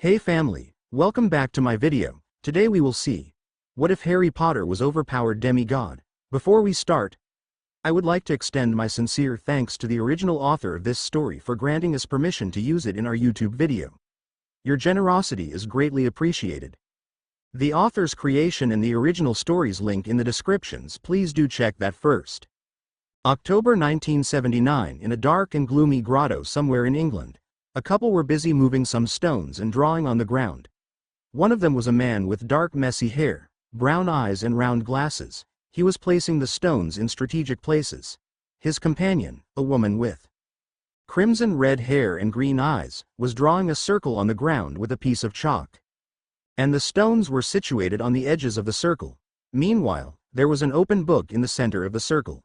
Hey family, welcome back to my video. Today we will see, what if Harry Potter was overpowered demigod? Before we start, I would like to extend my sincere thanks to the original author of this story for granting us permission to use it in our YouTube video. Your generosity is greatly appreciated. The author's creation and the original story's link in the descriptions, please do check that first. October 1979, in a dark and gloomy grotto somewhere in England, a couple were busy moving some stones and drawing on the ground. One of them was a man with dark messy hair, brown eyes and round glasses. He was placing the stones in strategic places. His companion, a woman with crimson red hair and green eyes, was drawing a circle on the ground with a piece of chalk. And the stones were situated on the edges of the circle. Meanwhile, there was an open book in the center of the circle.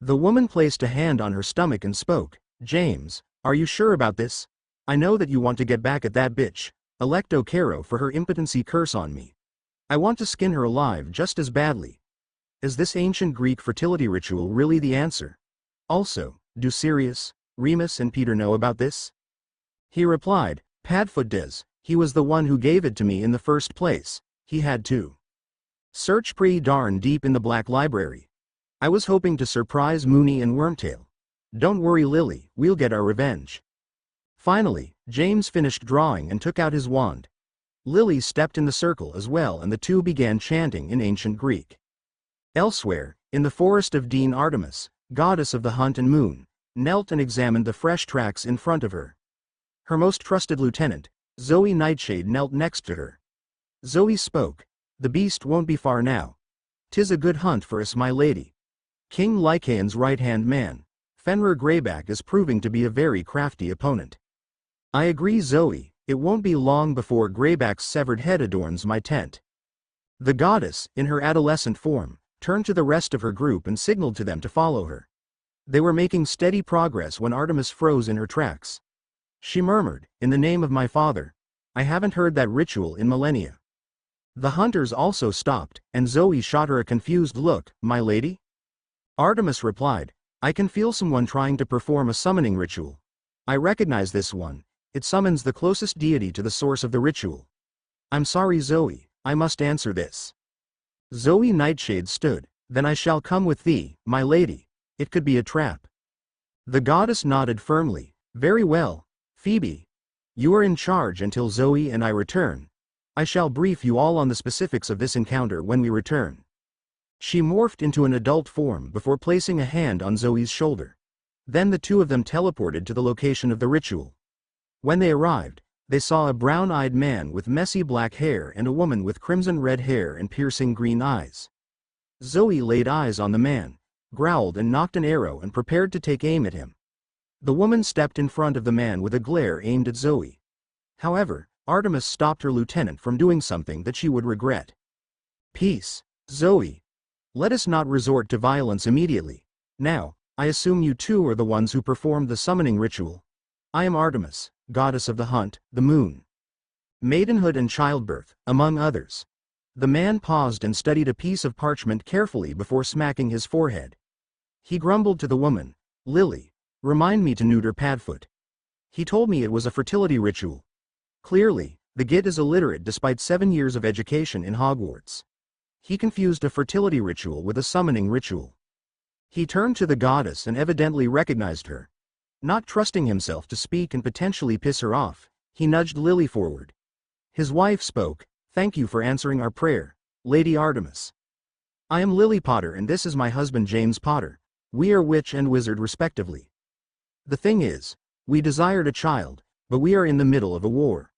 The woman placed a hand on her stomach and spoke. "James, are you sure about this? I know that you want to get back at that bitch, Electo Caro, for her impotency curse on me. I want to skin her alive just as badly. Is this ancient Greek fertility ritual really the answer? Also, do Sirius, Remus and Peter know about this?" He replied, "Padfoot does. He was the one who gave it to me in the first place. He had to search pretty darn deep in the Black Library. I was hoping to surprise Moony and Wormtail. Don't worry Lily, we'll get our revenge." Finally, James finished drawing and took out his wand. Lily stepped in the circle as well and the two began chanting in ancient Greek. Elsewhere, in the forest of Dean, Artemis, goddess of the hunt and moon, knelt and examined the fresh tracks in front of her. Her most trusted lieutenant, Zoe Nightshade, knelt next to her. Zoe spoke. "The beast won't be far now. 'Tis a good hunt for us, my lady. King Lycaon's right-hand man, Fenrir Greyback, is proving to be a very crafty opponent." "I agree, Zoe, it won't be long before Greyback's severed head adorns my tent." The goddess, in her adolescent form, turned to the rest of her group and signaled to them to follow her. They were making steady progress when Artemis froze in her tracks. She murmured, "In the name of my father, I haven't heard that ritual in millennia." The hunters also stopped, and Zoe shot her a confused look. "My lady?" Artemis replied, "I can feel someone trying to perform a summoning ritual. I recognize this one. It summons the closest deity to the source of the ritual. I'm sorry Zoe, I must answer this." Zoe Nightshade stood. "Then I shall come with thee, my lady. It could be a trap." The goddess nodded firmly. "Very well, Phoebe. You are in charge until Zoe and I return. I shall brief you all on the specifics of this encounter when we return." She morphed into an adult form before placing a hand on Zoe's shoulder. Then the two of them teleported to the location of the ritual. When they arrived, they saw a brown-eyed man with messy black hair and a woman with crimson red hair and piercing green eyes. Zoe laid eyes on the man, growled and knocked an arrow and prepared to take aim at him. The woman stepped in front of the man with a glare aimed at Zoe. However, Artemis stopped her lieutenant from doing something that she would regret. "Peace, Zoe. Let us not resort to violence immediately. Now, I assume you two are the ones who performed the summoning ritual. I am Artemis, goddess of the hunt, the moon, maidenhood and childbirth, among others." The man paused and studied a piece of parchment carefully before smacking his forehead. He grumbled to the woman, "Lily, remind me to neuter Padfoot. He told me it was a fertility ritual. Clearly, the git is illiterate despite 7 years of education in Hogwarts. He confused a fertility ritual with a summoning ritual." He turned to the goddess and evidently recognized her. Not trusting himself to speak and potentially piss her off, he nudged Lily forward. His wife spoke. "Thank you for answering our prayer, Lady Artemis. I am Lily Potter and this is my husband James Potter. We are witch and wizard respectively. The thing is, we desired a child, but we are in the middle of a war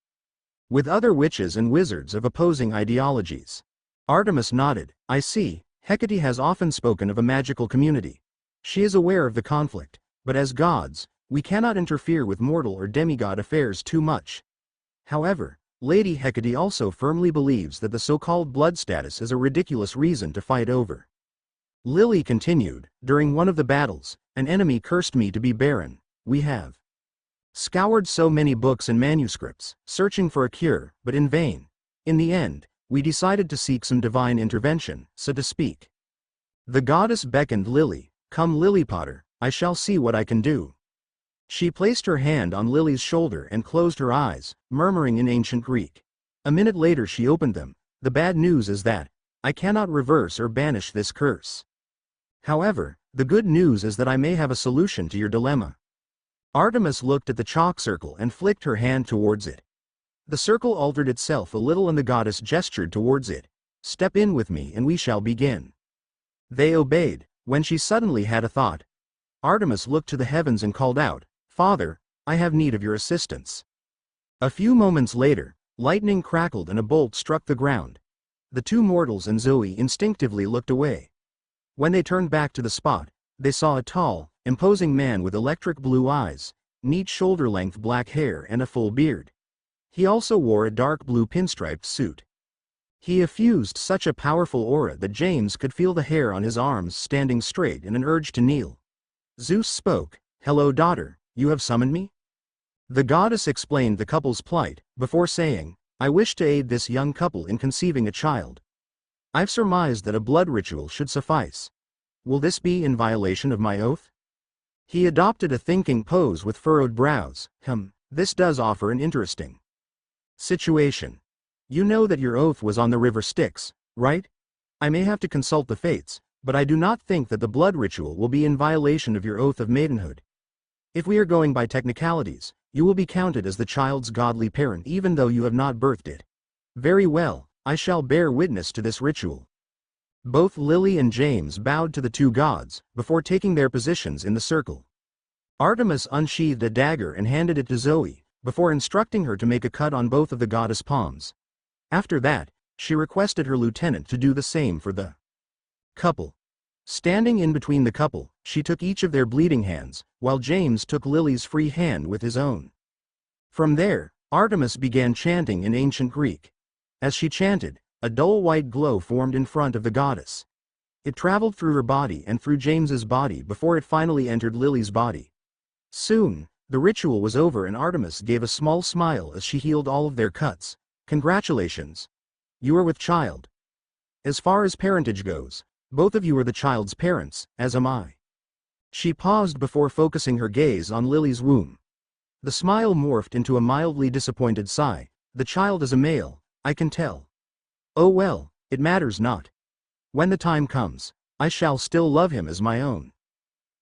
with other witches and wizards of opposing ideologies." Artemis nodded. "I see. Hecate has often spoken of a magical community. She is aware of the conflict, but as gods, we cannot interfere with mortal or demigod affairs too much. However, Lady Hecate also firmly believes that the so-called blood status is a ridiculous reason to fight over." Lily continued, "During one of the battles, an enemy cursed me to be barren. We have scoured so many books and manuscripts, searching for a cure, but in vain. In the end, we decided to seek some divine intervention, so to speak." The goddess beckoned Lily. "Come Lily Potter, I shall see what I can do." She placed her hand on Lily's shoulder and closed her eyes, murmuring in ancient Greek. A minute later she opened them. The bad news is that I cannot reverse or banish this curse. However, the good news is that I may have a solution to your dilemma. Artemis looked at the chalk circle and flicked her hand towards it. The circle altered itself a little and the goddess gestured towards it. Step in with me and we shall begin. They obeyed, when she suddenly had a thought. Artemis looked to the heavens and called out, Father, I have need of your assistance. A few moments later, lightning crackled and a bolt struck the ground. The two mortals and Zoe instinctively looked away. When they turned back to the spot, they saw a tall, imposing man with electric blue eyes, neat shoulder-length black hair and a full beard. He also wore a dark blue pinstriped suit. He effused such a powerful aura that James could feel the hair on his arms standing straight and an urge to kneel. Zeus spoke, Hello daughter, you have summoned me? The goddess explained the couple's plight, before saying, I wish to aid this young couple in conceiving a child. I've surmised that a blood ritual should suffice. Will this be in violation of my oath? He adopted a thinking pose with furrowed brows. This does offer an interesting situation. You know that your oath was on the river Styx, right? I may have to consult the fates, but I do not think that the blood ritual will be in violation of your oath of maidenhood. If we are going by technicalities, you will be counted as the child's godly parent even though you have not birthed it. Very well, I shall bear witness to this ritual. Both Lily and James bowed to the two gods, before taking their positions in the circle. Artemis unsheathed a dagger and handed it to Zoe, before instructing her to make a cut on both of the goddess' palms. After that, she requested her lieutenant to do the same for the couple. Standing in between the couple, she took each of their bleeding hands, while James took Lily's free hand with his own. From there, Artemis began chanting in ancient Greek. As she chanted, a dull white glow formed in front of the goddess. It traveled through her body and through James's body before it finally entered Lily's body. Soon, the ritual was over and Artemis gave a small smile as she healed all of their cuts. Congratulations. You are with child. As far as parentage goes, both of you are the child's parents, as am I. She paused before focusing her gaze on Lily's womb. The smile morphed into a mildly disappointed sigh. The child is a male, I can tell. Oh well, it matters not. When the time comes, I shall still love him as my own.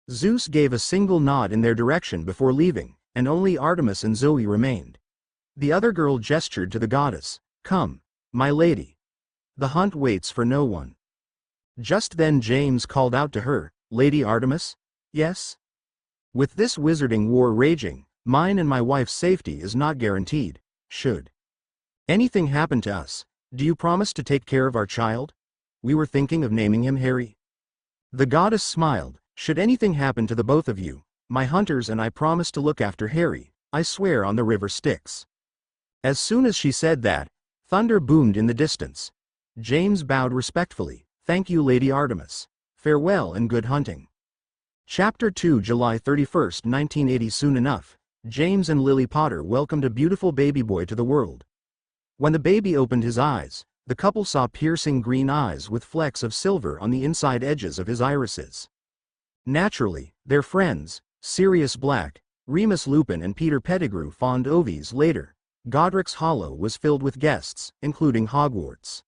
Zeus gave a single nod in their direction before leaving, and only Artemis and Zoe remained. The other girl gestured to the goddess. Come, my lady. The hunt waits for no one. Just then James called out to her, Lady Artemis? Yes? With this wizarding war raging, mine and my wife's safety is not guaranteed. Should anything happen to us, do you promise to take care of our child? We were thinking of naming him Harry. The goddess smiled. Should anything happen to the both of you, my hunters and I promise to look after Harry, I swear on the river Styx. As soon as she said that, thunder boomed in the distance. James bowed respectfully. Thank you Lady Artemis. Farewell and good hunting. Chapter 2 July 31st, 1980 Soon enough, James and Lily Potter welcomed a beautiful baby boy to the world. When the baby opened his eyes, the couple saw piercing green eyes with flecks of silver on the inside edges of his irises. Naturally, their friends, Sirius Black, Remus Lupin and Peter Pettigrew fawned ovies later. Godric's Hollow was filled with guests, including Hogwarts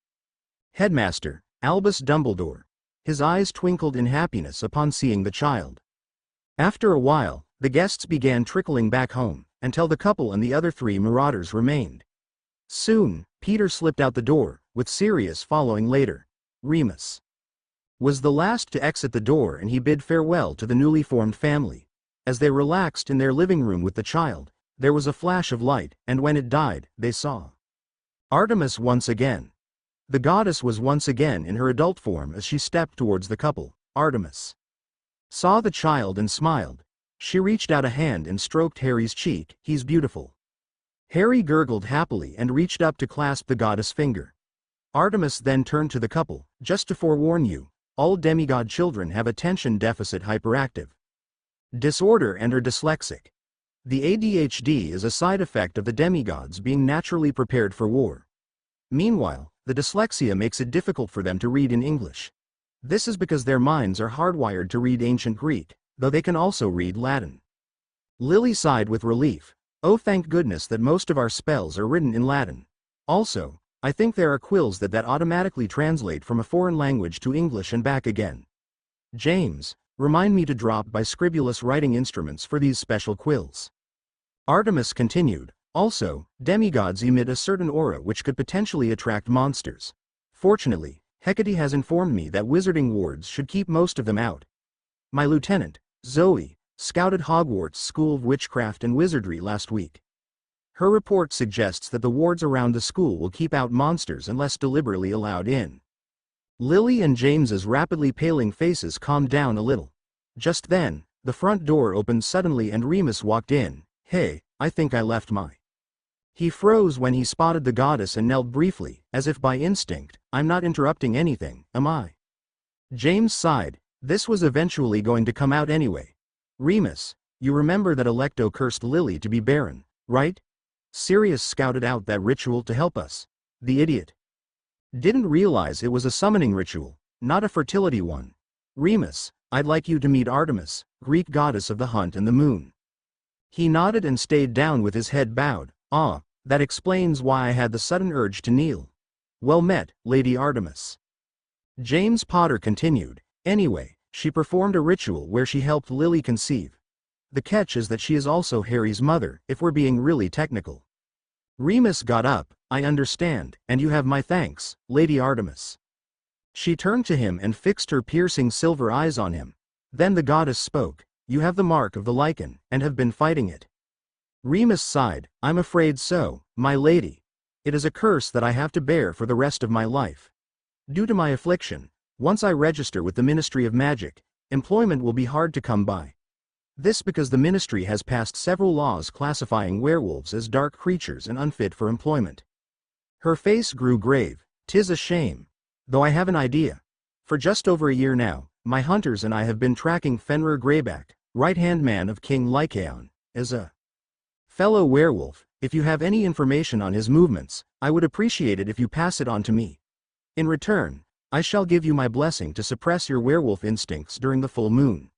Headmaster, Albus Dumbledore. His eyes twinkled in happiness upon seeing the child. After a while, the guests began trickling back home, until the couple and the other three marauders remained. Soon, Peter slipped out the door, with Sirius following later. Remus was the last to exit the door and he bid farewell to the newly formed family. As they relaxed in their living room with the child, there was a flash of light, and when it died, they saw Artemis once again. The goddess was once again in her adult form as she stepped towards the couple. Artemis saw the child and smiled. She reached out a hand and stroked Harry's cheek. He's beautiful. Harry gurgled happily and reached up to clasp the goddess' finger. Artemis then turned to the couple. Just to forewarn you, all demigod children have attention deficit hyperactive disorder and are dyslexic. The ADHD is a side effect of the demigods being naturally prepared for war. Meanwhile, the dyslexia makes it difficult for them to read in English. This is because their minds are hardwired to read ancient Greek, though they can also read Latin. Lily sighed with relief. Oh, thank goodness that most of our spells are written in Latin. Also, I think there are quills that automatically translate from a foreign language to English and back again. James, remind me to drop by scribulous writing instruments for these special quills. Artemis continued. Also, demigods emit a certain aura which could potentially attract monsters. Fortunately, Hecate has informed me that wizarding wards should keep most of them out. My lieutenant, Zoe, scouted Hogwarts School of Witchcraft and Wizardry last week. Her report suggests that the wards around the school will keep out monsters unless deliberately allowed in. Lily and James's rapidly paling faces calmed down a little. Just then, the front door opened suddenly and Remus walked in. Hey, I think I left my... He froze when he spotted the goddess and knelt briefly, as if by instinct. I'm not interrupting anything, am I? James sighed. This was eventually going to come out anyway. Remus, you remember that Alecto cursed Lily to be barren, right? Sirius scouted out that ritual to help us. The idiot. Didn't realize it was a summoning ritual, not a fertility one. Remus, I'd like you to meet Artemis, Greek goddess of the hunt and the moon. He nodded and stayed down with his head bowed. Ah, that explains why I had the sudden urge to kneel. Well met, Lady Artemis. James Potter continued. Anyway, she performed a ritual where she helped Lily conceive. The catch is that she is also Harry's mother, if we're being really technical. Remus got up. I understand, and you have my thanks, Lady Artemis. She turned to him and fixed her piercing silver eyes on him. Then the goddess spoke. You have the mark of the lichen, and have been fighting it. Remus sighed. I'm afraid so, my lady. It is a curse that I have to bear for the rest of my life. Due to my affliction, once I register with the Ministry of Magic, employment will be hard to come by. This because the ministry has passed several laws classifying werewolves as dark creatures and unfit for employment. Her face grew grave. 'Tis a shame. Though I have an idea. For just over a year now, my hunters and I have been tracking Fenrir Greyback, right-hand man of King Lycaon, as a fellow werewolf. If you have any information on his movements, I would appreciate it if you pass it on to me. In return, I shall give you my blessing to suppress your werewolf instincts during the full moon.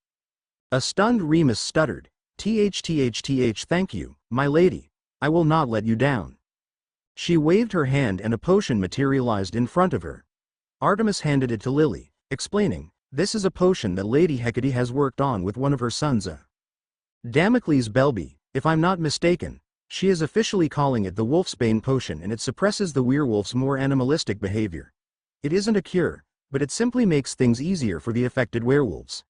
A stunned Remus stuttered. Thank you, my lady. I will not let you down. She waved her hand and a potion materialized in front of her. Artemis handed it to Lily, explaining, this is a potion that Lady Hecate has worked on with one of her sons, Damocles Belby, if I'm not mistaken. She is officially calling it the Wolfsbane potion, and it suppresses the werewolf's more animalistic behavior. It isn't a cure, but it simply makes things easier for the affected werewolves.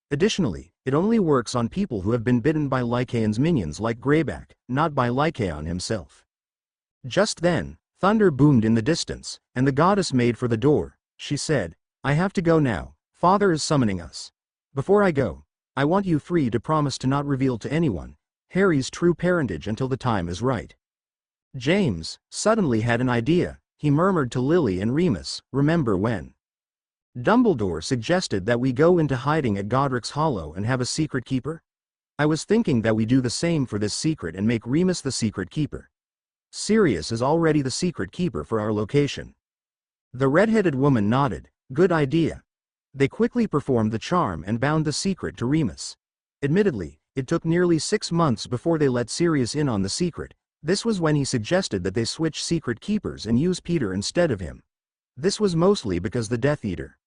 Additionally, it only works on people who have been bitten by Lycaon's minions like Greyback, not by Lycaon himself. Just then, thunder boomed in the distance, and the goddess made for the door. She said, I have to go now, Father is summoning us. Before I go, I want you three to promise to not reveal to anyone Harry's true parentage until the time is right. James suddenly had an idea. He murmured to Lily and Remus, remember when Dumbledore suggested that we go into hiding at Godric's Hollow and have a secret keeper? I was thinking that we do the same for this secret and make Remus the secret keeper. Sirius is already the secret keeper for our location. The red-headed woman nodded. Good idea. They quickly performed the charm and bound the secret to Remus. Admittedly, it took nearly 6 months before they let Sirius in on the secret. This was when he suggested that they switch secret keepers and use Peter instead of him. This was mostly because the Death Eater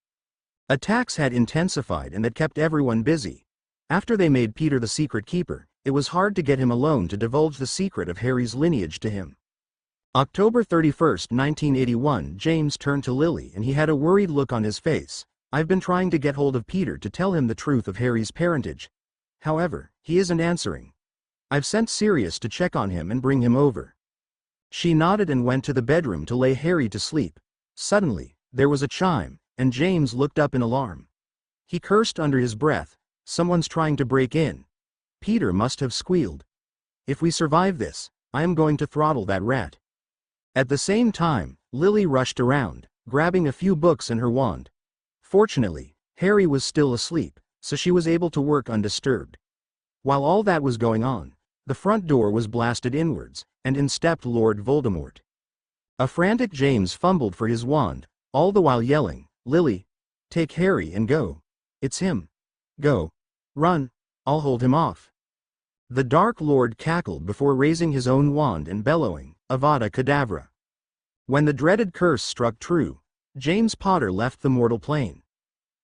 attacks had intensified and that kept everyone busy. After they made Peter the secret keeper, it was hard to get him alone to divulge the secret of Harry's lineage to him. October 31st, 1981. James turned to Lily and he had a worried look on his face. I've been trying to get hold of Peter to tell him the truth of Harry's parentage. However, he isn't answering. I've sent Sirius to check on him and bring him over. She nodded and went to the bedroom to lay Harry to sleep. Suddenly, there was a chime, and James looked up in alarm. He cursed under his breath. Someone's trying to break in. Peter must have squealed. If we survive this, I am going to throttle that rat. At the same time, Lily rushed around, grabbing a few books and her wand. Fortunately, Harry was still asleep, so she was able to work undisturbed. While all that was going on, the front door was blasted inwards, and in stepped Lord Voldemort. A frantic James fumbled for his wand, all the while yelling, Lily, take Harry and go. It's him. Go. Run. I'll hold him off. The Dark Lord cackled before raising his own wand and bellowing, Avada Kedavra. When the dreaded curse struck true, James Potter left the mortal plane.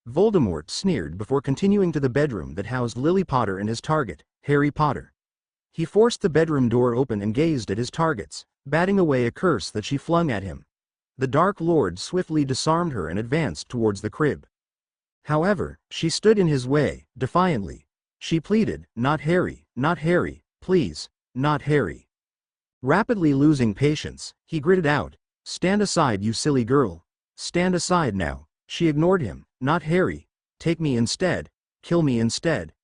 Voldemort sneered before continuing to the bedroom that housed Lily Potter and his target, Harry Potter. He forced the bedroom door open and gazed at his targets, batting away a curse that she flung at him. The Dark Lord swiftly disarmed her and advanced towards the crib. However, she stood in his way, defiantly. She pleaded, not Harry, please, not Harry. Rapidly losing patience, he gritted out, stand aside, you silly girl. Stand aside now. She ignored him, not Harry. Take me instead. Kill me instead.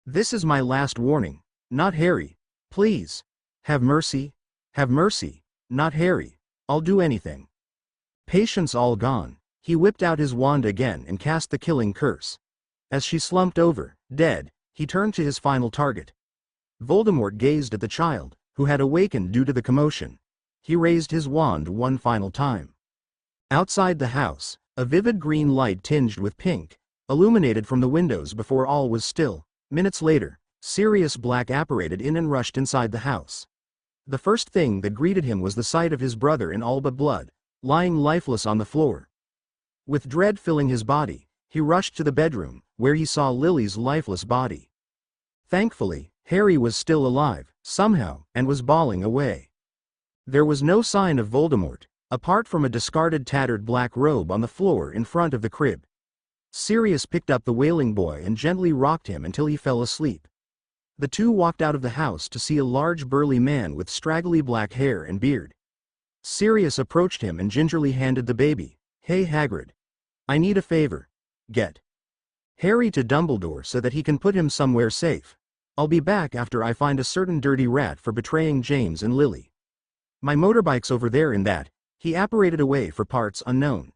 This is my last warning. Not Harry. Please. Have mercy. Have mercy. Not Harry. I'll do anything. Patience all gone, he whipped out his wand again and cast the killing curse. As she slumped over, dead, he turned to his final target. Voldemort gazed at the child, who had awakened due to the commotion. He raised his wand one final time. Outside the house, a vivid green light tinged with pink, illuminated from the windows before all was still. Minutes later, Sirius Black apparated in and rushed inside the house. The first thing that greeted him was the sight of his brother in all but blood, lying lifeless on the floor. With dread filling his body, he rushed to the bedroom, where he saw Lily's lifeless body. Thankfully, Harry was still alive, somehow, and was bawling away. There was no sign of Voldemort, apart from a discarded tattered black robe on the floor in front of the crib. Sirius picked up the wailing boy and gently rocked him until he fell asleep. The two walked out of the house to see a large burly man with straggly black hair and beard. Sirius approached him and gingerly handed the baby. Hey Hagrid. I need a favor. Get Harry to Dumbledore so that he can put him somewhere safe. I'll be back after I find a certain dirty rat for betraying James and Lily. My motorbike's over there in that. He apparated away for parts unknown.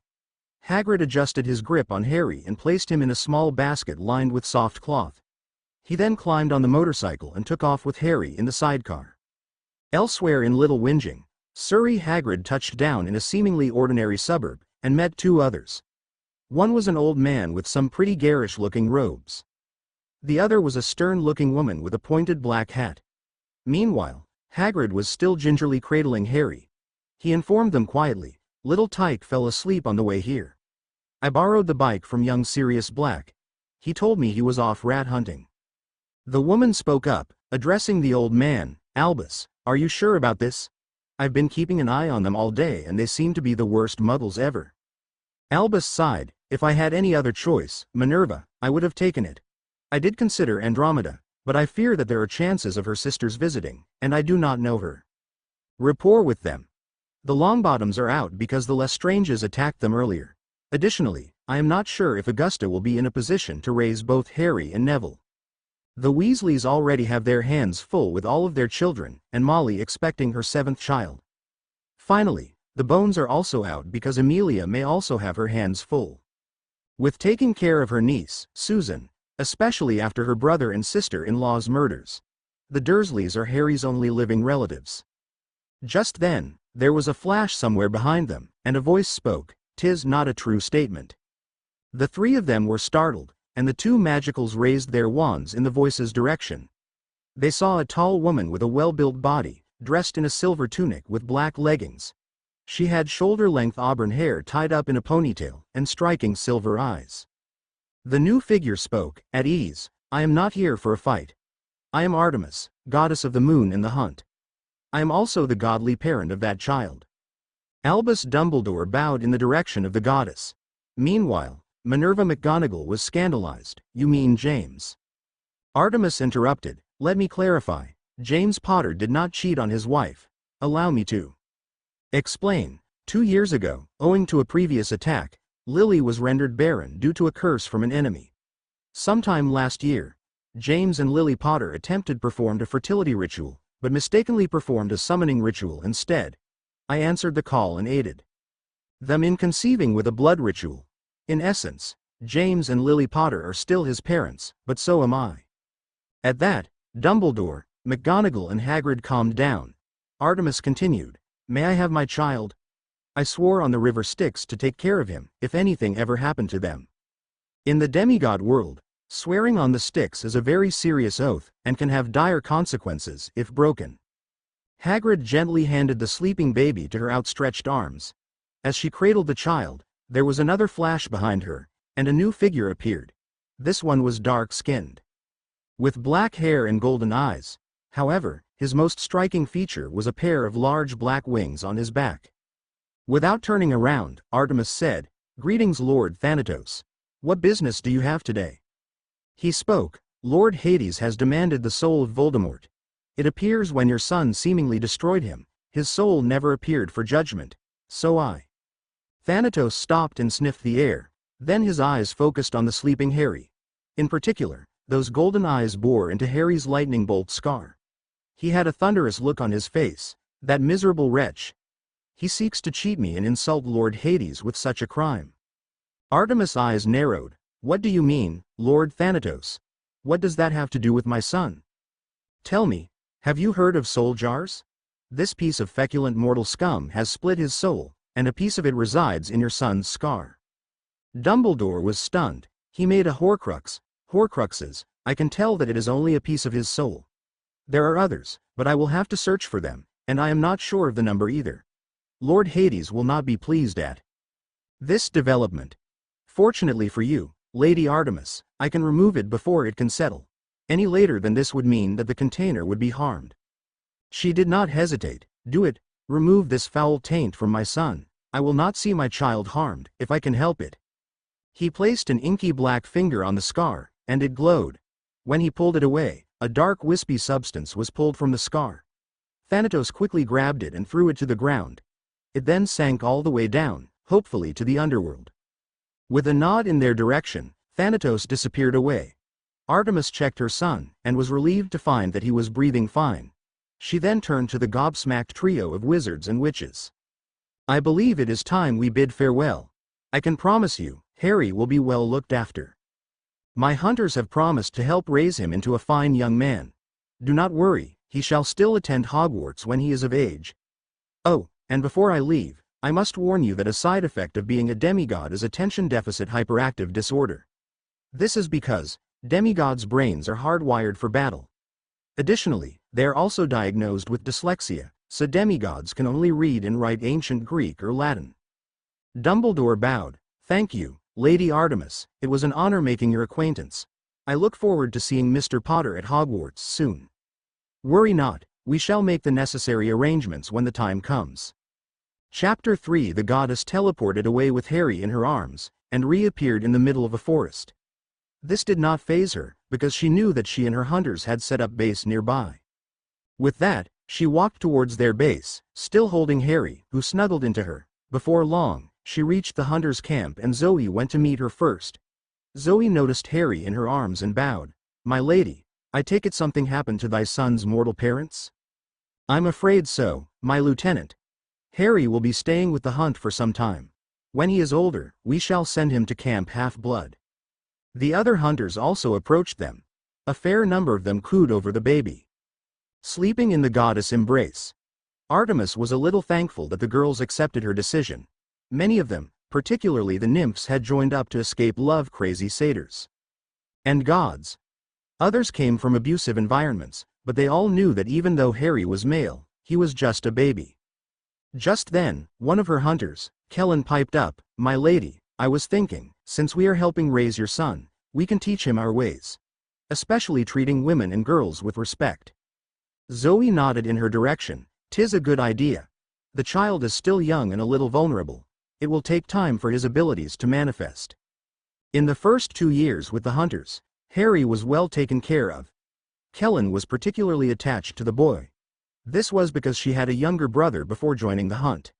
Hagrid adjusted his grip on Harry and placed him in a small basket lined with soft cloth. He then climbed on the motorcycle and took off with Harry in the sidecar. Elsewhere in Little Whinging, Surrey, Hagrid touched down in a seemingly ordinary suburb, and met two others. One was an old man with some pretty garish-looking robes. The other was a stern-looking woman with a pointed black hat. Meanwhile, Hagrid was still gingerly cradling Harry. He informed them quietly, little Tyke fell asleep on the way here. I borrowed the bike from young Sirius Black. He told me he was off rat hunting. The woman spoke up, addressing the old man, Albus, are you sure about this? I've been keeping an eye on them all day and they seem to be the worst muggles ever. Albus sighed, if I had any other choice, Minerva, I would have taken it. I did consider Andromeda, but I fear that there are chances of her sisters visiting, and I do not know her. Rapport with them. The Longbottoms are out because the Lestranges attacked them earlier. Additionally, I am not sure if Augusta will be in a position to raise both Harry and Neville. The Weasleys already have their hands full with all of their children, and Molly expecting her 7th child. Finally, the Bones are also out because Amelia may also have her hands full with taking care of her niece, Susan, especially after her brother and sister-in-law's murders. The Dursleys are Harry's only living relatives. Just then, there was a flash somewhere behind them, and a voice spoke, "'Tis not a true statement." The three of them were startled, and the two magicals raised their wands in the voice's direction. They saw a tall woman with a well-built body, dressed in a silver tunic with black leggings. She had shoulder-length auburn hair tied up in a ponytail, and striking silver eyes. The new figure spoke, at ease, I am not here for a fight. I am Artemis, goddess of the moon and the hunt. I am also the godly parent of that child. Albus Dumbledore bowed in the direction of the goddess. Meanwhile, Minerva McGonagall was scandalized, you mean James? Artemis interrupted, let me clarify, James Potter did not cheat on his wife. Allow me to explain. 2 years ago, owing to a previous attack, Lily was rendered barren due to a curse from an enemy. Sometime last year, James and Lily Potter performed a fertility ritual, but mistakenly performed a summoning ritual instead. I answered the call and aided them in conceiving with a blood ritual. In essence, James and Lily Potter are still his parents, but so am I. At that, Dumbledore, McGonagall and Hagrid calmed down. Artemis continued, may I have my child? I swore on the river Styx to take care of him, if anything ever happened to them. In the demigod world, Swearing on the sticks is a very serious oath, and can have dire consequences if broken. Hagrid gently handed the sleeping baby to her outstretched arms. As she cradled the child, there was another flash behind her, and a new figure appeared. This one was dark-skinned, with black hair and golden eyes. However, his most striking feature was a pair of large black wings on his back. Without turning around, Artemis said, "Greetings, Lord Thanatos. What business do you have today?" He spoke. "Lord Hades has demanded the soul of Voldemort. It appears when your son seemingly destroyed him, his soul never appeared for judgment, so I." Thanatos stopped and sniffed the air, then his eyes focused on the sleeping Harry. In particular, those golden eyes bore into Harry's lightning bolt scar. He had a thunderous look on his face. That miserable wretch. He seeks to cheat me and insult Lord Hades with such a crime. Artemis' eyes narrowed. What do you mean, Lord Thanatos? What does that have to do with my son? Tell me, have you heard of soul jars? This piece of feculent mortal scum has split his soul, and a piece of it resides in your son's scar. Dumbledore was stunned. He made a Horcrux. Horcruxes, I can tell that it is only a piece of his soul. There are others, but I will have to search for them, and I am not sure of the number either. Lord Hades will not be pleased at this development. Fortunately for you, Lady Artemis, I can remove it before it can settle. Any later than this would mean that the container would be harmed. She did not hesitate. Do it. Remove this foul taint from my son. I will not see my child harmed, if I can help it. He placed an inky black finger on the scar, and it glowed. When he pulled it away, a dark wispy substance was pulled from the scar. Thanatos quickly grabbed it and threw it to the ground. It then sank all the way down, hopefully to the underworld. With a nod in their direction, Thanatos disappeared away. Artemis checked her son, and was relieved to find that he was breathing fine. She then turned to the gobsmacked trio of wizards and witches. I believe it is time we bid farewell. I can promise you, Harry will be well looked after. My hunters have promised to help raise him into a fine young man. Do not worry, he shall still attend Hogwarts when he is of age. Oh, and before I leave, I must warn you that a side effect of being a demigod is attention deficit hyperactive disorder. This is because demigods' brains are hardwired for battle. Additionally, they are also diagnosed with dyslexia, so demigods can only read and write ancient Greek or Latin. Dumbledore bowed. Thank you, Lady Artemis, it was an honor making your acquaintance. I look forward to seeing Mr. Potter at Hogwarts soon. Worry not, we shall make the necessary arrangements when the time comes. Chapter 3 The goddess teleported away with Harry in her arms, and reappeared in the middle of a forest. This did not faze her, because she knew that she and her hunters had set up base nearby. With that, she walked towards their base, still holding Harry, who snuggled into her. Before long, she reached the hunters' camp and Zoe went to meet her first. Zoe noticed Harry in her arms and bowed. My lady, I take it something happened to thy son's mortal parents? I'm afraid so, my lieutenant. Harry will be staying with the hunt for some time. When he is older, we shall send him to Camp Half-Blood. The other hunters also approached them. A fair number of them cooed over the baby sleeping in the goddess' embrace. Artemis was a little thankful that the girls accepted her decision. Many of them, particularly the nymphs, had joined up to escape love-crazy satyrs and gods. Others came from abusive environments, but they all knew that even though Harry was male, he was just a baby. Just then, one of her hunters, Kellen, piped up, My lady, I was thinking, since we are helping raise your son, we can teach him our ways. Especially treating women and girls with respect. Zoe nodded in her direction. 'Tis a good idea. The child is still young and a little vulnerable. It will take time for his abilities to manifest. In the first 2 years with the hunters, Harry was well taken care of. Kellen was particularly attached to the boy. This was because she had a younger brother before joining the hunt.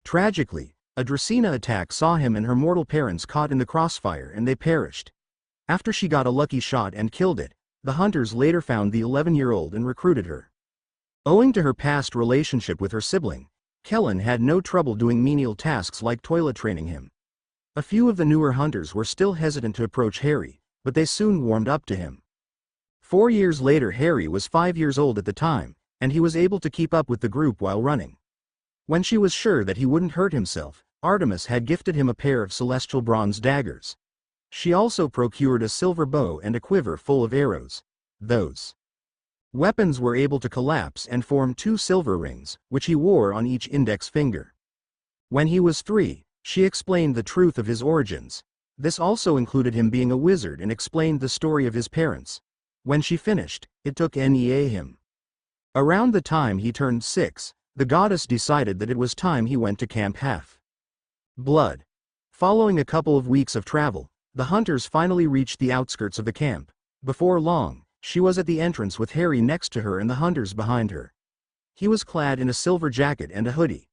Tragically, a Dracaena attack saw him and her mortal parents caught in the crossfire and they perished. After she got a lucky shot and killed it, the hunters later found the 11-year-old and recruited her. Owing to her past relationship with her sibling, Kellen had no trouble doing menial tasks like toilet training him. A few of the newer hunters were still hesitant to approach Harry, but they soon warmed up to him. 4 years later, Harry was 5 years old at the time, and he was able to keep up with the group while running. When she was sure that he wouldn't hurt himself, Artemis had gifted him a pair of celestial bronze daggers. She also procured a silver bow and a quiver full of arrows. Those weapons were able to collapse and form 2 silver rings, which he wore on each index finger. When he was 3, she explained the truth of his origins. This also included him being a wizard and explained the story of his parents. When she finished, it took him. Around the time he turned 6, the goddess decided that it was time he went to Camp Half-Blood. Following a couple of weeks of travel, the hunters finally reached the outskirts of the camp. Before long, she was at the entrance with Harry next to her and the hunters behind her. He was clad in a silver jacket and a hoodie.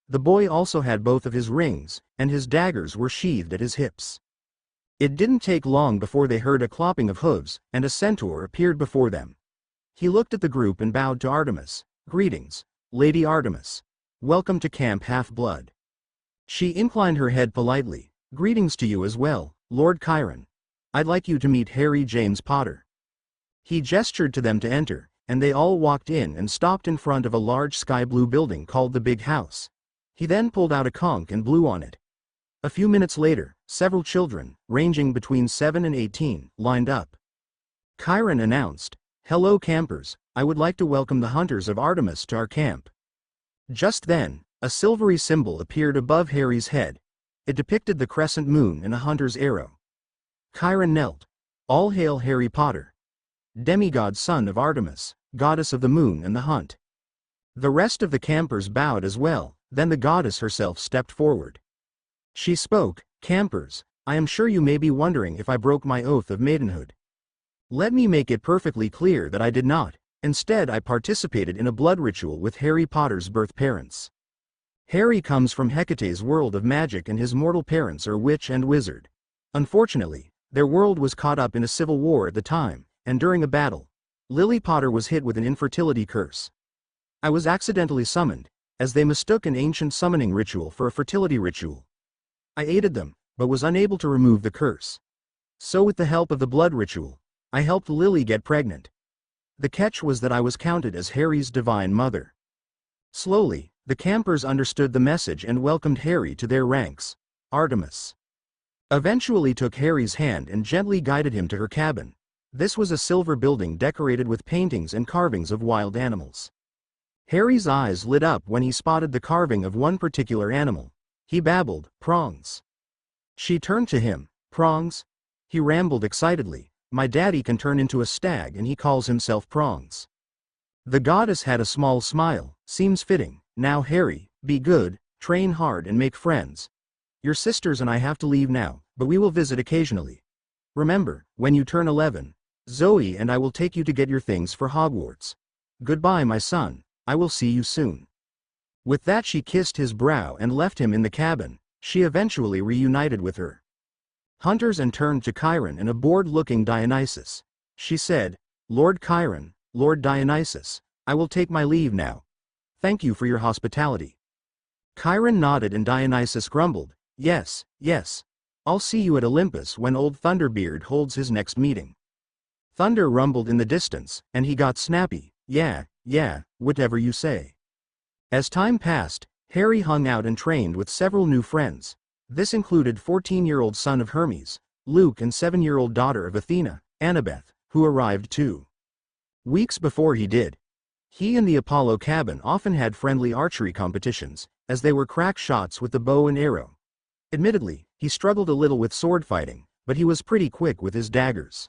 The boy also had both of his rings, and his daggers were sheathed at his hips. It didn't take long before they heard a clopping of hooves, and a centaur appeared before them. He looked at the group and bowed to Artemis. "Greetings, Lady Artemis. Welcome to Camp Half-Blood." She inclined her head politely. "Greetings to you as well, Lord Chiron. I'd like you to meet Harry James Potter." He gestured to them to enter, and they all walked in and stopped in front of a large sky-blue building called the Big House. He then pulled out a conch and blew on it. A few minutes later, several children, ranging between 7 and 18, lined up. Chiron announced, "Hello campers, I would like to welcome the hunters of Artemis to our camp." Just then, a silvery symbol appeared above Harry's head. It depicted the crescent moon and a hunter's arrow. Chiron knelt. "All hail Harry Potter, Demigod, son of Artemis, goddess of the moon and the hunt." The rest of the campers bowed as well. Then the goddess herself stepped forward. She spoke, "Campers, I am sure you may be wondering if I broke my oath of maidenhood. Let me make it perfectly clear that I did not. Instead, I participated in a blood ritual with Harry Potter's birth parents. Harry comes from Hecate's world of magic and his mortal parents are witch and wizard. Unfortunately, their world was caught up in a civil war at the time, and during a battle, Lily Potter was hit with an infertility curse. I was accidentally summoned, as they mistook an ancient summoning ritual for a fertility ritual. I aided them, but was unable to remove the curse. So with the help of the blood ritual, I helped Lily get pregnant. The catch was that I was counted as Harry's divine mother." Slowly, the campers understood the message and welcomed Harry to their ranks. Artemis eventually took Harry's hand and gently guided him to her cabin. This was a silver building decorated with paintings and carvings of wild animals. Harry's eyes lit up when he spotted the carving of one particular animal. He babbled, "Prongs." She turned to him. "Prongs?" He rambled excitedly. "My daddy can turn into a stag and he calls himself Prongs." The goddess had a small smile. "Seems fitting. Now Harry, be good, train hard and make friends. Your sisters and I have to leave now, but we will visit occasionally. Remember, when you turn 11, Zoe and I will take you to get your things for Hogwarts. Goodbye my son, I will see you soon." With that she kissed his brow and left him in the cabin. She eventually reunited with her hunters and turned to Chiron and a bored-looking Dionysus. She said, "Lord Chiron, Lord Dionysus, I will take my leave now. Thank you for your hospitality." Chiron nodded and Dionysus grumbled, Yes, I'll see you at Olympus when old Thunderbeard holds his next meeting." Thunder rumbled in the distance, and he got snappy, Yeah, whatever you say." As time passed, Harry hung out and trained with several new friends. This included 14-year-old son of Hermes, Luke, and 7-year-old daughter of Athena, Annabeth, who arrived 2 weeks before he did. He and the Apollo cabin often had friendly archery competitions, as they were crack shots with the bow and arrow. Admittedly, he struggled a little with sword fighting, but he was pretty quick with his daggers.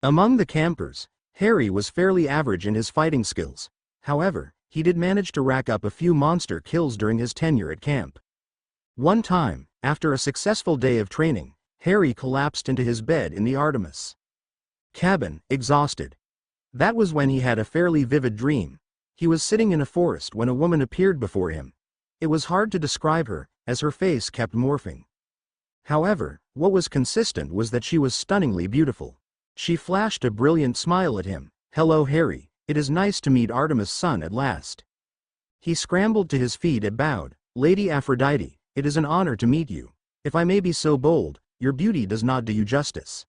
Among the campers, Harry was fairly average in his fighting skills. However, he did manage to rack up a few monster kills during his tenure at camp. One time, after a successful day of training, Harry collapsed into his bed in the Artemis cabin, exhausted. That was when he had a fairly vivid dream. He was sitting in a forest when a woman appeared before him. It was hard to describe her, as her face kept morphing. However, what was consistent was that she was stunningly beautiful. She flashed a brilliant smile at him. "Hello Harry, it is nice to meet Artemis' son at last." He scrambled to his feet and bowed. "Lady Aphrodite, it is an honor to meet you. If I may be so bold, your beauty does not do you justice."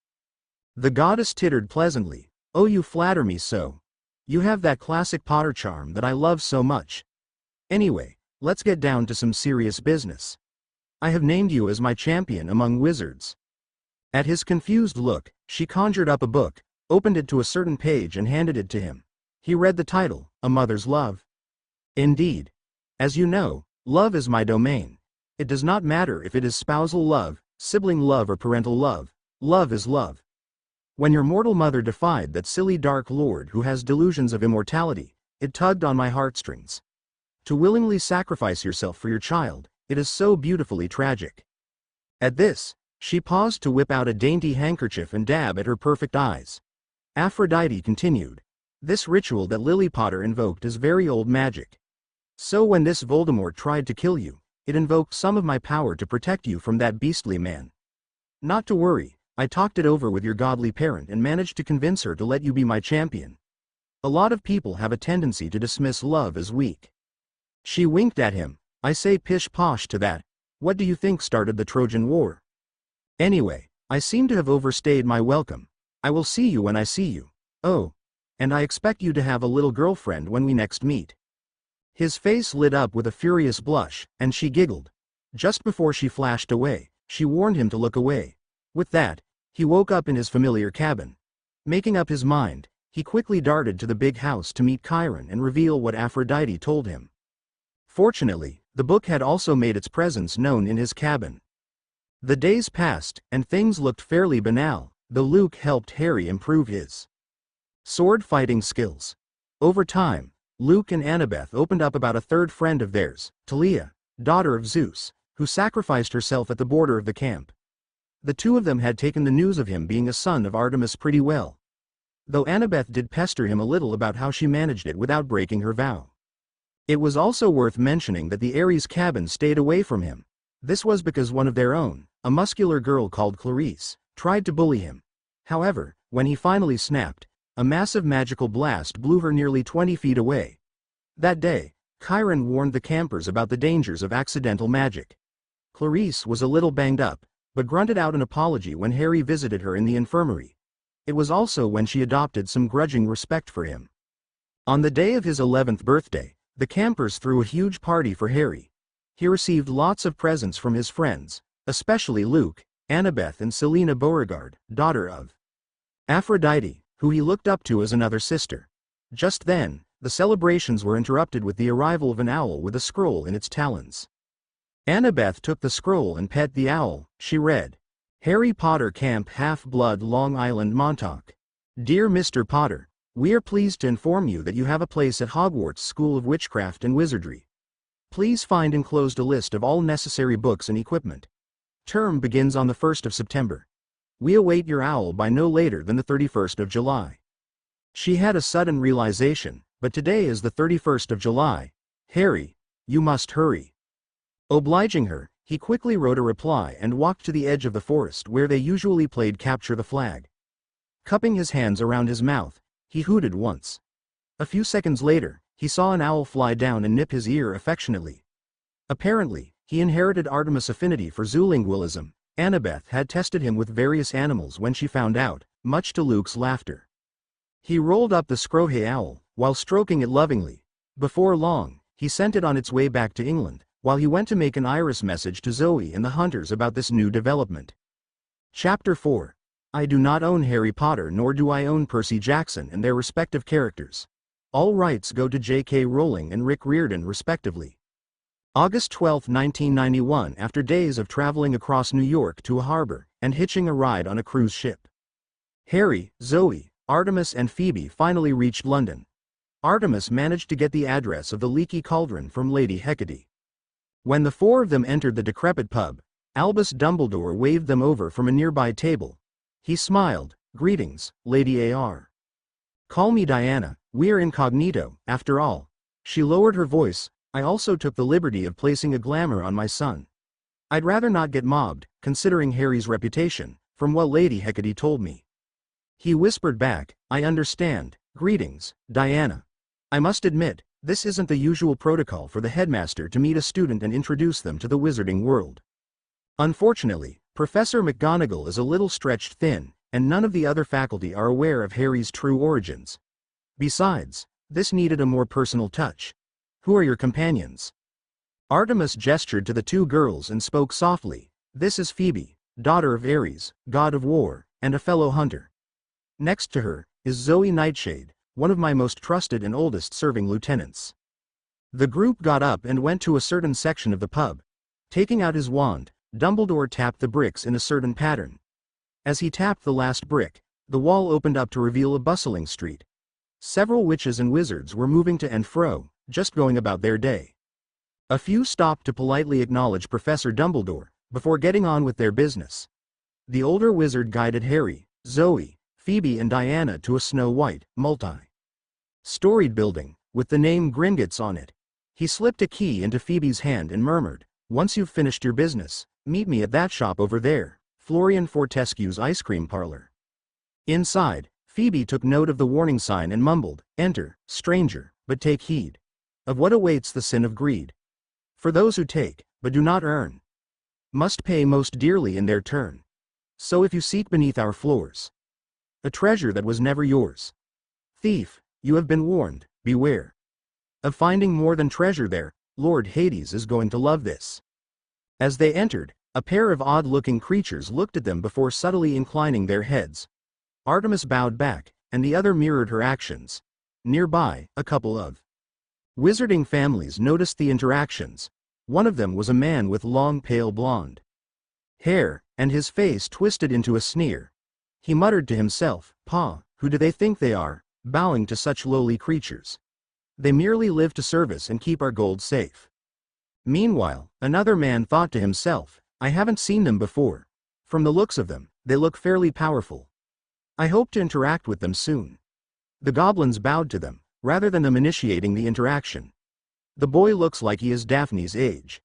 The goddess tittered pleasantly. "Oh, you flatter me so. You have that classic Potter charm that I love so much. Anyway, let's get down to some serious business. I have named you as my champion among wizards." At his confused look, she conjured up a book, opened it to a certain page and handed it to him. He read the title, A Mother's Love. Indeed. As you know, love is my domain. It does not matter if it is spousal love, sibling love or parental love. Love is love. When your mortal mother defied that silly dark lord who has delusions of immortality, it tugged on my heartstrings. To willingly sacrifice yourself for your child, it is so beautifully tragic. At this, she paused to whip out a dainty handkerchief and dab at her perfect eyes. Aphrodite continued. This ritual that Lily Potter invoked is very old magic. So when this Voldemort tried to kill you, it invoked some of my power to protect you from that beastly man. Not to worry, I talked it over with your godly parent and managed to convince her to let you be my champion. A lot of people have a tendency to dismiss love as weak. She winked at him. I say pish-posh to that. What do you think started the Trojan War? Anyway, I seem to have overstayed my welcome. I will see you when I see you. Oh. And I expect you to have a little girlfriend when we next meet. His face lit up with a furious blush, and she giggled. Just before she flashed away, she warned him to look away. With that, he woke up in his familiar cabin. Making up his mind, he quickly darted to the big house to meet Chiron and reveal what Aphrodite told him. Fortunately, the book had also made its presence known in his cabin. The days passed, and things looked fairly banal, though Luke helped Harry improve his sword-fighting skills. Over time, Luke and Annabeth opened up about a third friend of theirs, Talia, daughter of Zeus, who sacrificed herself at the border of the camp. The two of them had taken the news of him being a son of Artemis pretty well, though Annabeth did pester him a little about how she managed it without breaking her vow. It was also worth mentioning that the Ares cabin stayed away from him. This was because one of their own, a muscular girl called Clarice, tried to bully him. However, when he finally snapped, a massive magical blast blew her nearly 20 feet away. That day, Chiron warned the campers about the dangers of accidental magic. Clarice was a little banged up, but grunted out an apology when Harry visited her in the infirmary. It was also when she adopted some grudging respect for him. On the day of his 11th birthday, the campers threw a huge party for Harry. He received lots of presents from his friends, especially Luke, Annabeth and Selena Beauregard, daughter of Aphrodite, who he looked up to as another sister. Just then, the celebrations were interrupted with the arrival of an owl with a scroll in its talons. Annabeth took the scroll and pet the owl. She read, Harry Potter Camp Half-Blood Long Island Montauk. Dear Mr. Potter, we are pleased to inform you that you have a place at Hogwarts School of Witchcraft and Wizardry. Please find enclosed a list of all necessary books and equipment. Term begins on the 1st of September. We await your owl by no later than the 31st of July. She had a sudden realization, but today is the 31st of July. Harry, you must hurry. Obliging her, he quickly wrote a reply and walked to the edge of the forest where they usually played capture the flag. Cupping his hands around his mouth, he hooted once. A few seconds later, he saw an owl fly down and nip his ear affectionately. Apparently, he inherited Artemis' affinity for zoolingualism. Annabeth had tested him with various animals when she found out, much to Luke's laughter. He rolled up the Scrohe owl, while stroking it lovingly. Before long, he sent it on its way back to England, while he went to make an iris message to Zoe and the hunters about this new development. Chapter 4. I do not own Harry Potter nor do I own Percy Jackson and their respective characters. All rights go to J.K. Rowling and Rick Riordan respectively. August 12, 1991. After days of traveling across New York to a harbor, and hitching a ride on a cruise ship, Harry, Zoe, Artemis and Phoebe finally reached London. Artemis managed to get the address of the Leaky Cauldron from Lady Hecate. When the four of them entered the decrepit pub, Albus Dumbledore waved them over from a nearby table. He smiled. Greetings, Lady A.R. Call me Diana, we're incognito, after all. She lowered her voice. I also took the liberty of placing a glamour on my son. I'd rather not get mobbed, considering Harry's reputation, from what Lady Hecate told me. He whispered back, I understand. Greetings, Diana. I must admit, this isn't the usual protocol for the headmaster to meet a student and introduce them to the wizarding world. Unfortunately, Professor McGonagall is a little stretched thin, and none of the other faculty are aware of Harry's true origins. Besides, this needed a more personal touch. Who are your companions? Artemis gestured to the two girls and spoke softly. This is Phoebe, daughter of Ares, god of war, and a fellow hunter. Next to her is Zoe Nightshade, one of my most trusted and oldest serving lieutenants. The group got up and went to a certain section of the pub. Taking out his wand, Dumbledore tapped the bricks in a certain pattern. As he tapped the last brick, the wall opened up to reveal a bustling street. Several witches and wizards were moving to and fro, just going about their day. A few stopped to politely acknowledge Professor Dumbledore, before getting on with their business. The older wizard guided Harry, Zoe, Phoebe and Diana to a snow-white, multi-storied building, with the name Gringotts on it. He slipped a key into Phoebe's hand and murmured, "Once you've finished your business, meet me at that shop over there, Florian Fortescue's ice cream parlor." Inside, Phoebe took note of the warning sign and mumbled, "Enter, stranger, but take heed of what awaits the sin of greed. For those who take, but do not earn, must pay most dearly in their turn. So if you seek beneath our floors a treasure that was never yours, thief, you have been warned, beware of finding more than treasure there. Lord Hades is going to love this." As they entered, a pair of odd-looking creatures looked at them before subtly inclining their heads. Artemis bowed back, and the other mirrored her actions. Nearby, a couple of wizarding families noticed the interactions. One of them was a man with long pale blonde hair, and his face twisted into a sneer. He muttered to himself, "Pa, who do they think they are, bowing to such lowly creatures? They merely live to service and keep our gold safe." Meanwhile, another man thought to himself, "I haven't seen them before. From the looks of them, they look fairly powerful. I hope to interact with them soon." The goblins bowed to them, rather than them initiating the interaction. The boy looks like he is Daphne's age.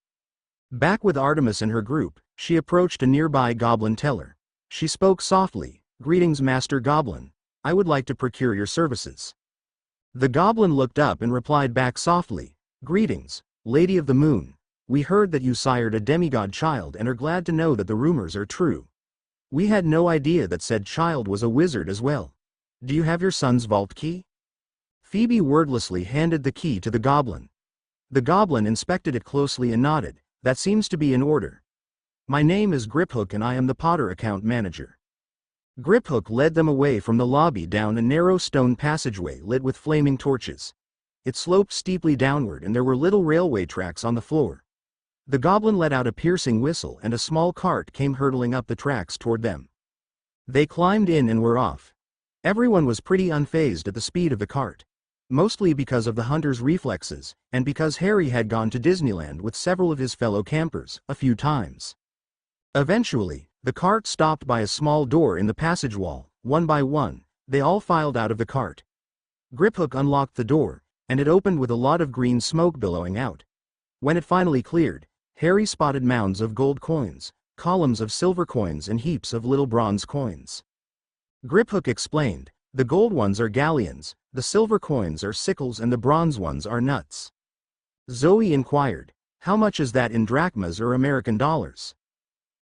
Back with Artemis and her group, she approached a nearby goblin teller. She spoke softly, "Greetings, Master Goblin. I would like to procure your services." The goblin looked up and replied back softly, "Greetings, Lady of the Moon. We heard that you sired a demigod child and are glad to know that the rumors are true. We had no idea that said child was a wizard as well. Do you have your son's vault key?" Phoebe wordlessly handed the key to the goblin. The goblin inspected it closely and nodded, "That seems to be in order. My name is Griphook and I am the Potter account manager." Griphook led them away from the lobby down a narrow stone passageway lit with flaming torches. It sloped steeply downward and there were little railway tracks on the floor. The goblin let out a piercing whistle and a small cart came hurtling up the tracks toward them. They climbed in and were off. Everyone was pretty unfazed at the speed of the cart. Mostly because of the hunter's reflexes, and because Harry had gone to Disneyland with several of his fellow campers, a few times. Eventually, the cart stopped by a small door in the passage wall. One by one, they all filed out of the cart. Griphook unlocked the door, and it opened with a lot of green smoke billowing out. When it finally cleared, Harry spotted mounds of gold coins, columns of silver coins and heaps of little bronze coins. Griphook explained, "The gold ones are galleons, the silver coins are sickles and the bronze ones are nuts." Zoe inquired, "How much is that in drachmas or American dollars?"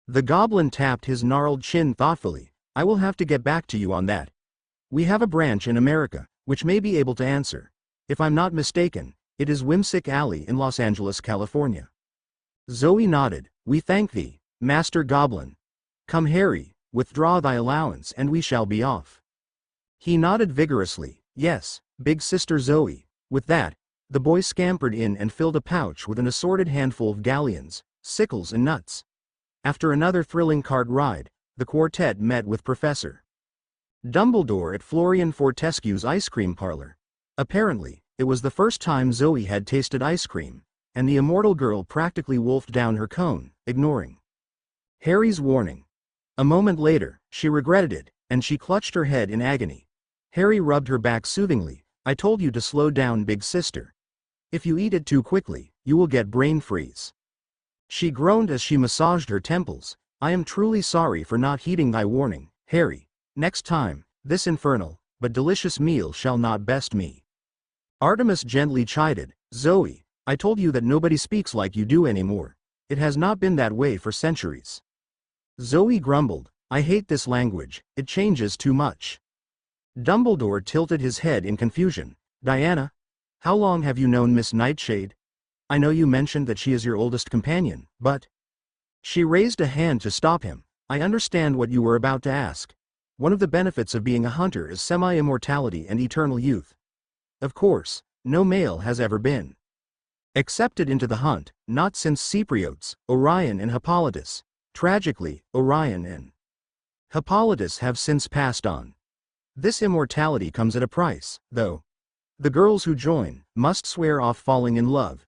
The goblin tapped his gnarled chin thoughtfully, "I will have to get back to you on that. We have a branch in America, which may be able to answer. If I'm not mistaken, it is Whisked Alley in Los Angeles, California." Zoe nodded, "We thank thee, Master Goblin. Come Harry, withdraw thy allowance and we shall be off." He nodded vigorously, "Yes, big sister Zoe." With that, the boy scampered in and filled a pouch with an assorted handful of galleons, sickles and nuts. After another thrilling cart ride, the quartet met with Professor Dumbledore at Florian Fortescue's ice cream parlor. Apparently, it was the first time Zoe had tasted ice cream, and the immortal girl practically wolfed down her cone, ignoring Harry's warning. A moment later, she regretted it, and she clutched her head in agony. Harry rubbed her back soothingly, "I told you to slow down, big sister. If you eat it too quickly, you will get brain freeze." She groaned as she massaged her temples, "I am truly sorry for not heeding thy warning, Harry. Next time, this infernal, but delicious meal shall not best me." Artemis gently chided, "Zoe, I told you that nobody speaks like you do anymore. It has not been that way for centuries." Zoe grumbled, "I hate this language, it changes too much." Dumbledore tilted his head in confusion, "Diana, how long have you known Miss Nightshade? I know you mentioned that she is your oldest companion, but—" She raised a hand to stop him, I understand what you were about to ask. One of the benefits of being a hunter is semi-immortality and eternal youth. Of course, no male has ever been accepted into the hunt, not since Cypriotes, Orion and Hippolytus. Tragically, Orion and Hippolytus have since passed on. This immortality comes at a price, though. The girls who join must swear off falling in love.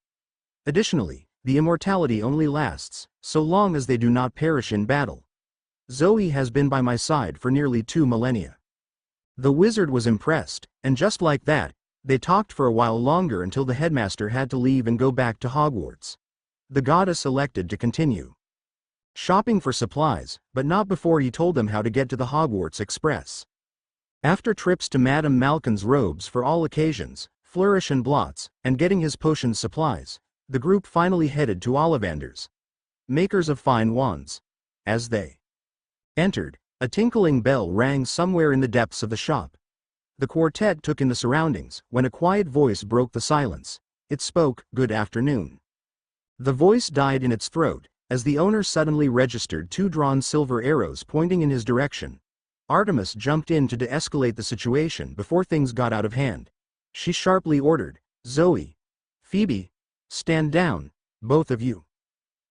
Additionally, the immortality only lasts so long as they do not perish in battle. Zoe has been by my side for nearly 2 millennia. The wizard was impressed, and just like that, they talked for a while longer until the headmaster had to leave and go back to Hogwarts. The goddess elected to continue shopping for supplies, but not before he told them how to get to the Hogwarts Express. After trips to Madame Malkin's robes for all occasions, flourish and blots, and getting his potion supplies, the group finally headed to Ollivander's, makers of fine wands. As they entered, a tinkling bell rang somewhere in the depths of the shop. The quartet took in the surroundings, when a quiet voice broke the silence. It spoke, "Good afternoon." The voice died in its throat, as the owner suddenly registered 2 drawn silver arrows pointing in his direction. Artemis jumped in to de-escalate the situation before things got out of hand. She sharply ordered, "Zoe, Phoebe, stand down, both of you."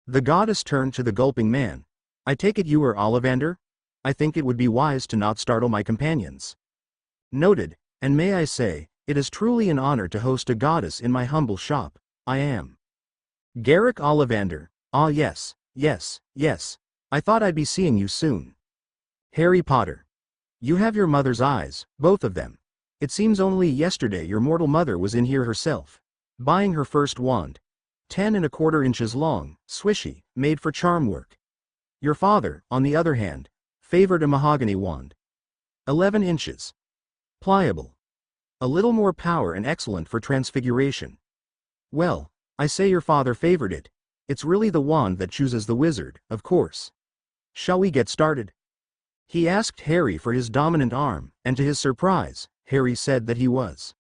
The goddess turned to the gulping man. "I take it you are Ollivander? I think it would be wise to not startle my companions." Noted, and may I say, it is truly an honor to host a goddess in my humble shop. I am Garrick Ollivander. Ah yes, yes, yes. I thought I'd be seeing you soon. Harry Potter. You have your mother's eyes, both of them. It seems only yesterday your mortal mother was in here herself, buying her first wand. 10¼ inches long, swishy, made for charm work. Your father, on the other hand, favored a mahogany wand. 11 inches. Pliable. A little more power and excellent for transfiguration. Well, I say your father favored it. It's really the wand that chooses the wizard, of course. Shall we get started? He asked Harry for his dominant arm, and to his surprise, Harry said that he was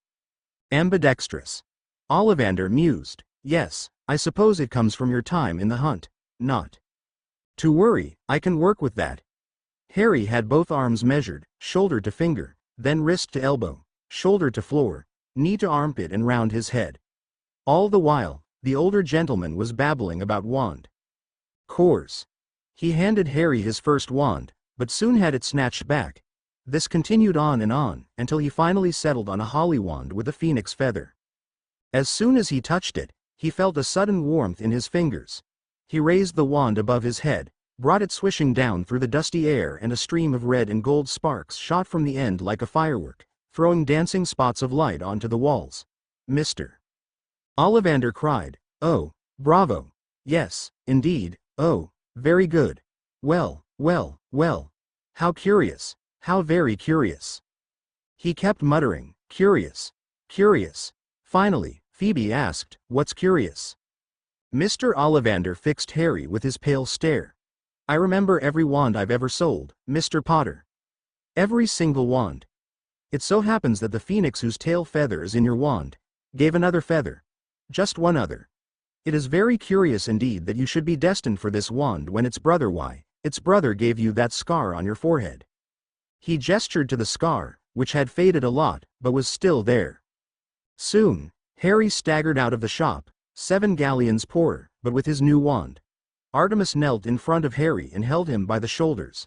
ambidextrous. Ollivander mused. Yes, I suppose it comes from your time in the hunt. Not to worry, I can work with that. Harry had both arms measured, shoulder to finger, then wrist to elbow, shoulder to floor, knee to armpit and round his head. All the while, the older gentleman was babbling about wand cores. He handed Harry his first wand, but soon had it snatched back. This continued on, until he finally settled on a holly wand with a phoenix feather. As soon as he touched it, he felt a sudden warmth in his fingers. He raised the wand above his head, brought it swishing down through the dusty air, and a stream of red and gold sparks shot from the end like a firework, throwing dancing spots of light onto the walls. Mr. Ollivander cried, "Oh, bravo. Yes, indeed, oh, very good. Well, well, well. How curious, how very curious." He kept muttering, "Curious, curious." Finally, Phoebe asked, "What's curious?" Mr. Ollivander fixed Harry with his pale stare. "I remember every wand I've ever sold, Mr. Potter. Every single wand. It so happens that the phoenix whose tail feather is in your wand gave another feather. Just one other. It is very curious indeed that you should be destined for this wand when its brother gave you that scar on your forehead." He gestured to the scar, which had faded a lot, but was still there. Soon, Harry staggered out of the shop, 7 galleons poorer, but with his new wand. Artemis knelt in front of Harry and held him by the shoulders.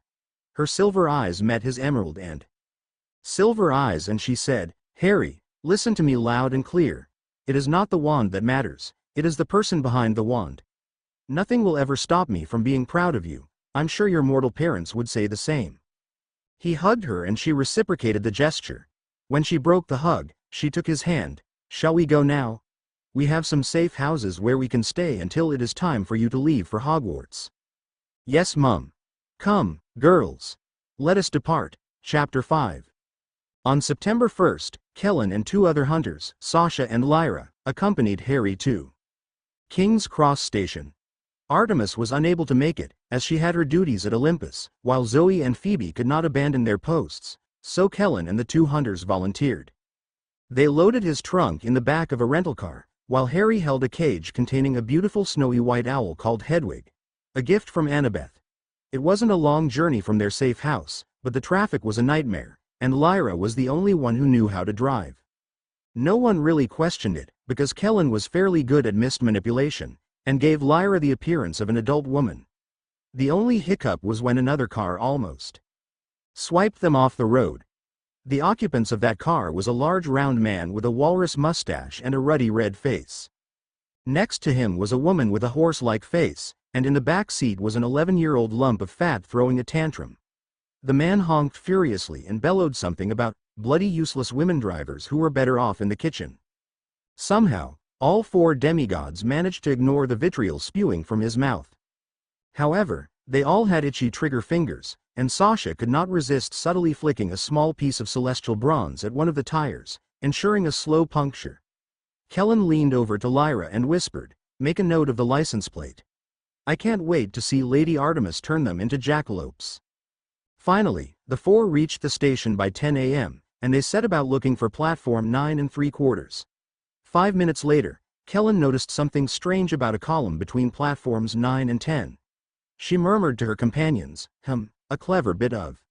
Her silver eyes met his emerald and silver eyes, and she said, "Harry, listen to me loud and clear. It is not the wand that matters, it is the person behind the wand. Nothing will ever stop me from being proud of you. I'm sure your mortal parents would say the same." He hugged her and she reciprocated the gesture. When she broke the hug, she took his hand. "Shall we go now? We have some safe houses where we can stay until it is time for you to leave for Hogwarts." "Yes, Mum. Come, girls. Let us depart." Chapter 5. On September 1st, Kellen and 2 other hunters, Sasha and Lyra, accompanied Harry to King's Cross Station. Artemis was unable to make it, as she had her duties at Olympus, while Zoe and Phoebe could not abandon their posts, so Kellen and the 2 hunters volunteered. They loaded his trunk in the back of a rental car, while Harry held a cage containing a beautiful snowy white owl called Hedwig, a gift from Annabeth. It wasn't a long journey from their safe house, but the traffic was a nightmare, and Lyra was the only one who knew how to drive. No one really questioned it, because Kellen was fairly good at mist manipulation, and gave Lyra the appearance of an adult woman. The only hiccup was when another car almost swiped them off the road. The occupants of that car was a large round man with a walrus mustache and a ruddy red face. Next to him was a woman with a horse-like face, and in the back seat was an 11-year-old lump of fat throwing a tantrum. The man honked furiously and bellowed something about bloody useless women drivers who were better off in the kitchen. Somehow, all 4 demigods managed to ignore the vitriol spewing from his mouth. However, they all had itchy trigger fingers, and Sasha could not resist subtly flicking a small piece of celestial bronze at one of the tires, ensuring a slow puncture. Kellen leaned over to Lyra and whispered, "Make a note of the license plate. I can't wait to see Lady Artemis turn them into jackalopes." Finally, the 4 reached the station by 10 a.m., and they set about looking for platform 9 3/4. 5 minutes later, Kellen noticed something strange about a column between platforms 9 and 10. She murmured to her companions, a clever bit of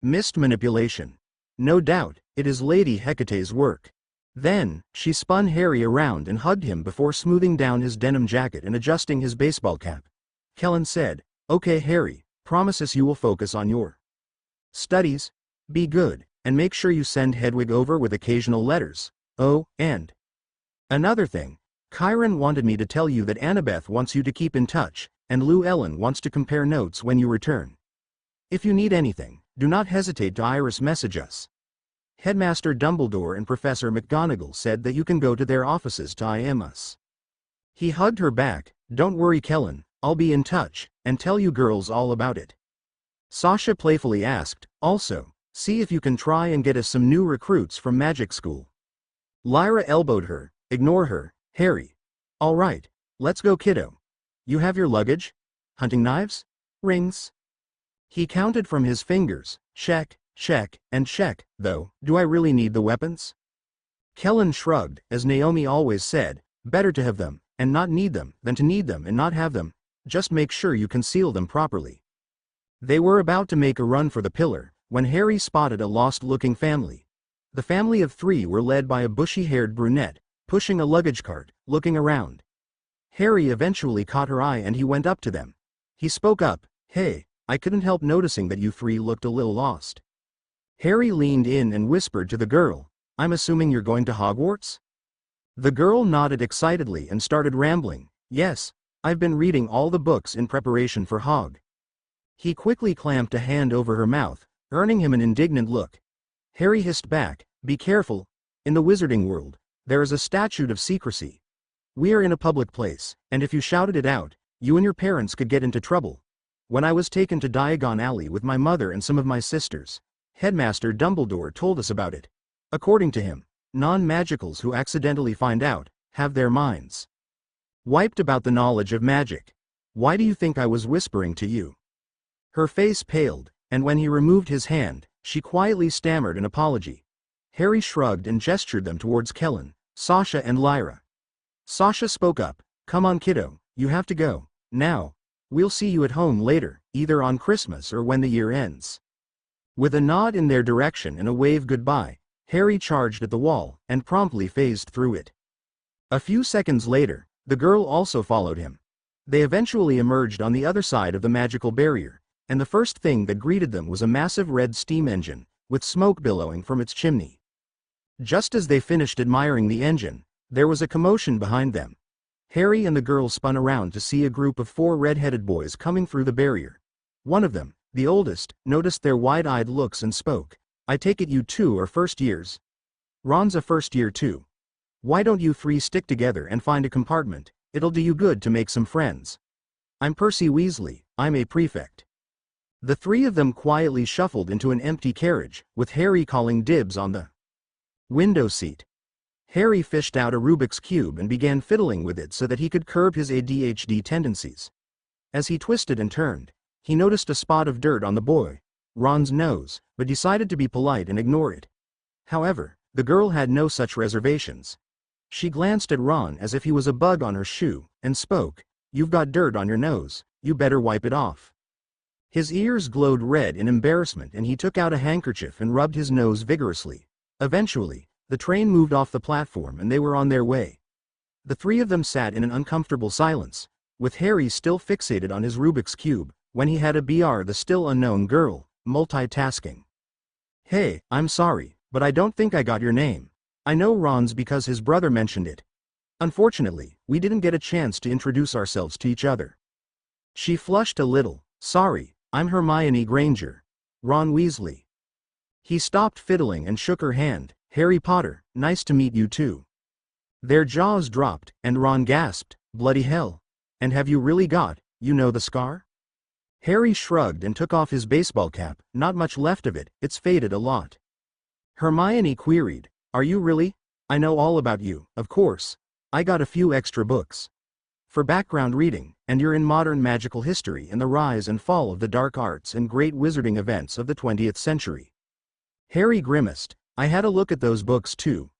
mist manipulation. No doubt, it is Lady Hecate's work. Then, she spun Harry around and hugged him before smoothing down his denim jacket and adjusting his baseball cap. Kellen said, "Okay Harry, promise us you will focus on your studies, be good, and make sure you send Hedwig over with occasional letters. Oh, and another thing, Chiron wanted me to tell you that Annabeth wants you to keep in touch, and Lou Ellen wants to compare notes when you return. If you need anything, do not hesitate to iris message us. Headmaster Dumbledore and Professor McGonagall said that you can go to their offices to IM us." He hugged her back. "Don't worry Kellen, I'll be in touch, and tell you girls all about it." Sasha playfully asked, "Also, see if you can try and get us some new recruits from magic school." Lyra elbowed her, "Ignore her, Harry. All right, let's go kiddo. You have your luggage? Hunting knives? Rings?" He counted from his fingers, check, and check, though, do I really need the weapons? Kellen shrugged, as Naomi always said, better to have them, and not need them, than to need them and not have them, just make sure you conceal them properly. They were about to make a run for the pillar, when Harry spotted a lost-looking family. The family of 3 were led by a bushy-haired brunette, pushing a luggage cart, looking around. Harry eventually caught her eye and he went up to them. He spoke up, "Hey, I couldn't help noticing that you 3 looked a little lost." Harry leaned in and whispered to the girl, "I'm assuming you're going to Hogwarts?" The girl nodded excitedly and started rambling, "Yes, I've been reading all the books in preparation for Hog." He quickly clamped a hand over her mouth, earning him an indignant look. Harry hissed back, "Be careful. In the wizarding world, there is a statute of secrecy. We are in a public place, and if you shouted it out, you and your parents could get into trouble. When I was taken to Diagon Alley with my mother and some of my sisters, Headmaster Dumbledore told us about it. According to him, non-magicals who accidentally find out, have their minds wiped about the knowledge of magic. Why do you think I was whispering to you?" Her face paled, and when he removed his hand, she quietly stammered an apology. Harry shrugged and gestured them towards Kellen, Sasha and Lyra. Sasha spoke up, "Come on kiddo, you have to go, now. We'll see you at home later, either on Christmas or when the year ends." With a nod in their direction and a wave goodbye, Harry charged at the wall, and promptly phased through it. A few seconds later, the girl also followed him. They eventually emerged on the other side of the magical barrier, and the first thing that greeted them was a massive red steam engine, with smoke billowing from its chimney. Just as they finished admiring the engine, there was a commotion behind them. Harry and the girl spun around to see a group of 4 red-headed boys coming through the barrier. One of them, the oldest, noticed their wide-eyed looks and spoke, "I take it you 2 are first years? Ron's a first year too. Why don't you 3 stick together and find a compartment? It'll do you good to make some friends. I'm Percy Weasley, I'm a prefect." The 3 of them quietly shuffled into an empty carriage, with Harry calling dibs on the window seat. Harry fished out a Rubik's Cube and began fiddling with it so that he could curb his ADHD tendencies. As he twisted and turned, he noticed a spot of dirt on the boy, Ron's nose, but decided to be polite and ignore it. However, the girl had no such reservations. She glanced at Ron as if he was a bug on her shoe, and spoke, "You've got dirt on your nose, you better wipe it off." His ears glowed red in embarrassment and he took out a handkerchief and rubbed his nose vigorously. Eventually, the train moved off the platform and they were on their way. The three of them sat in an uncomfortable silence, with Harry still fixated on his Rubik's Cube, when he had a the still unknown girl, multitasking. "Hey, I'm sorry, but I don't think I got your name. I know Ron's because his brother mentioned it. Unfortunately, we didn't get a chance to introduce ourselves to each other." She flushed a little. "Sorry, I'm Hermione Granger. Ron Weasley." He stopped fiddling and shook her hand. "Harry Potter, nice to meet you too." Their jaws dropped, and Ron gasped, "Bloody hell. And have you really got, the scar?" Harry shrugged and took off his baseball cap. "Not much left of it, it's faded a lot." Hermione queried, "Are you really? I know all about you, of course. I got a few extra books for background reading, and you're in modern magical history and the rise and fall of the dark arts and great wizarding events of the 20th century. Harry grimaced. "I had a look at those books too.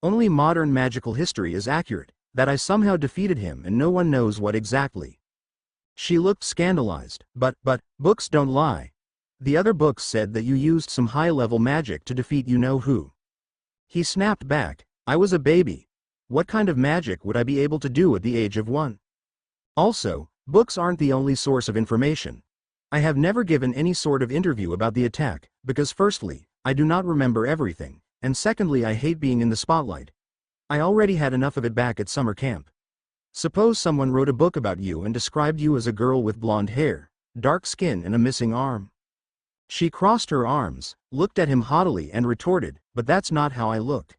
Only modern magical history is accurate, that I somehow defeated him and no one knows what exactly." She looked scandalized. But, books don't lie. The other books said that you used some high-level magic to defeat you-know-who." He snapped back. "I was a baby. What kind of magic would I be able to do at the age of 1? Also, books aren't the only source of information. I have never given any sort of interview about the attack, because firstly, I do not remember everything, and secondly I hate being in the spotlight. I already had enough of it back at summer camp. Suppose someone wrote a book about you and described you as a girl with blonde hair, dark skin and a missing arm." She crossed her arms, looked at him haughtily and retorted, "But that's not how I look."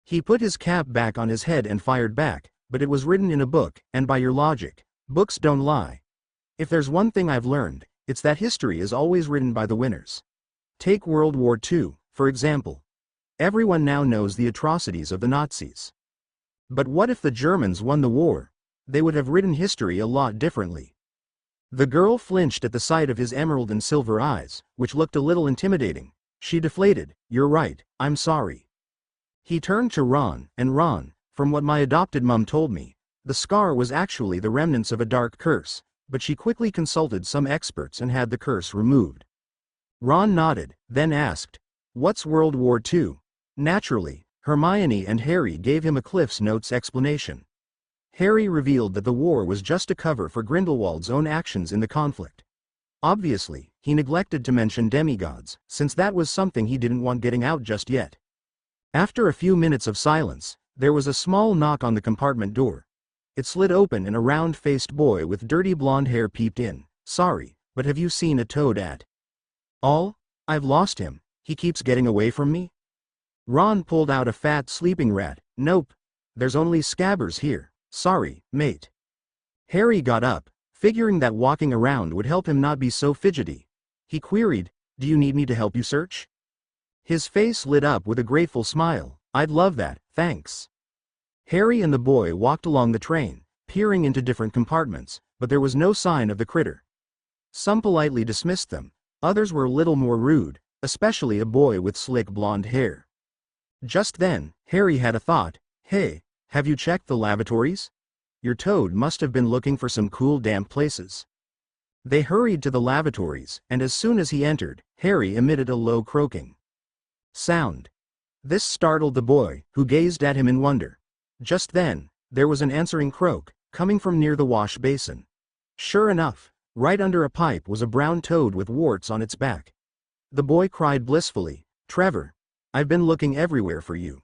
He put his cap back on his head and fired back, "But it was written in a book, and by your logic, books don't lie. If there's one thing I've learned, it's that history is always written by the winners. Take World War II, for example. Everyone now knows the atrocities of the Nazis. But what if the Germans won the war? They would have written history a lot differently." The girl flinched at the sight of his emerald and silver eyes, which looked a little intimidating. She deflated. "You're right, I'm sorry." He turned to Ron, and "Ron, from what my adopted mum told me, the scar was actually the remnants of a dark curse, but she quickly consulted some experts and had the curse removed." Ron nodded, then asked, "What's World War II?" Naturally, Hermione and Harry gave him a Cliff's Notes explanation. Harry revealed that the war was just a cover for Grindelwald's own actions in the conflict. Obviously, he neglected to mention demigods, since that was something he didn't want getting out just yet. After a few minutes of silence, there was a small knock on the compartment door. It slid open and a round-faced boy with dirty blonde hair peeped in. "Sorry, but have you seen a toad at all? I've lost him. He keeps getting away from me." Ron pulled out a fat sleeping rat. "Nope. There's only scabbers here. Sorry, mate." Harry got up, figuring that walking around would help him not be so fidgety. He queried, "Do you need me to help you search?" His face lit up with a grateful smile. "I'd love that, thanks." Harry and the boy walked along the train, peering into different compartments, but there was no sign of the critter. Some politely dismissed them, others were a little more rude, especially a boy with slick blonde hair. Just then, Harry had a thought. "Hey, have you checked the lavatories? Your toad must have been looking for some cool damp places." They hurried to the lavatories, and as soon as he entered, Harry emitted a low croaking sound. This startled the boy, who gazed at him in wonder. Just then, there was an answering croak, coming from near the wash basin. Sure enough, right under a pipe was a brown toad with warts on its back. The boy cried blissfully, "Trevor, I've been looking everywhere for you."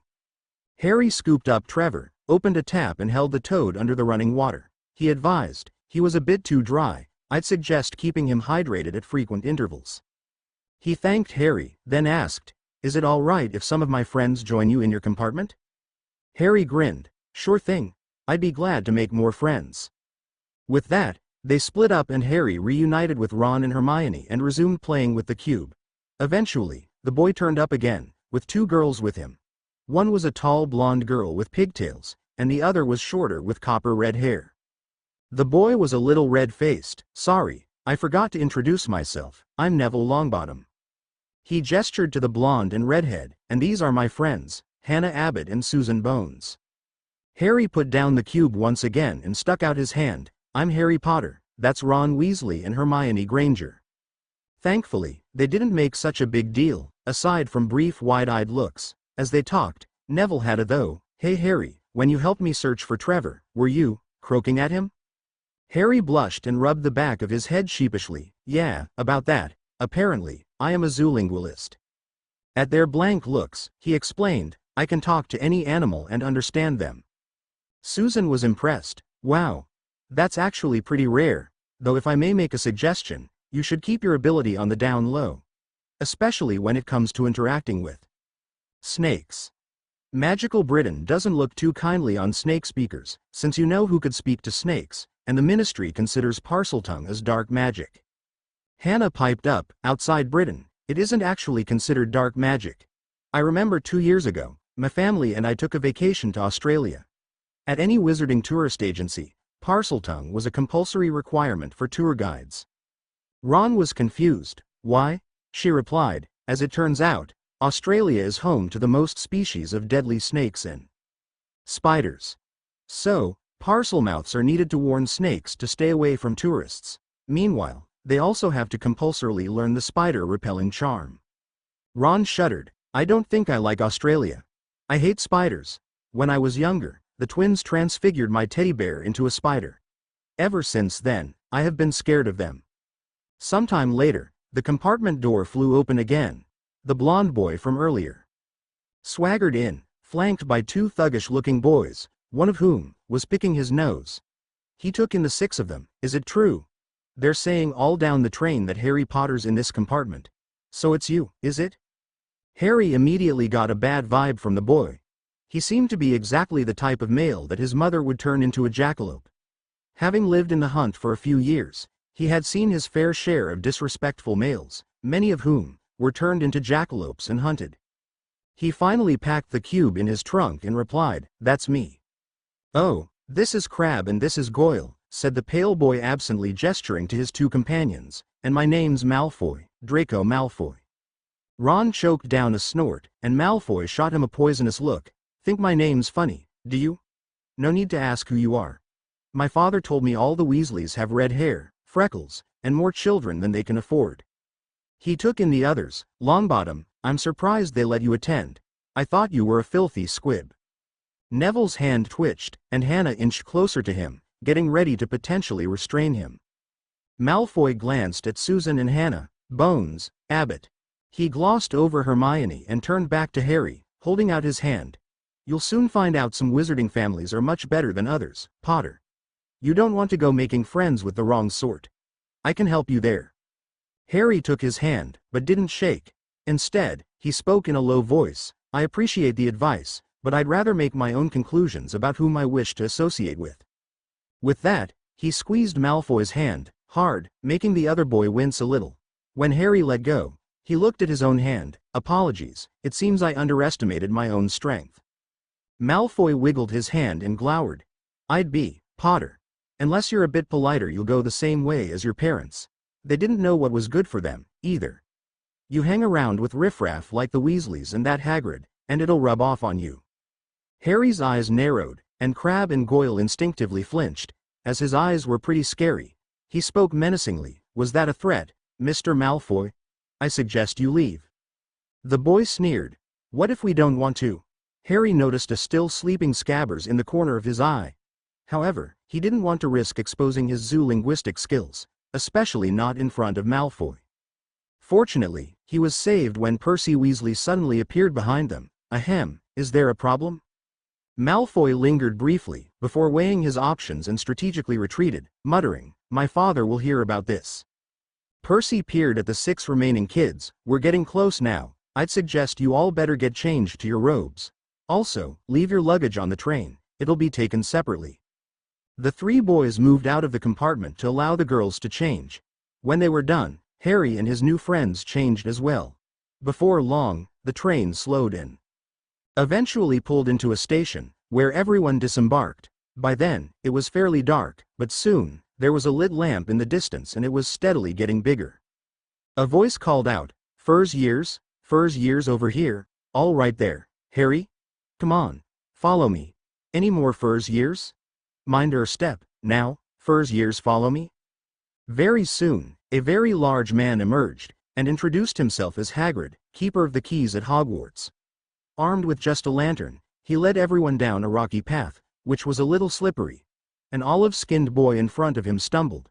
Harry scooped up Trevor, opened a tap and held the toad under the running water. He advised, "He was a bit too dry. I'd suggest keeping him hydrated at frequent intervals." He thanked Harry, then asked, "Is it all right if some of my friends join you in your compartment?" Harry grinned. "Sure thing. I'd be glad to make more friends." With that, they split up and Harry reunited with Ron and Hermione and resumed playing with the cube. Eventually, the boy turned up again, with two girls with him. One was a tall blonde girl with pigtails, and the other was shorter with copper-red hair. The boy was a little red-faced. "Sorry, I forgot to introduce myself. I'm Neville Longbottom." He gestured to the blonde and redhead, "And these are my friends, Hannah Abbott and Susan Bones." Harry put down the cube once again and stuck out his hand. "I'm Harry Potter, that's Ron Weasley and Hermione Granger. Thankfully, they didn't make such a big deal, aside from brief wide-eyed looks. As they talked, Neville had a though, "Hey Harry, when you helped me search for Trevor, were you croaking at him?" Harry blushed and rubbed the back of his head sheepishly. "Yeah, about that. Apparently, I am a zoolinguist." At their blank looks, he explained, "I can talk to any animal and understand them." Susan was impressed. "Wow. That's actually pretty rare, though if I may make a suggestion, you should keep your ability on the down low. Especially when it comes to interacting with snakes. Magical Britain doesn't look too kindly on snake speakers, since you know who could speak to snakes, and the Ministry considers Parseltongue as dark magic." Hannah piped up, "Outside Britain, it isn't actually considered dark magic. I remember 2 years ago, my family and I took a vacation to Australia. At any wizarding tourist agency, Parseltongue was a compulsory requirement for tour guides." Ron was confused. "Why?" She replied, "As it turns out, Australia is home to the most species of deadly snakes and spiders. So, parselmouths are needed to warn snakes to stay away from tourists. Meanwhile, they also have to compulsorily learn the spider-repelling charm." Ron shuddered. "I don't think I like Australia. I hate spiders. When I was younger, the twins transfigured my teddy bear into a spider. Ever since then, I have been scared of them." Sometime later, the compartment door flew open again. The blonde boy from earlier swaggered in, flanked by 2 thuggish-looking boys, one of whom was picking his nose. He took in the 6 of them. "Is it true? They're saying all down the train that Harry Potter's in this compartment. So it's you, is it?" Harry immediately got a bad vibe from the boy. He seemed to be exactly the type of male that his mother would turn into a jackalope. Having lived in the hunt for a few years, he had seen his fair share of disrespectful males, many of whom were turned into jackalopes and hunted. He finally packed the cube in his trunk and replied, "That's me." "Oh, this is Crabbe and this is Goyle," said the pale boy absently gesturing to his 2 companions, "and my name's Malfoy, Draco Malfoy." Ron choked down a snort, and Malfoy shot him a poisonous look. "Think my name's funny, do you? No need to ask who you are. My father told me all the Weasleys have red hair, freckles, and more children than they can afford." He took in the others. "Longbottom, I'm surprised they let you attend. I thought you were a filthy squib." Neville's hand twitched, and Hannah inched closer to him, getting ready to potentially restrain him. Malfoy glanced at Susan and Hannah. "Bones, Abbott." He glossed over Hermione and turned back to Harry, holding out his hand. "You'll soon find out some wizarding families are much better than others, Potter. You don't want to go making friends with the wrong sort. I can help you there." Harry took his hand, but didn't shake. Instead, he spoke in a low voice, "I appreciate the advice, but I'd rather make my own conclusions about whom I wish to associate with." With that, he squeezed Malfoy's hand hard, making the other boy wince a little. When Harry let go, he looked at his own hand. "Apologies, it seems I underestimated my own strength." Malfoy wiggled his hand and glowered. "I'd be, Potter. Unless you're a bit politer, you'll go the same way as your parents. They didn't know what was good for them, either. You hang around with riffraff like the Weasleys and that Hagrid, and it'll rub off on you." Harry's eyes narrowed, and Crabbe and Goyle instinctively flinched. As his eyes were pretty scary, he spoke menacingly. "Was that a threat, Mr. Malfoy? I suggest you leave." The boy sneered. "What if we don't want to?" Harry noticed a still sleeping Scabbers in the corner of his eye. However, he didn't want to risk exposing his zoo-linguistic skills, especially not in front of Malfoy. Fortunately, he was saved when Percy Weasley suddenly appeared behind them. "Ahem, is there a problem?" Malfoy lingered briefly, before weighing his options and strategically retreated, muttering, "My father will hear about this." Percy peered at the 6 remaining kids. "We're getting close now. I'd suggest you all better get changed to your robes. Also, leave your luggage on the train. It'll be taken separately." The 3 boys moved out of the compartment to allow the girls to change. When they were done, Harry and his new friends changed as well. Before long, the train slowed in. Eventually pulled into a station, where everyone disembarked. By then, it was fairly dark, but soon, there was a lit lamp in the distance and it was steadily getting bigger. A voice called out, Furs years over here, all right there, Harry? Come on, follow me. Any more Furs years? Mind our step, now, Furs years follow me?" Very soon, A very large man emerged, and introduced himself as Hagrid, keeper of the keys at Hogwarts. Armed with just a lantern, he led everyone down a rocky path, which was a little slippery. An olive-skinned boy in front of him stumbled.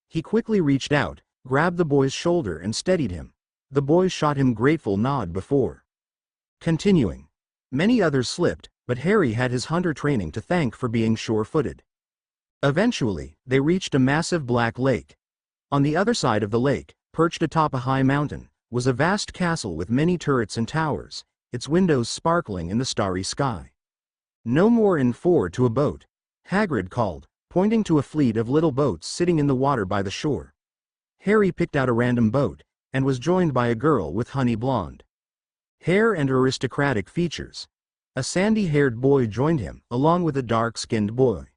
He quickly reached out, grabbed the boy's shoulder and steadied him. The boy shot him a grateful nod before continuing. Many others slipped, but Harry had his hunter training to thank for being sure-footed. Eventually, they reached a massive black lake. On the other side of the lake, perched atop a high mountain, was a vast castle with many turrets and towers, its windows sparkling in the starry sky. "No more in 4 to a boat," Hagrid called, pointing to a fleet of little boats sitting in the water by the shore. Harry picked out a random boat, and was joined by a girl with honey blonde hair and aristocratic features. A sandy-haired boy joined him, along with a dark-skinned boy.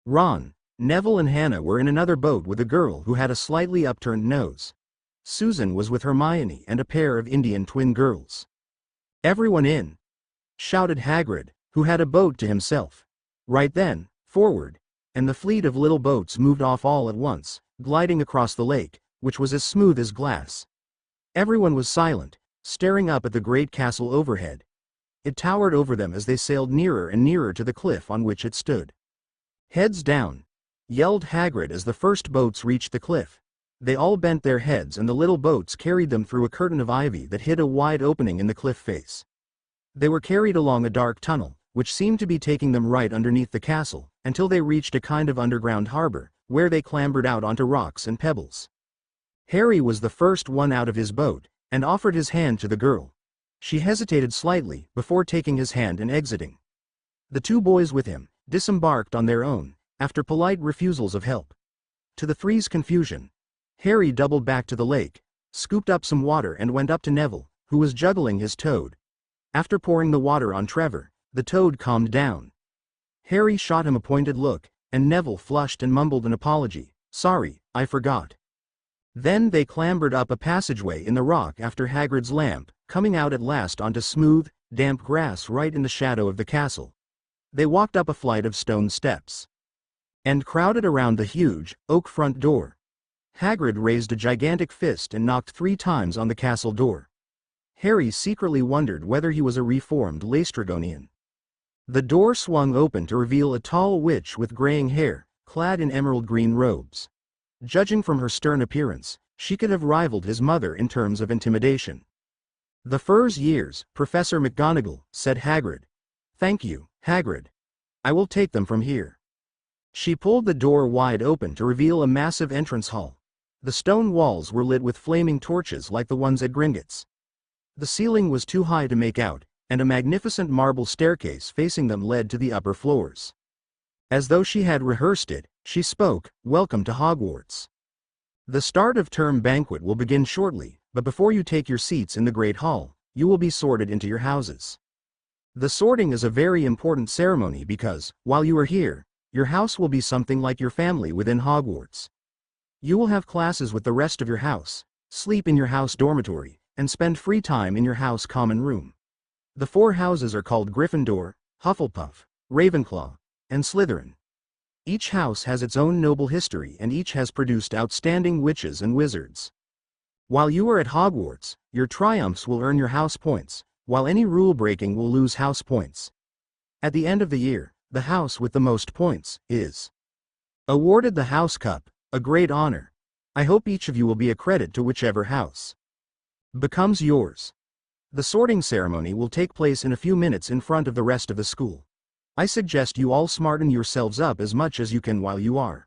Ron, Neville and Hannah were in another boat with a girl who had a slightly upturned nose. Susan was with Hermione and a pair of Indian twin girls. "Everyone in!" shouted Hagrid, who had a boat to himself. Right then, forward, and the fleet of little boats moved off all at once, gliding across the lake, which was as smooth as glass. Everyone was silent, staring up at the great castle overhead. It towered over them as they sailed nearer and nearer to the cliff on which it stood. "Heads down!" yelled Hagrid as the first boats reached the cliff. They all bent their heads and the little boats carried them through a curtain of ivy that hid a wide opening in the cliff face. They were carried along a dark tunnel, which seemed to be taking them right underneath the castle, until they reached a kind of underground harbor, where they clambered out onto rocks and pebbles. Harry was the first one out of his boat, and offered his hand to the girl. She hesitated slightly before taking his hand and exiting. The two boys with him disembarked on their own, after polite refusals of help. To the three's confusion, Harry doubled back to the lake, scooped up some water and went up to Neville, who was juggling his toad. After pouring the water on Trevor, the toad calmed down. Harry shot him a pointed look, and Neville flushed and mumbled an apology. "Sorry, I forgot." Then they clambered up a passageway in the rock after Hagrid's lamp, coming out at last onto smooth, damp grass right in the shadow of the castle. They walked up a flight of stone steps and crowded around the huge, oak front door. Hagrid raised a gigantic fist and knocked 3 times on the castle door. Harry secretly wondered whether he was a reformed Laestrygonian. The door swung open to reveal a tall witch with graying hair, clad in emerald green robes. Judging from her stern appearance, she could have rivaled his mother in terms of intimidation. "The Fur's years, Professor McGonagall," said Hagrid. "Thank you, Hagrid. I will take them from here." She pulled the door wide open to reveal a massive entrance hall. The stone walls were lit with flaming torches like the ones at Gringotts. The ceiling was too high to make out, and a magnificent marble staircase facing them led to the upper floors. As though she had rehearsed it, she spoke, "Welcome to Hogwarts. The start of term banquet will begin shortly, but before you take your seats in the Great Hall, you will be sorted into your houses. The sorting is a very important ceremony because, while you are here, your house will be something like your family within Hogwarts. You will have classes with the rest of your house, sleep in your house dormitory, and spend free time in your house common room. The 4 houses are called Gryffindor, Hufflepuff, Ravenclaw, and Slytherin. Each house has its own noble history and each has produced outstanding witches and wizards. While you are at Hogwarts, your triumphs will earn your house points, while any rule breaking will lose house points. At the end of the year, the house with the most points is awarded the House Cup, a great honor. I hope each of you will be a credit to whichever house becomes yours. The sorting ceremony will take place in a few minutes in front of the rest of the school. I suggest you all smarten yourselves up as much as you can while you are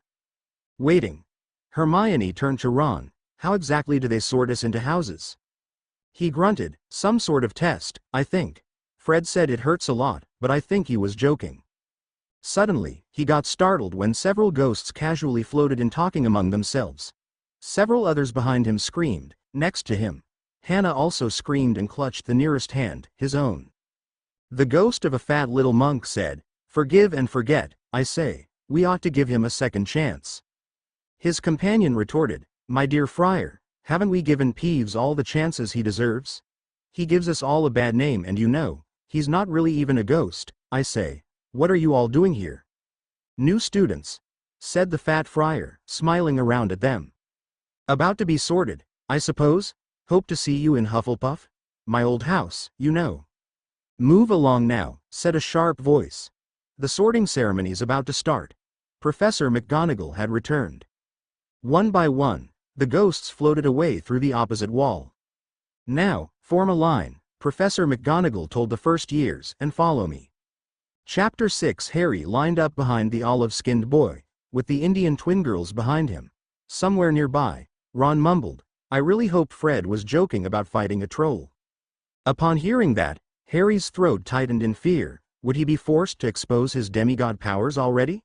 waiting." Hermione turned to Ron. "How exactly do they sort us into houses?" He grunted. "Some sort of test, I think." Fred said it hurts a lot, but I think he was joking. Suddenly, he got startled when several ghosts casually floated in talking among themselves. Several others behind him screamed. Next to him, Hannah also screamed and clutched the nearest hand, his own. The ghost of a fat little monk said, "Forgive and forget, I say. We ought to give him a second chance." His companion retorted, "My dear friar, haven't we given Peeves all the chances he deserves? He gives us all a bad name and you know, he's not really even a ghost. I say, what are you all doing here?" "New students," said the fat friar, smiling around at them. About to be sorted, I suppose? Hope to see you in Hufflepuff? My old house, you know. Move along now, said a sharp voice. The sorting ceremony's about to start. Professor McGonagall had returned. One by one, the ghosts floated away through the opposite wall. Now, form a line, Professor McGonagall told the first years, and follow me. Chapter 6. Harry lined up behind the olive-skinned boy, with the Indian twin girls behind him. Somewhere nearby, Ron mumbled, I really hope Fred was joking about fighting a troll. Upon hearing that, Harry's throat tightened in fear. Would he be forced to expose his demigod powers already?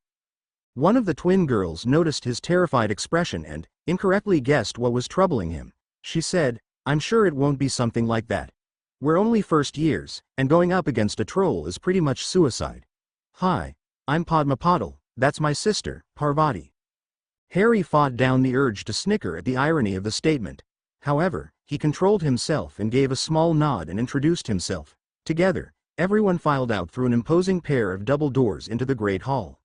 One of the twin girls noticed his terrified expression and incorrectly guessed what was troubling him. She said, I'm sure it won't be something like that. We're only first years, and going up against a troll is pretty much suicide. Hi, I'm Padma Patil, that's my sister, Parvati. Harry fought down the urge to snicker at the irony of the statement. However, he controlled himself and gave a small nod and introduced himself. Together, everyone filed out through an imposing pair of double doors into the Great Hall.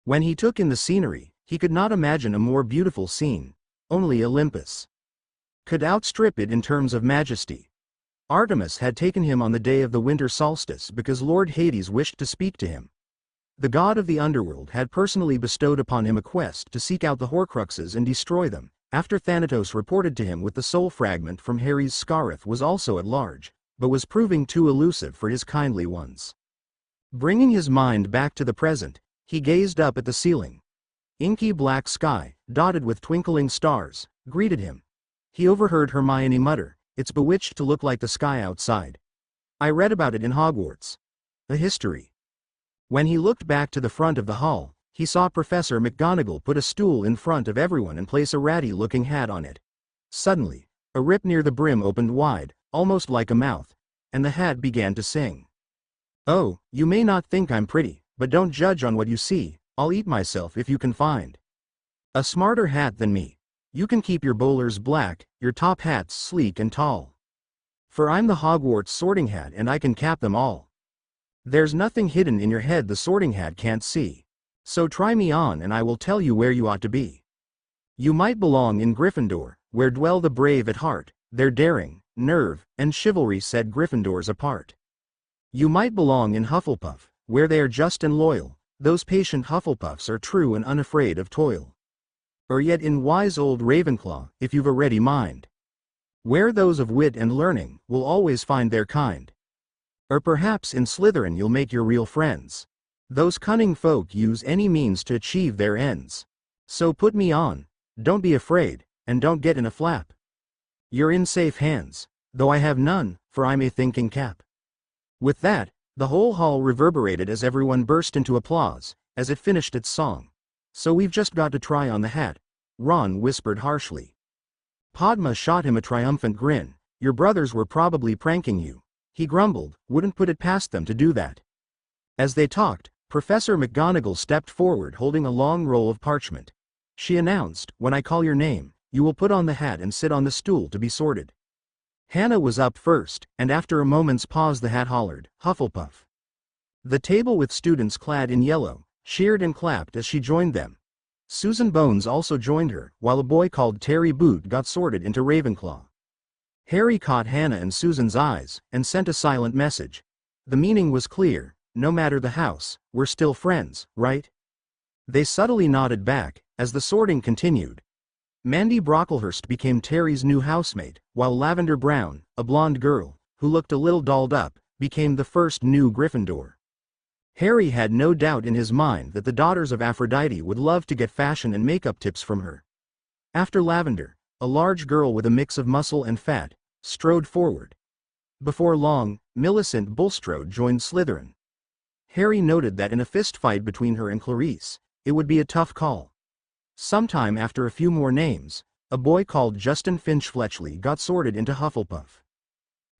When he took in the scenery, he could not imagine a more beautiful scene. Only Olympus could outstrip it in terms of majesty. Artemis had taken him on the day of the winter solstice because Lord Hades wished to speak to him. The god of the underworld had personally bestowed upon him a quest to seek out the Horcruxes and destroy them, after Thanatos reported to him with the soul fragment from Harry's Scarith was also at large, but was proving too elusive for his kindly ones. Bringing his mind back to the present, he gazed up at the ceiling. Inky black sky, dotted with twinkling stars, greeted him. He overheard Hermione mutter, it's bewitched to look like the sky outside. I read about it in Hogwarts. A history. When he looked back to the front of the hall, he saw Professor McGonagall put a stool in front of everyone and place a ratty-looking hat on it. Suddenly, a rip near the brim opened wide, almost like a mouth, and the hat began to sing. Oh, you may not think I'm pretty, but don't judge on what you see, I'll eat myself if you can find a smarter hat than me. You can keep your bowlers black, your top hats sleek and tall. For I'm the Hogwarts sorting hat and I can cap them all. There's nothing hidden in your head the sorting hat can't see. So try me on and I will tell you where you ought to be. You might belong in Gryffindor, where dwell the brave at heart, their daring, nerve, and chivalry set Gryffindors apart. You might belong in Hufflepuff, where they are just and loyal, those patient Hufflepuffs are true and unafraid of toil. Or yet in wise old Ravenclaw, if you've a ready mind, where those of wit and learning will always find their kind. Or perhaps in Slytherin you'll make your real friends. Those cunning folk use any means to achieve their ends. So put me on, don't be afraid, and don't get in a flap. You're in safe hands, though I have none, for I'm a thinking cap. With that, the whole hall reverberated as everyone burst into applause, as it finished its song. So we've just got to try on the hat, Ron whispered harshly. Padma shot him a triumphant grin. Your brothers were probably pranking you. He grumbled, wouldn't put it past them to do that. As they talked, Professor McGonagall stepped forward holding a long roll of parchment. She announced, when I call your name, you will put on the hat and sit on the stool to be sorted. Hannah was up first, and after a moment's pause the hat hollered, Hufflepuff. The table with students clad in yellow cheered and clapped as she joined them. Susan Bones also joined her, while a boy called Terry Boot got sorted into Ravenclaw. Harry caught Hannah and Susan's eyes, and sent a silent message. The meaning was clear, no matter the house, we're still friends, right? They subtly nodded back, as the sorting continued. Mandy Brocklehurst became Terry's new housemate, while Lavender Brown, a blonde girl, who looked a little dolled up, became the first new Gryffindor. Harry had no doubt in his mind that the daughters of Aphrodite would love to get fashion and makeup tips from her. After Lavender, a large girl with a mix of muscle and fat, strode forward. Before long, Millicent Bulstrode joined Slytherin. Harry noted that in a fistfight between her and Clarice, it would be a tough call. Sometime after a few more names, a boy called Justin Finch Fletchley got sorted into Hufflepuff.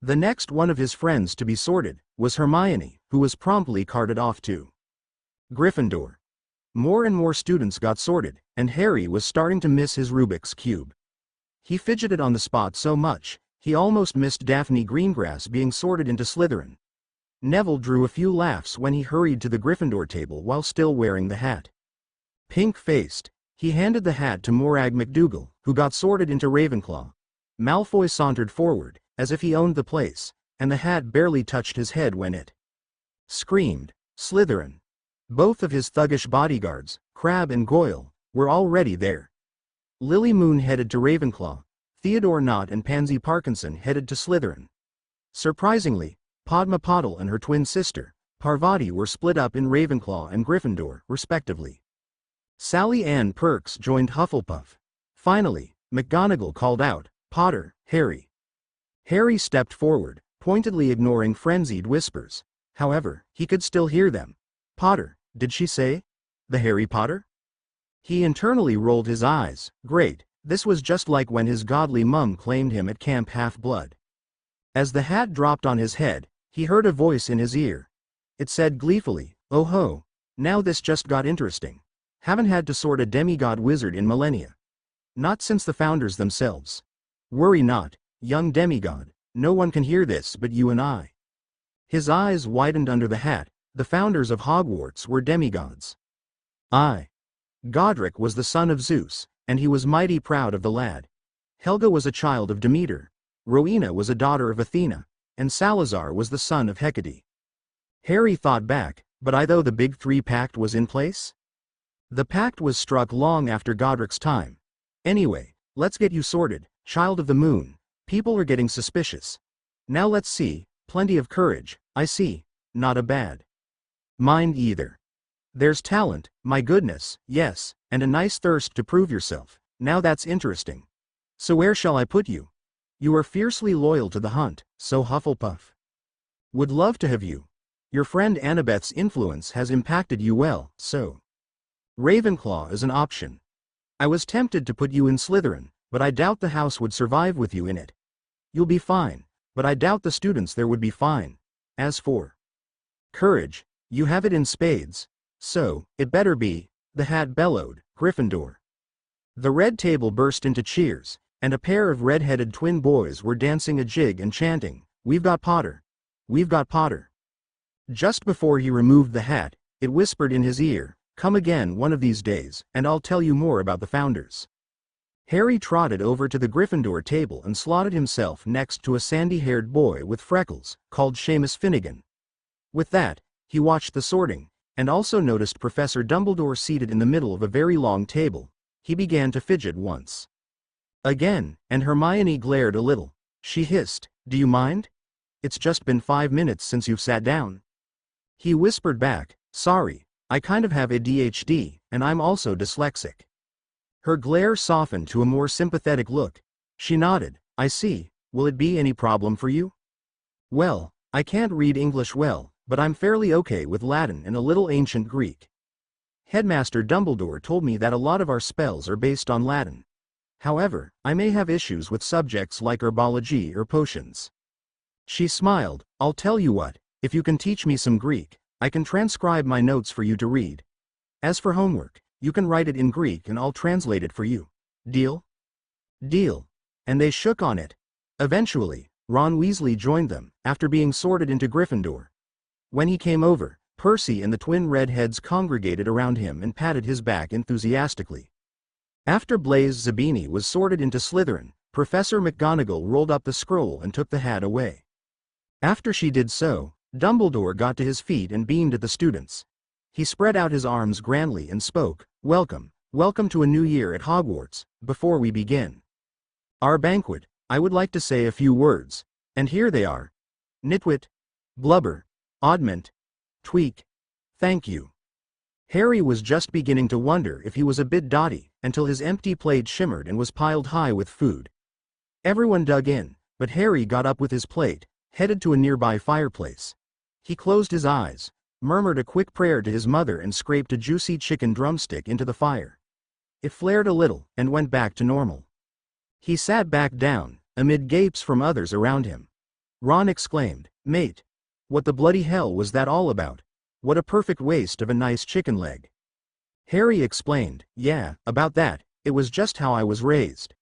The next one of his friends to be sorted was Hermione, who was promptly carted off to Gryffindor. More and more students got sorted, and Harry was starting to miss his Rubik's Cube. He fidgeted on the spot so much, he almost missed Daphne Greengrass being sorted into Slytherin. Neville drew a few laughs when he hurried to the Gryffindor table while still wearing the hat. Pink-faced, He handed the hat to Morag McDougal, who got sorted into Ravenclaw. Malfoy sauntered forward, as if he owned the place, and the hat barely touched his head when it screamed, Slytherin. Both of his thuggish bodyguards, Crabbe and Goyle, were already there. Lily Moon headed to Ravenclaw, Theodore Nott and Pansy Parkinson headed to Slytherin. Surprisingly, Padma Patil and her twin sister, Parvati, were split up in Ravenclaw and Gryffindor, respectively. Sally Ann Perks joined Hufflepuff. Finally, McGonagall called out, "Potter, Harry." Harry stepped forward, pointedly ignoring frenzied whispers. However, he could still hear them. "Potter, did she say? The Harry Potter?" He internally rolled his eyes. Great, this was just like when his godly mum claimed him at Camp Half-Blood. As the hat dropped on his head, he heard a voice in his ear. It said gleefully, "Oh ho, now this just got interesting. Haven't had to sort a demigod wizard in millennia. Not since the founders themselves. Worry not, young demigod, no one can hear this but you and I." His eyes widened under the hat. The founders of Hogwarts were demigods. Godric was the son of Zeus, and he was mighty proud of the lad. Helga was a child of Demeter. Rowena was a daughter of Athena, and Salazar was the son of Hecate. Harry thought back, but though the Big Three pact was in place? The pact was struck long after Godric's time. Anyway, let's get you sorted, child of the moon. People are getting suspicious. Now let's see, plenty of courage, I see, not a bad mind either. There's talent, my goodness, yes, and a nice thirst to prove yourself. Now that's interesting. So where shall I put you? You are fiercely loyal to the hunt, so Hufflepuff would love to have you. Your friend Annabeth's influence has impacted you well, so Ravenclaw is an option. I was tempted to put you in Slytherin, but I doubt the house would survive with you in it. You'll be fine, but I doubt the students there would be fine. As for courage, you have it in spades. So, it better be, the hat bellowed, Gryffindor. The red table burst into cheers, and a pair of red-headed twin boys were dancing a jig and chanting, "We've got Potter. We've got Potter." Just before he removed the hat, it whispered in his ear, "Come again one of these days, and I'll tell you more about the founders." Harry trotted over to the Gryffindor table and slotted himself next to a sandy-haired boy with freckles, called Seamus Finnegan. With that, he watched the sorting, and also noticed Professor Dumbledore seated in the middle of a very long table. He began to fidget once again, and Hermione glared a little. She hissed, "Do you mind? It's just been 5 minutes since you've sat down." He whispered back, "Sorry, I kind of have ADHD, and I'm also dyslexic." Her glare softened to a more sympathetic look. She nodded, "I see, will it be any problem for you?" "Well, I can't read English well, but I'm fairly okay with Latin and a little ancient Greek. Headmaster Dumbledore told me that a lot of our spells are based on Latin. However, I may have issues with subjects like herbology or potions." She smiled, "I'll tell you what, if you can teach me some Greek, I can transcribe my notes for you to read. As for homework, you can write it in Greek and I'll translate it for you. Deal?" "Deal." And they shook on it. Eventually, Ron Weasley joined them, after being sorted into Gryffindor. When he came over, Percy and the twin redheads congregated around him and patted his back enthusiastically. After Blaise Zabini was sorted into Slytherin, Professor McGonagall rolled up the scroll and took the hat away. After she did so, Dumbledore got to his feet and beamed at the students. He spread out his arms grandly and spoke, "Welcome, welcome to a new year at Hogwarts. Before we begin our banquet, I would like to say a few words, and here they are. Nitwit, blubber, oddment, tweak, thank you." Harry was just beginning to wonder if he was a bit dotty, until his empty plate shimmered and was piled high with food. Everyone dug in, but Harry got up with his plate, headed to a nearby fireplace. He closed his eyes, murmured a quick prayer to his mother and scraped a juicy chicken drumstick into the fire. It flared a little, and went back to normal. He sat back down, amid gapes from others around him. Ron exclaimed, "Mate! What the bloody hell was that all about? What a perfect waste of a nice chicken leg." Harry explained, "Yeah, about that, it was just how I was raised."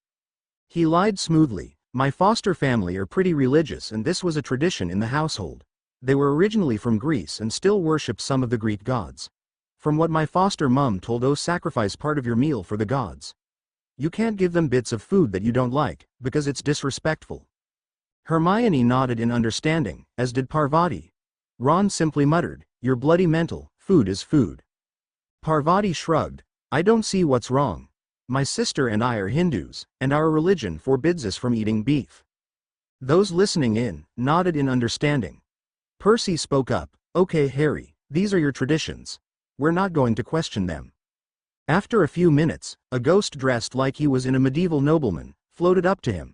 He lied smoothly, "My foster family are pretty religious and this was a tradition in the household. They were originally from Greece and still worship some of the Greek gods. From what my foster mum told, sacrifice part of your meal for the gods. You can't give them bits of food that you don't like, because it's disrespectful. Hermione nodded in understanding, as did Parvati. Ron simply muttered, "You're bloody mental, food is food." Parvati shrugged, "I don't see what's wrong. My sister and I are Hindus, and our religion forbids us from eating beef." Those listening in nodded in understanding. Percy spoke up, "Okay, Harry, these are your traditions. We're not going to question them." After a few minutes, a ghost dressed like he was in a medieval nobleman floated up to him.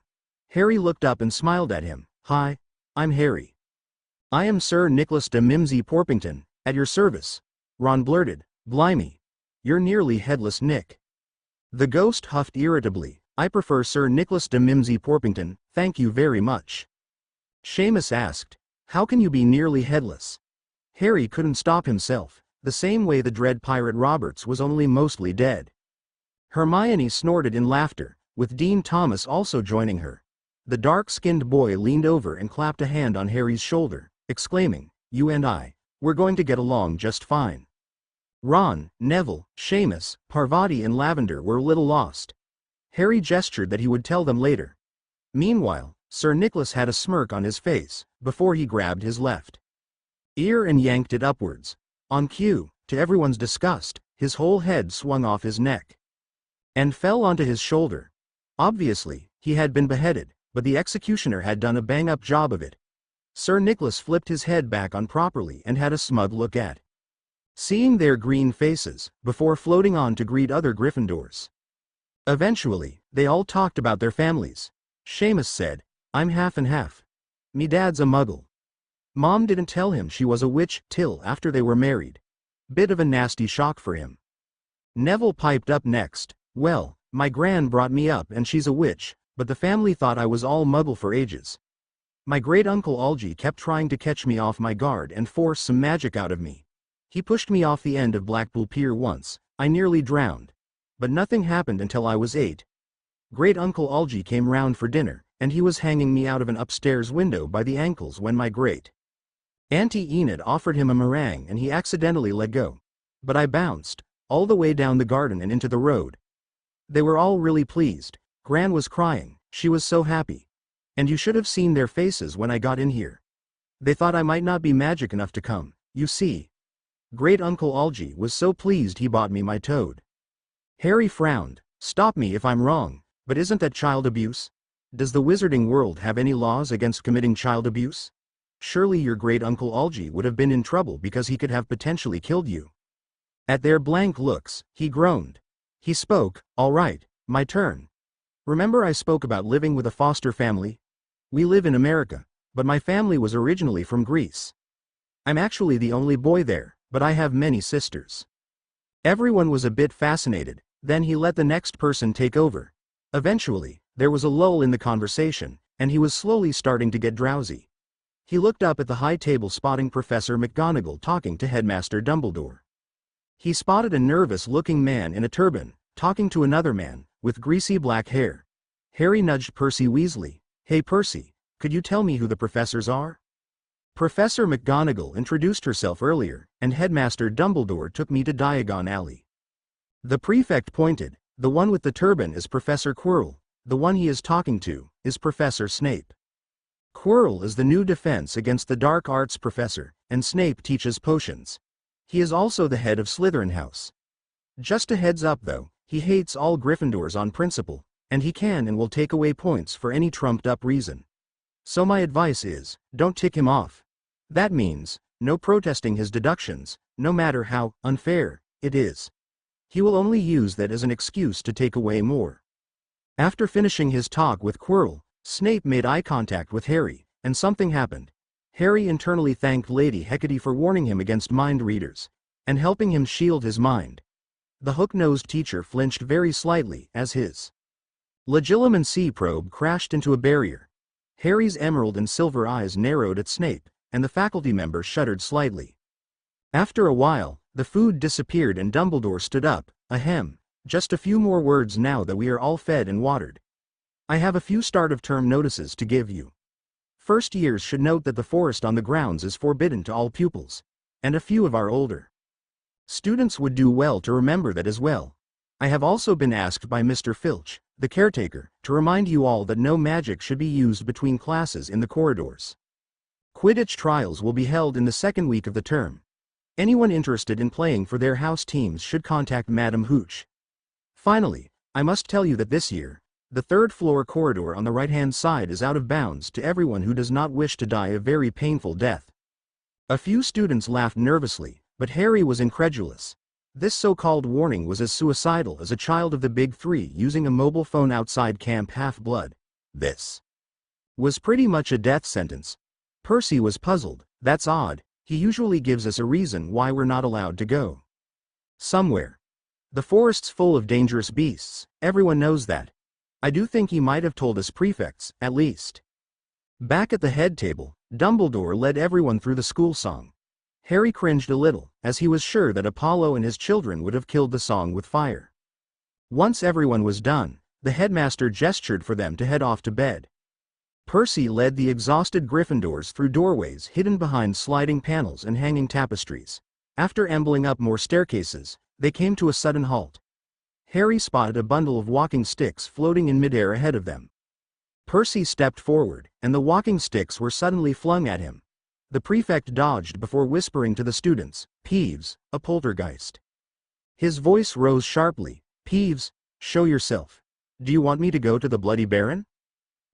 Harry looked up and smiled at him. "Hi, I'm Harry." "I am Sir Nicholas de Mimsy Porpington, at your service." Ron blurted, "Blimey. You're nearly headless, Nick." The ghost huffed irritably, "I prefer Sir Nicholas de Mimsy Porpington, thank you very much." Seamus asked, "How can you be nearly headless?" Harry couldn't stop himself, the same way the dread pirate Roberts was only mostly dead. Hermione snorted in laughter, with Dean Thomas also joining her. The dark-skinned boy leaned over and clapped a hand on Harry's shoulder, exclaiming, "You and I, we're going to get along just fine." Ron, Neville, Seamus, Parvati and Lavender were a little lost. Harry gestured that he would tell them later. Meanwhile, Sir Nicholas had a smirk on his face, before he grabbed his left ear and yanked it upwards. On cue, to everyone's disgust, his whole head swung off his neck and fell onto his shoulder. Obviously, he had been beheaded, but the executioner had done a bang-up job of it. Sir Nicholas flipped his head back on properly and had a smug look at seeing their green faces, before floating on to greet other Gryffindors. Eventually, they all talked about their families. Seamus said, "I'm half and half. Me dad's a muggle. Mom didn't tell him she was a witch till after they were married. Bit of a nasty shock for him." Neville piped up next, "Well, my gran brought me up and she's a witch, but the family thought I was all muggle for ages. My great-uncle Algy kept trying to catch me off my guard and force some magic out of me. He pushed me off the end of Blackpool Pier once, I nearly drowned. But nothing happened until I was 8. Great-uncle Algy came round for dinner, and he was hanging me out of an upstairs window by the ankles when my great-auntie Enid offered him a meringue and he accidentally let go. But I bounced, all the way down the garden and into the road. They were all really pleased. Gran was crying, she was so happy. And you should have seen their faces when I got in here. They thought I might not be magic enough to come, you see. Great-uncle Algy was so pleased he bought me my toad." Harry frowned, "Stop me if I'm wrong, but isn't that child abuse? Does the wizarding world have any laws against committing child abuse? Surely your great-uncle Algy would have been in trouble because he could have potentially killed you." At their blank looks, he groaned. He spoke, "All right, my turn. Remember I spoke about living with a foster family? We live in America, but my family was originally from Greece. I'm actually the only boy there, but I have many sisters." Everyone was a bit fascinated, then he let the next person take over. Eventually, there was a lull in the conversation, and he was slowly starting to get drowsy. He looked up at the high table spotting Professor McGonagall talking to Headmaster Dumbledore. He spotted a nervous-looking man in a turban, talking to another man, with greasy black hair. Harry nudged Percy Weasley. "Hey Percy, could you tell me who the professors are?" Professor McGonagall introduced herself earlier, and Headmaster Dumbledore took me to Diagon Alley. The prefect pointed, "The one with the turban is Professor Quirrell, the one he is talking to is Professor Snape. Quirrell is the new defense against the dark arts professor, and Snape teaches potions. He is also the head of Slytherin House. Just a heads up though, he hates all Gryffindors on principle, and he can and will take away points for any trumped-up reason. So my advice is, don't tick him off. That means, no protesting his deductions, no matter how unfair it is. He will only use that as an excuse to take away more." After finishing his talk with Quirrell, Snape made eye contact with Harry, and something happened. Harry internally thanked Lady Hecate for warning him against mind readers, and helping him shield his mind. The hook-nosed teacher flinched very slightly as his Legilimens probe crashed into a barrier. Harry's emerald and silver eyes narrowed at Snape, and the faculty member shuddered slightly. After a while, the food disappeared and Dumbledore stood up, ahem, just a few more words now that we are all fed and watered. I have a few start-of-term notices to give you. First years should note that the forest on the grounds is forbidden to all pupils, and a few of our older Students would do well to remember that as well. I have also been asked by Mr. Filch, the caretaker, to remind you all that no magic should be used between classes in the corridors. Quidditch trials will be held in the second week of the term. Anyone interested in playing for their house teams should contact Madam Hooch. Finally, I must tell you that this year, the third-floor corridor on the right-hand side is out of bounds to everyone who does not wish to die a very painful death. A few students laughed nervously, but Harry was incredulous. This so-called warning was as suicidal as a child of the Big Three using a mobile phone outside Camp Half-Blood. This was pretty much a death sentence. Percy was puzzled. That's odd. He usually gives us a reason why we're not allowed to go somewhere. The forest's full of dangerous beasts, everyone knows that. I do think he might have told us prefects, at least. Back at the head table, Dumbledore led everyone through the school song. Harry cringed a little, as he was sure that Apollo and his children would have killed the song with fire. Once everyone was done, the headmaster gestured for them to head off to bed. Percy led the exhausted Gryffindors through doorways hidden behind sliding panels and hanging tapestries. After ambling up more staircases, they came to a sudden halt. Harry spotted a bundle of walking sticks floating in midair ahead of them. Percy stepped forward, and the walking sticks were suddenly flung at him. The prefect dodged before whispering to the students, "Peeves, a poltergeist." His voice rose sharply. "Peeves, show yourself. Do you want me to go to the Bloody Baron?"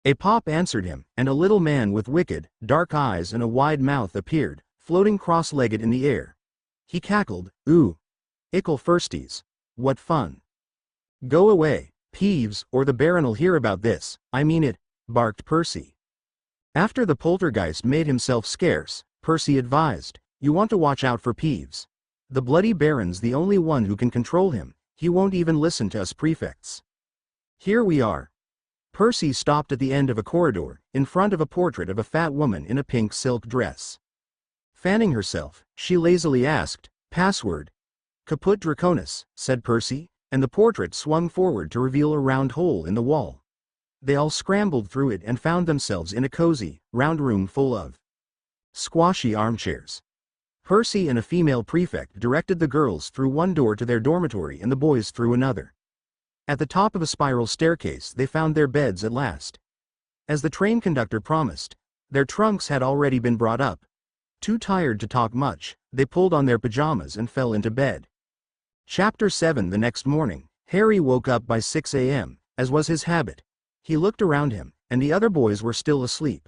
A pop answered him, and a little man with wicked, dark eyes and a wide mouth appeared, floating cross-legged in the air. He cackled, "Ooh. Ickle firsties. What fun." "Go away, Peeves, or the Baron'll hear about this, I mean it," barked Percy. After the poltergeist made himself scarce, Percy advised, "You want to watch out for Peeves. The Bloody Baron's the only one who can control him. He won't even listen to us prefects." "Here we are." Percy stopped at the end of a corridor, in front of a portrait of a fat woman in a pink silk dress. Fanning herself, she lazily asked, "Password?" "Caput Draconis," said Percy, and the portrait swung forward to reveal a round hole in the wall. They all scrambled through it and found themselves in a cozy, round room full of squashy armchairs. Percy and a female prefect directed the girls through one door to their dormitory and the boys through another. At the top of a spiral staircase they found their beds at last. As the train conductor promised, their trunks had already been brought up. Too tired to talk much, they pulled on their pajamas and fell into bed. Chapter 7. The next morning, Harry woke up by 6 a.m., as was his habit. He looked around him, and the other boys were still asleep.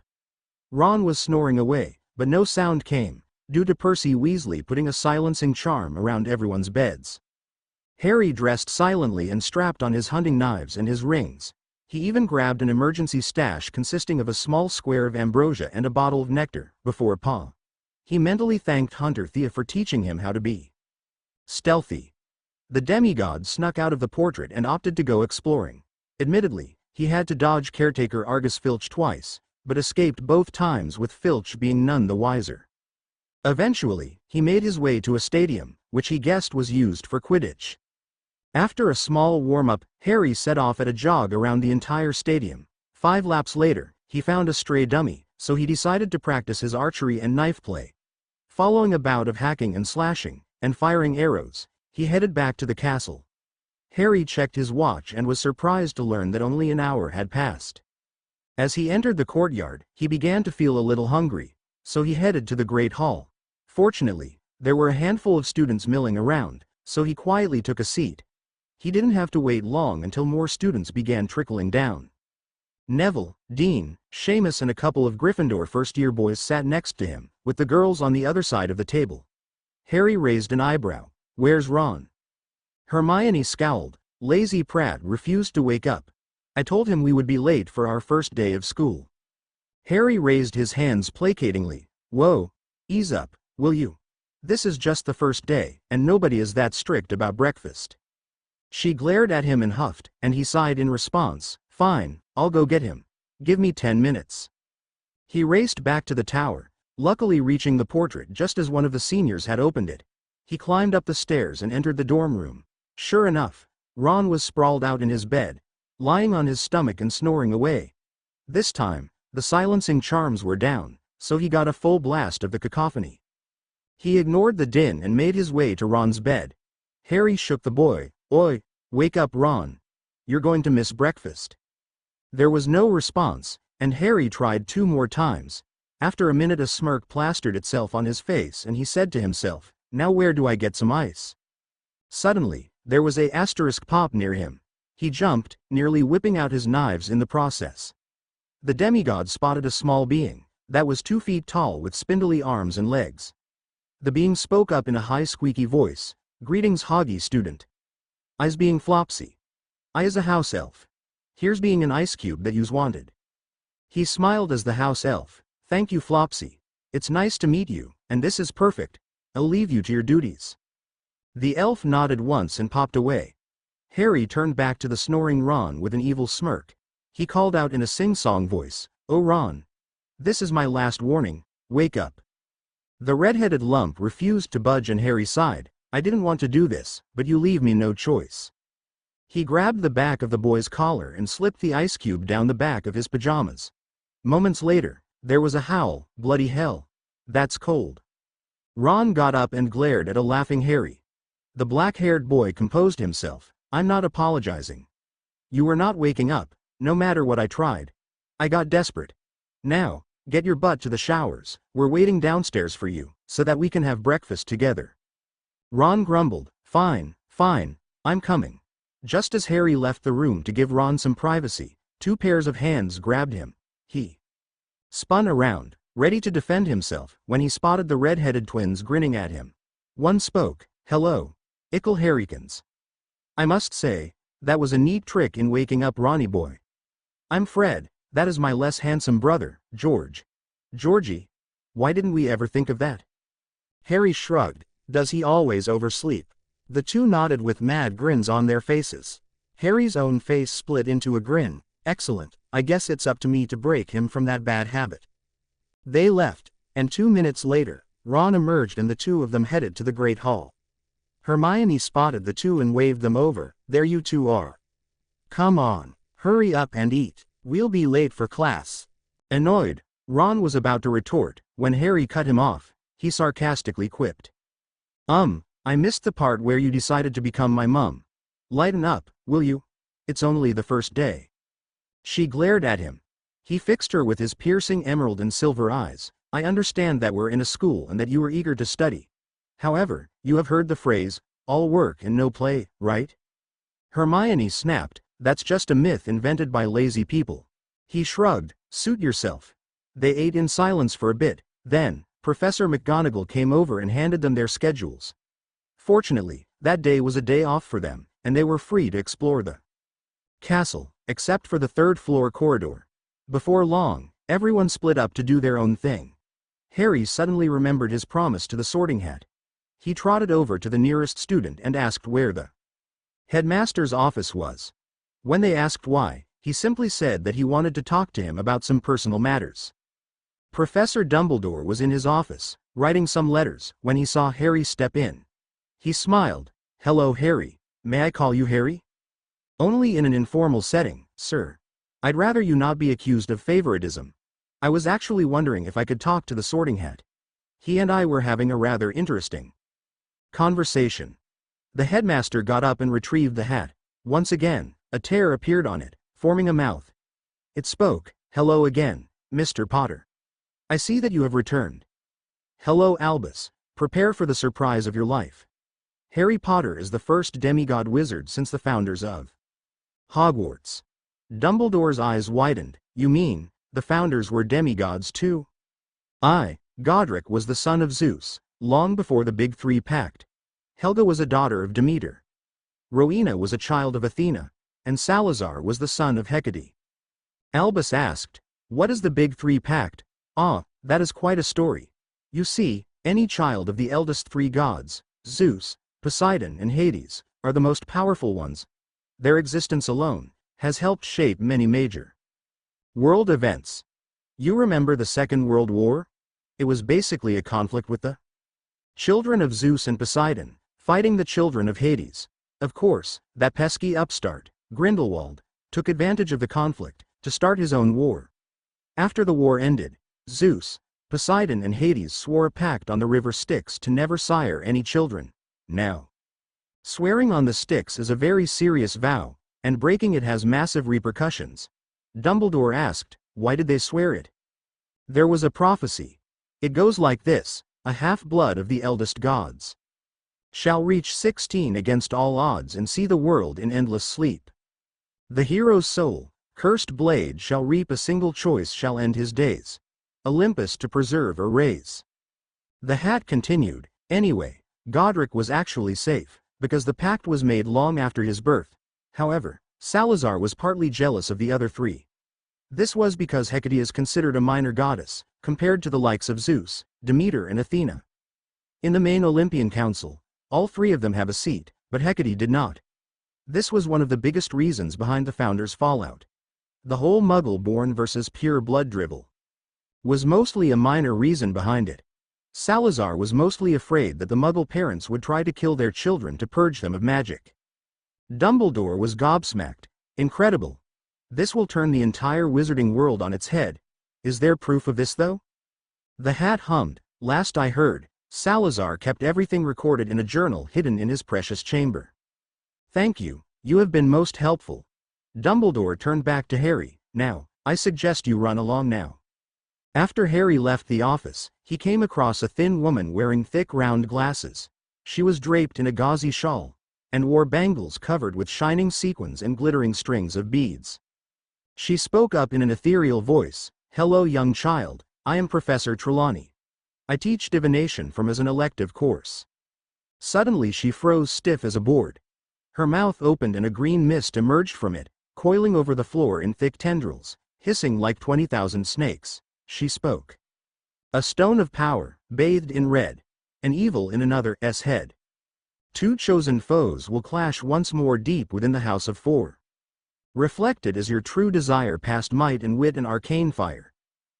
Ron was snoring away, but no sound came, due to Percy Weasley putting a silencing charm around everyone's beds. Harry dressed silently and strapped on his hunting knives and his rings. He even grabbed an emergency stash consisting of a small square of ambrosia and a bottle of nectar, before paw. He mentally thanked Hunter Thea for teaching him how to be stealthy. The demigod snuck out of the portrait and opted to go exploring. Admittedly, he had to dodge caretaker Argus Filch twice, but escaped both times with Filch being none the wiser. Eventually, he made his way to a stadium, which he guessed was used for Quidditch. After a small warm-up, Harry set off at a jog around the entire stadium. 5 laps later, he found a stray dummy, so he decided to practice his archery and knife play. Following a bout of hacking and slashing, and firing arrows, he headed back to the castle. Harry checked his watch and was surprised to learn that only an hour had passed. As he entered the courtyard, he began to feel a little hungry, so he headed to the Great Hall. Fortunately, there were a handful of students milling around, so he quietly took a seat. He didn't have to wait long until more students began trickling down. Neville, Dean, Seamus and a couple of Gryffindor first-year boys sat next to him, with the girls on the other side of the table. Harry raised an eyebrow. "Where's Ron?" Hermione scowled. "Lazy Pratt refused to wake up. I told him we would be late for our first day of school." Harry raised his hands placatingly. "Whoa, ease up, will you? This is just the first day, and nobody is that strict about breakfast." She glared at him and huffed, and he sighed in response. "Fine, I'll go get him. Give me 10 minutes. He raced back to the tower, luckily reaching the portrait just as one of the seniors had opened it. He climbed up the stairs and entered the dorm room. Sure enough, Ron was sprawled out in his bed, lying on his stomach and snoring away. This time, the silencing charms were down, so he got a full blast of the cacophony. He ignored the din and made his way to Ron's bed. Harry shook the boy. "Oi, wake up, Ron. You're going to miss breakfast." There was no response, and Harry tried 2 more times. After a minute a smirk plastered itself on his face and he said to himself, "Now where do I get some ice?" Suddenly, there was a asterisk pop near him. He jumped, nearly whipping out his knives in the process. The demigod spotted a small being that was 2 feet tall with spindly arms and legs. The being spoke up in a high squeaky voice. "Greetings, Hoggy student. I's being Flopsy. I is a house elf. Here's being an ice cube that you's wanted." He smiled as the house elf. "Thank you, Flopsy. It's nice to meet you, and this is perfect. I'll leave you to your duties." The elf nodded once and popped away. Harry turned back to the snoring Ron with an evil smirk. He called out in a sing-song voice, "Oh Ron. This is my last warning, wake up." The red-headed lump refused to budge and Harry sighed. "I didn't want to do this, but you leave me no choice." He grabbed the back of the boy's collar and slipped the ice cube down the back of his pajamas. Moments later, there was a howl. "Bloody hell. That's cold." Ron got up and glared at a laughing Harry. The black-haired boy composed himself. "I'm not apologizing. You were not waking up, no matter what I tried. I got desperate. Now, get your butt to the showers. We're waiting downstairs for you, so that we can have breakfast together." Ron grumbled. Fine, I'm coming." Just as Harry left the room to give Ron some privacy, 2 pairs of hands grabbed him. He spun around, ready to defend himself, when he spotted the red-headed twins grinning at him. One spoke. "Hello, Ickle Harrykins. I must say, that was a neat trick in waking up Ronnie boy. I'm Fred, that is my less handsome brother, George." "Georgie? Why didn't we ever think of that?" Harry shrugged. "Does he always oversleep?" The 2 nodded with mad grins on their faces. Harry's own face split into a grin. "Excellent, I guess it's up to me to break him from that bad habit." They left, and 2 minutes later, Ron emerged and the 2 of them headed to the Great Hall. Hermione spotted the 2 and waved them over. "There you 2 are. Come on, hurry up and eat. We'll be late for class." Annoyed, Ron was about to retort, when Harry cut him off. He sarcastically quipped. I missed the part where you decided to become my mum. Lighten up, will you? It's only the first day." She glared at him. He fixed her with his piercing emerald and silver eyes. "I understand that we're in a school and that you are eager to study. However, you have heard the phrase, all work and no play, right?" Hermione snapped. "That's just a myth invented by lazy people." He shrugged. "Suit yourself." They ate in silence for a bit. Then, Professor McGonagall came over and handed them their schedules. Fortunately, that day was a day off for them, and they were free to explore the castle, except for the 3rd-floor corridor. Before long, everyone split up to do their own thing. Harry suddenly remembered his promise to the Sorting Hat. He trotted over to the nearest student and asked where the headmaster's office was. When they asked why, he simply said that he wanted to talk to him about some personal matters. Professor Dumbledore was in his office, writing some letters, when he saw Harry step in. He smiled. "Hello, Harry. May I call you Harry?" "Only in an informal setting, sir. I'd rather you not be accused of favoritism. I was actually wondering if I could talk to the Sorting Hat. He and I were having a rather interesting conversation." The headmaster got up and retrieved the hat. Once again, a tear appeared on it, forming a mouth. It spoke. "Hello again, Mr. Potter. I see that you have returned. Hello, Albus. Prepare for the surprise of your life. Harry Potter is the first demigod wizard since the founders of Hogwarts." Dumbledore's eyes widened. "You mean, the founders were demigods too?" "Aye, Godric was the son of Zeus, long before the Big 3 pact. Helga was a daughter of Demeter. Rowena was a child of Athena, and Salazar was the son of Hecate." Albus asked, "What is the Big 3 pact?" "Ah, that is quite a story. You see, any child of the eldest 3 gods, Zeus, Poseidon and Hades, are the most powerful ones. Their existence alone has helped shape many major world events. You remember the Second World War? It was basically a conflict with the children of Zeus and Poseidon, fighting the children of Hades. Of course, that pesky upstart, Grindelwald, took advantage of the conflict to start his own war. After the war ended, Zeus, Poseidon and Hades swore a pact on the river Styx to never sire any children. Now, swearing on the Styx is a very serious vow, and breaking it has massive repercussions. Dumbledore asked, why did they swear it? There was a prophecy. It goes like this: a half-blood of the eldest gods shall reach 16 against all odds and see the world in endless sleep. The hero's soul, cursed blade, shall reap a single choice shall end his days. Olympus to preserve or raise. The hat continued, anyway, Godric was actually safe, because the pact was made long after his birth. However, Salazar was partly jealous of the other three. This was because Hecate is considered a minor goddess, compared to the likes of Zeus, Demeter and Athena. In the main Olympian council, all three of them have a seat, but Hecate did not. This was one of the biggest reasons behind the founders' fallout. The whole Muggle-born versus pure-blood dribble was mostly a minor reason behind it. Salazar was mostly afraid that the Muggle parents would try to kill their children to purge them of magic. Dumbledore was gobsmacked. Incredible. This will turn the entire wizarding world on its head. Is there proof of this though? The hat hummed. Last I heard, Salazar kept everything recorded in a journal hidden in his precious chamber. Thank you, you have been most helpful. Dumbledore turned back to Harry. Now, I suggest you run along now. After Harry left the office, he came across a thin woman wearing thick round glasses. She was draped in a gauzy shawl, and wore bangles covered with shining sequins and glittering strings of beads. She spoke up in an ethereal voice. Hello young child, I am Professor Trelawney. I teach divination from as an elective course. Suddenly she froze stiff as a board. Her mouth opened and a green mist emerged from it, coiling over the floor in thick tendrils, hissing like 20,000 snakes. She spoke. A stone of power, bathed in red. An evil in another's head. Two chosen foes will clash once more deep within the House of Four. Reflected as your true desire past might and wit and arcane fire.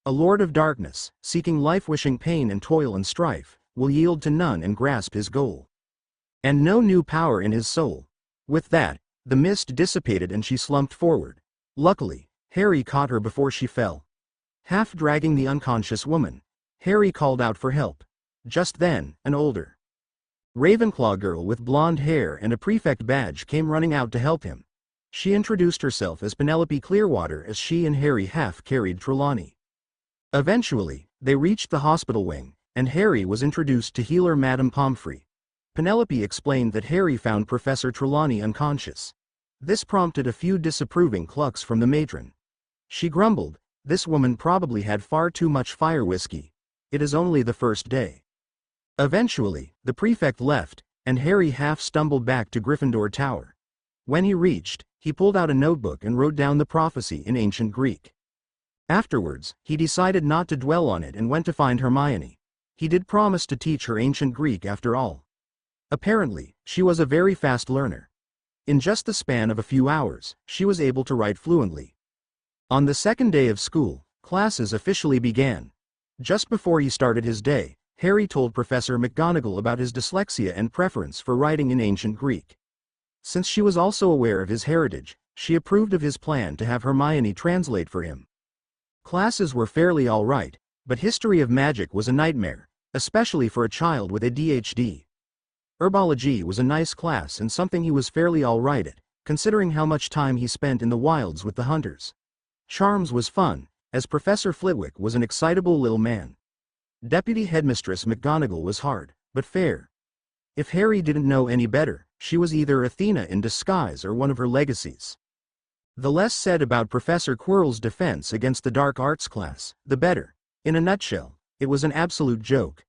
A lord of darkness, seeking life, wishing pain and toil and strife, will yield to none and grasp his goal. And no new power in his soul. With that, the mist dissipated and she slumped forward. Luckily, Harry caught her before she fell. Half dragging the unconscious woman, Harry called out for help. Just then, an older Ravenclaw girl with blonde hair and a prefect badge came running out to help him. She introduced herself as Penelope Clearwater as she and Harry half carried Trelawney. Eventually, they reached the hospital wing, and Harry was introduced to healer Madame Pomfrey. Penelope explained that Harry found Professor Trelawney unconscious. This prompted a few disapproving clucks from the matron. She grumbled, this woman probably had far too much fire whiskey. It is only the first day. Eventually, the prefect left, and Harry half stumbled back to Gryffindor Tower. When he reached, he pulled out a notebook and wrote down the prophecy in ancient Greek. Afterwards, he decided not to dwell on it and went to find Hermione. He did promise to teach her ancient Greek after all. Apparently, she was a very fast learner. In just the span of a few hours, she was able to write fluently. On the second day of school, classes officially began. Just before he started his day, Harry told Professor McGonagall about his dyslexia and preference for writing in ancient Greek. Since she was also aware of his heritage, she approved of his plan to have Hermione translate for him. Classes were fairly alright, but history of magic was a nightmare, especially for a child with ADHD. Herbology was a nice class and something he was fairly alright at, considering how much time he spent in the wilds with the hunters. Charms was fun, as Professor Flitwick was an excitable little man. Deputy Headmistress McGonagall was hard, but fair. If Harry didn't know any better, she was either Athena in disguise or one of her legacies. The less said about Professor Quirrell's defense against the dark arts class, the better. In a nutshell, it was an absolute joke.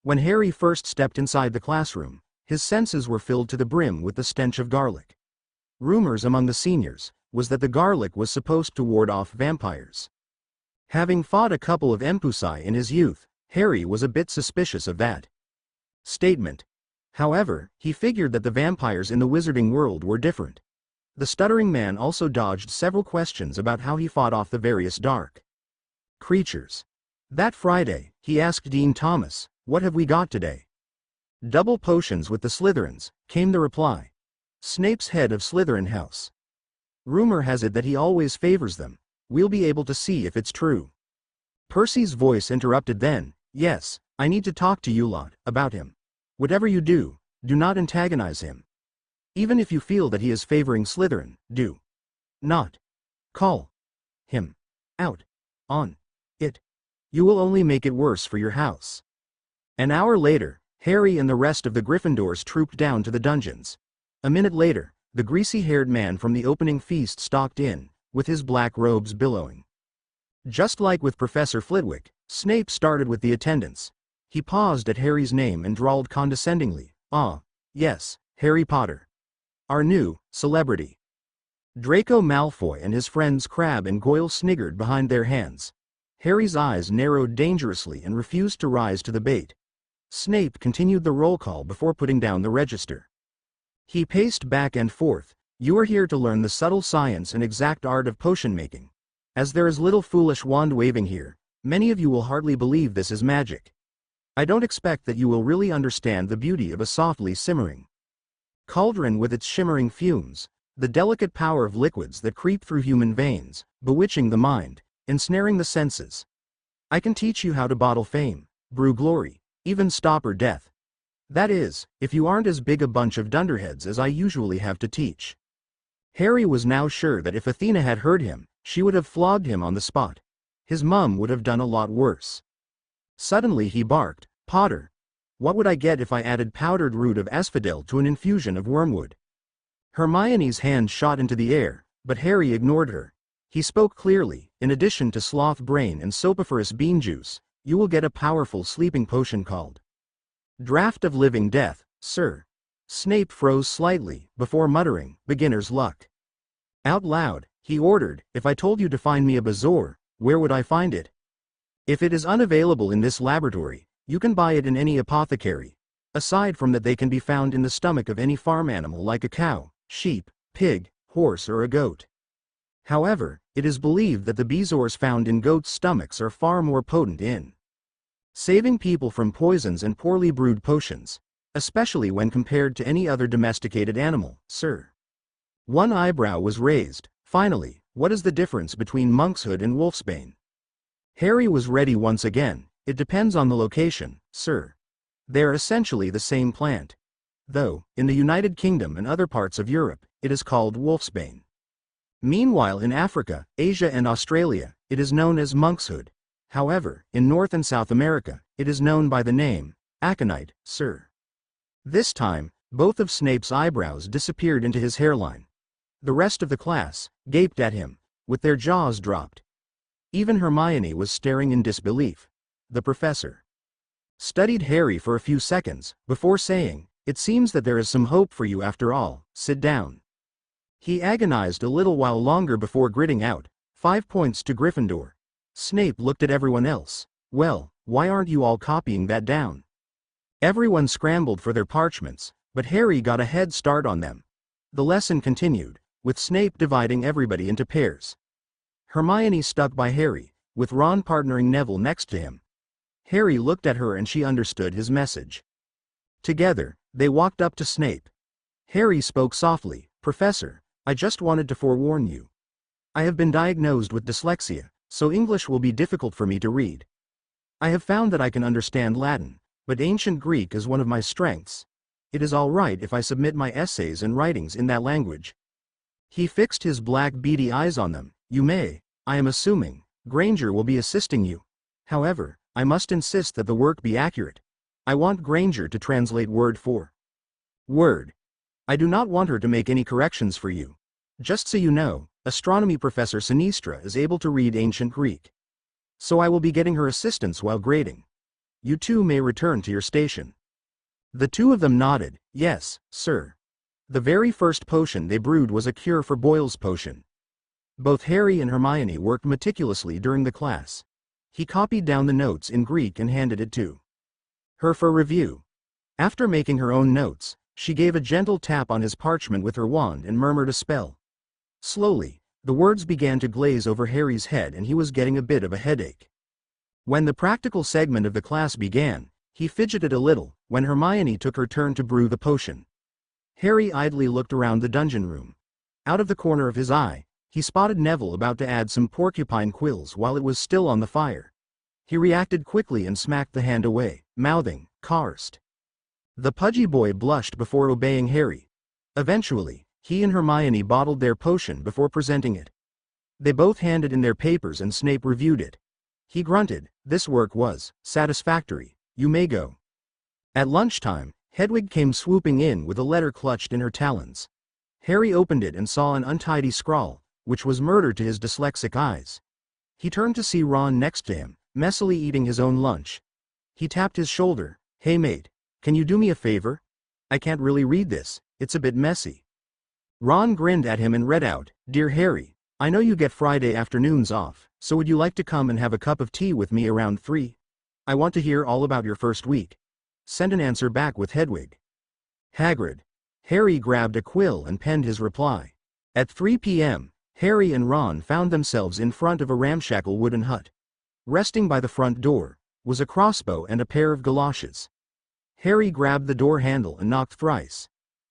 When Harry first stepped inside the classroom, his senses were filled to the brim with the stench of garlic. Rumors among the seniors was that the garlic was supposed to ward off vampires. Having fought a couple of Empusai in his youth, Harry was a bit suspicious of that statement. However, he figured that the vampires in the wizarding world were different. The stuttering man also dodged several questions about how he fought off the various dark creatures. That Friday, he asked Dean Thomas, "What have we got today?" "Double potions with the Slytherins," came the reply. "Snape's head of Slytherin House. Rumor has it that he always favors them. We'll be able to see if it's true." Percy's voice interrupted then. Yes, I need to talk to you lot about him. Whatever you do, do not antagonize him. Even if you feel that he is favoring Slytherin, do not call him out on it. You will only make it worse for your house. An hour later, Harry and the rest of the Gryffindors trooped down to the dungeons. A minute later, the greasy-haired man from the opening feast stalked in, with his black robes billowing. Just like with Professor Flitwick, Snape started with the attendants. He paused at Harry's name and drawled condescendingly, "Ah, yes, Harry Potter. Our new celebrity." Draco Malfoy and his friends Crabbe and Goyle sniggered behind their hands. Harry's eyes narrowed dangerously and refused to rise to the bait. Snape continued the roll call before putting down the register. He paced back and forth. "You are here to learn the subtle science and exact art of potion making. As there is little foolish wand waving here, many of you will hardly believe this is magic. I don't expect that you will really understand the beauty of a softly simmering cauldron with its shimmering fumes, the delicate power of liquids that creep through human veins, bewitching the mind, ensnaring the senses. I can teach you how to bottle fame, brew glory, even stopper death. That is, if you aren't as big a bunch of dunderheads as I usually have to teach." Harry was now sure that if Athena had heard him, she would have flogged him on the spot. His mum would have done a lot worse. Suddenly he barked, "Potter, what would I get if I added powdered root of asphodel to an infusion of wormwood?" Hermione's hand shot into the air, but Harry ignored her. He spoke clearly. "In addition to sloth brain and soporiferous bean juice, you will get a powerful sleeping potion called Draught of Living Death, sir." Snape froze slightly, before muttering, "Beginner's luck." Out loud, he ordered, "If I told you to find me a bezoar, where would I find it? If it is unavailable in this laboratory, you can buy it in any apothecary. Aside from that, they can be found in the stomach of any farm animal like a cow, sheep, pig, horse or a goat. However, it is believed that the bezoars found in goats' stomachs are far more potent in saving people from poisons and poorly brewed potions, especially when compared to any other domesticated animal, sir." One eyebrow was raised. "Finally, what is the difference between monkshood and wolfsbane?" Harry was ready once again. "It depends on the location, sir. They are essentially the same plant. Though, in the United Kingdom and other parts of Europe, it is called wolfsbane. Meanwhile in Africa, Asia and Australia, it is known as monkshood. However, in North and South America, it is known by the name aconite, sir." This time, both of Snape's eyebrows disappeared into his hairline. The rest of the class gaped at him, with their jaws dropped. Even Hermione was staring in disbelief. The professor studied Harry for a few seconds, before saying, "It seems that there is some hope for you after all. Sit down." He agonized a little while longer before gritting out, 5 points to Gryffindor." Snape looked at everyone else. "Well, why aren't you all copying that down?" Everyone scrambled for their parchments, but Harry got a head start on them. The lesson continued, with Snape dividing everybody into pairs. Hermione stuck by Harry, with Ron partnering Neville next to him. Harry looked at her and she understood his message. Together, they walked up to Snape. Harry spoke softly, "Professor, I just wanted to forewarn you. I have been diagnosed with dyslexia, so English will be difficult for me to read. I have found that I can understand Latin, but ancient Greek is one of my strengths. It is all right if I submit my essays and writings in that language." He fixed his black beady eyes on them. "You may, I am assuming, Granger will be assisting you. However, I must insist that the work be accurate. I want Granger to translate word for word. I do not want her to make any corrections for you. Just so you know, astronomy professor Sinistra is able to read ancient Greek. So I will be getting her assistance while grading. You two may return to your station." The two of them nodded. "Yes, sir." The very first potion they brewed was a cure for Boyle's potion. Both Harry and Hermione worked meticulously during the class. He copied down the notes in Greek and handed it to her for review. After making her own notes, she gave a gentle tap on his parchment with her wand and murmured a spell. Slowly, the words began to glaze over Harry's head and he was getting a bit of a headache. When the practical segment of the class began, he fidgeted a little, when Hermione took her turn to brew the potion. Harry idly looked around the dungeon room. Out of the corner of his eye, he spotted Neville about to add some porcupine quills while it was still on the fire. He reacted quickly and smacked the hand away, mouthing, "Karst." The pudgy boy blushed before obeying Harry. Eventually, he and Hermione bottled their potion before presenting it. They both handed in their papers and Snape reviewed it. He grunted, "This work was satisfactory. You may go." At lunchtime, Hedwig came swooping in with a letter clutched in her talons. Harry opened it and saw an untidy scrawl, which was murder to his dyslexic eyes. He turned to see Ron next to him, messily eating his own lunch. He tapped his shoulder. "Hey mate, can you do me a favor? I can't really read this, it's a bit messy." Ron grinned at him and read out, "Dear Harry, I know you get Friday afternoons off, so would you like to come and have a cup of tea with me around 3? I want to hear all about your first week. Send an answer back with Hedwig. Hagrid." Harry grabbed a quill and penned his reply. At 3 p.m., Harry and Ron found themselves in front of a ramshackle wooden hut. Resting by the front door was a crossbow and a pair of galoshes. Harry grabbed the door handle and knocked thrice.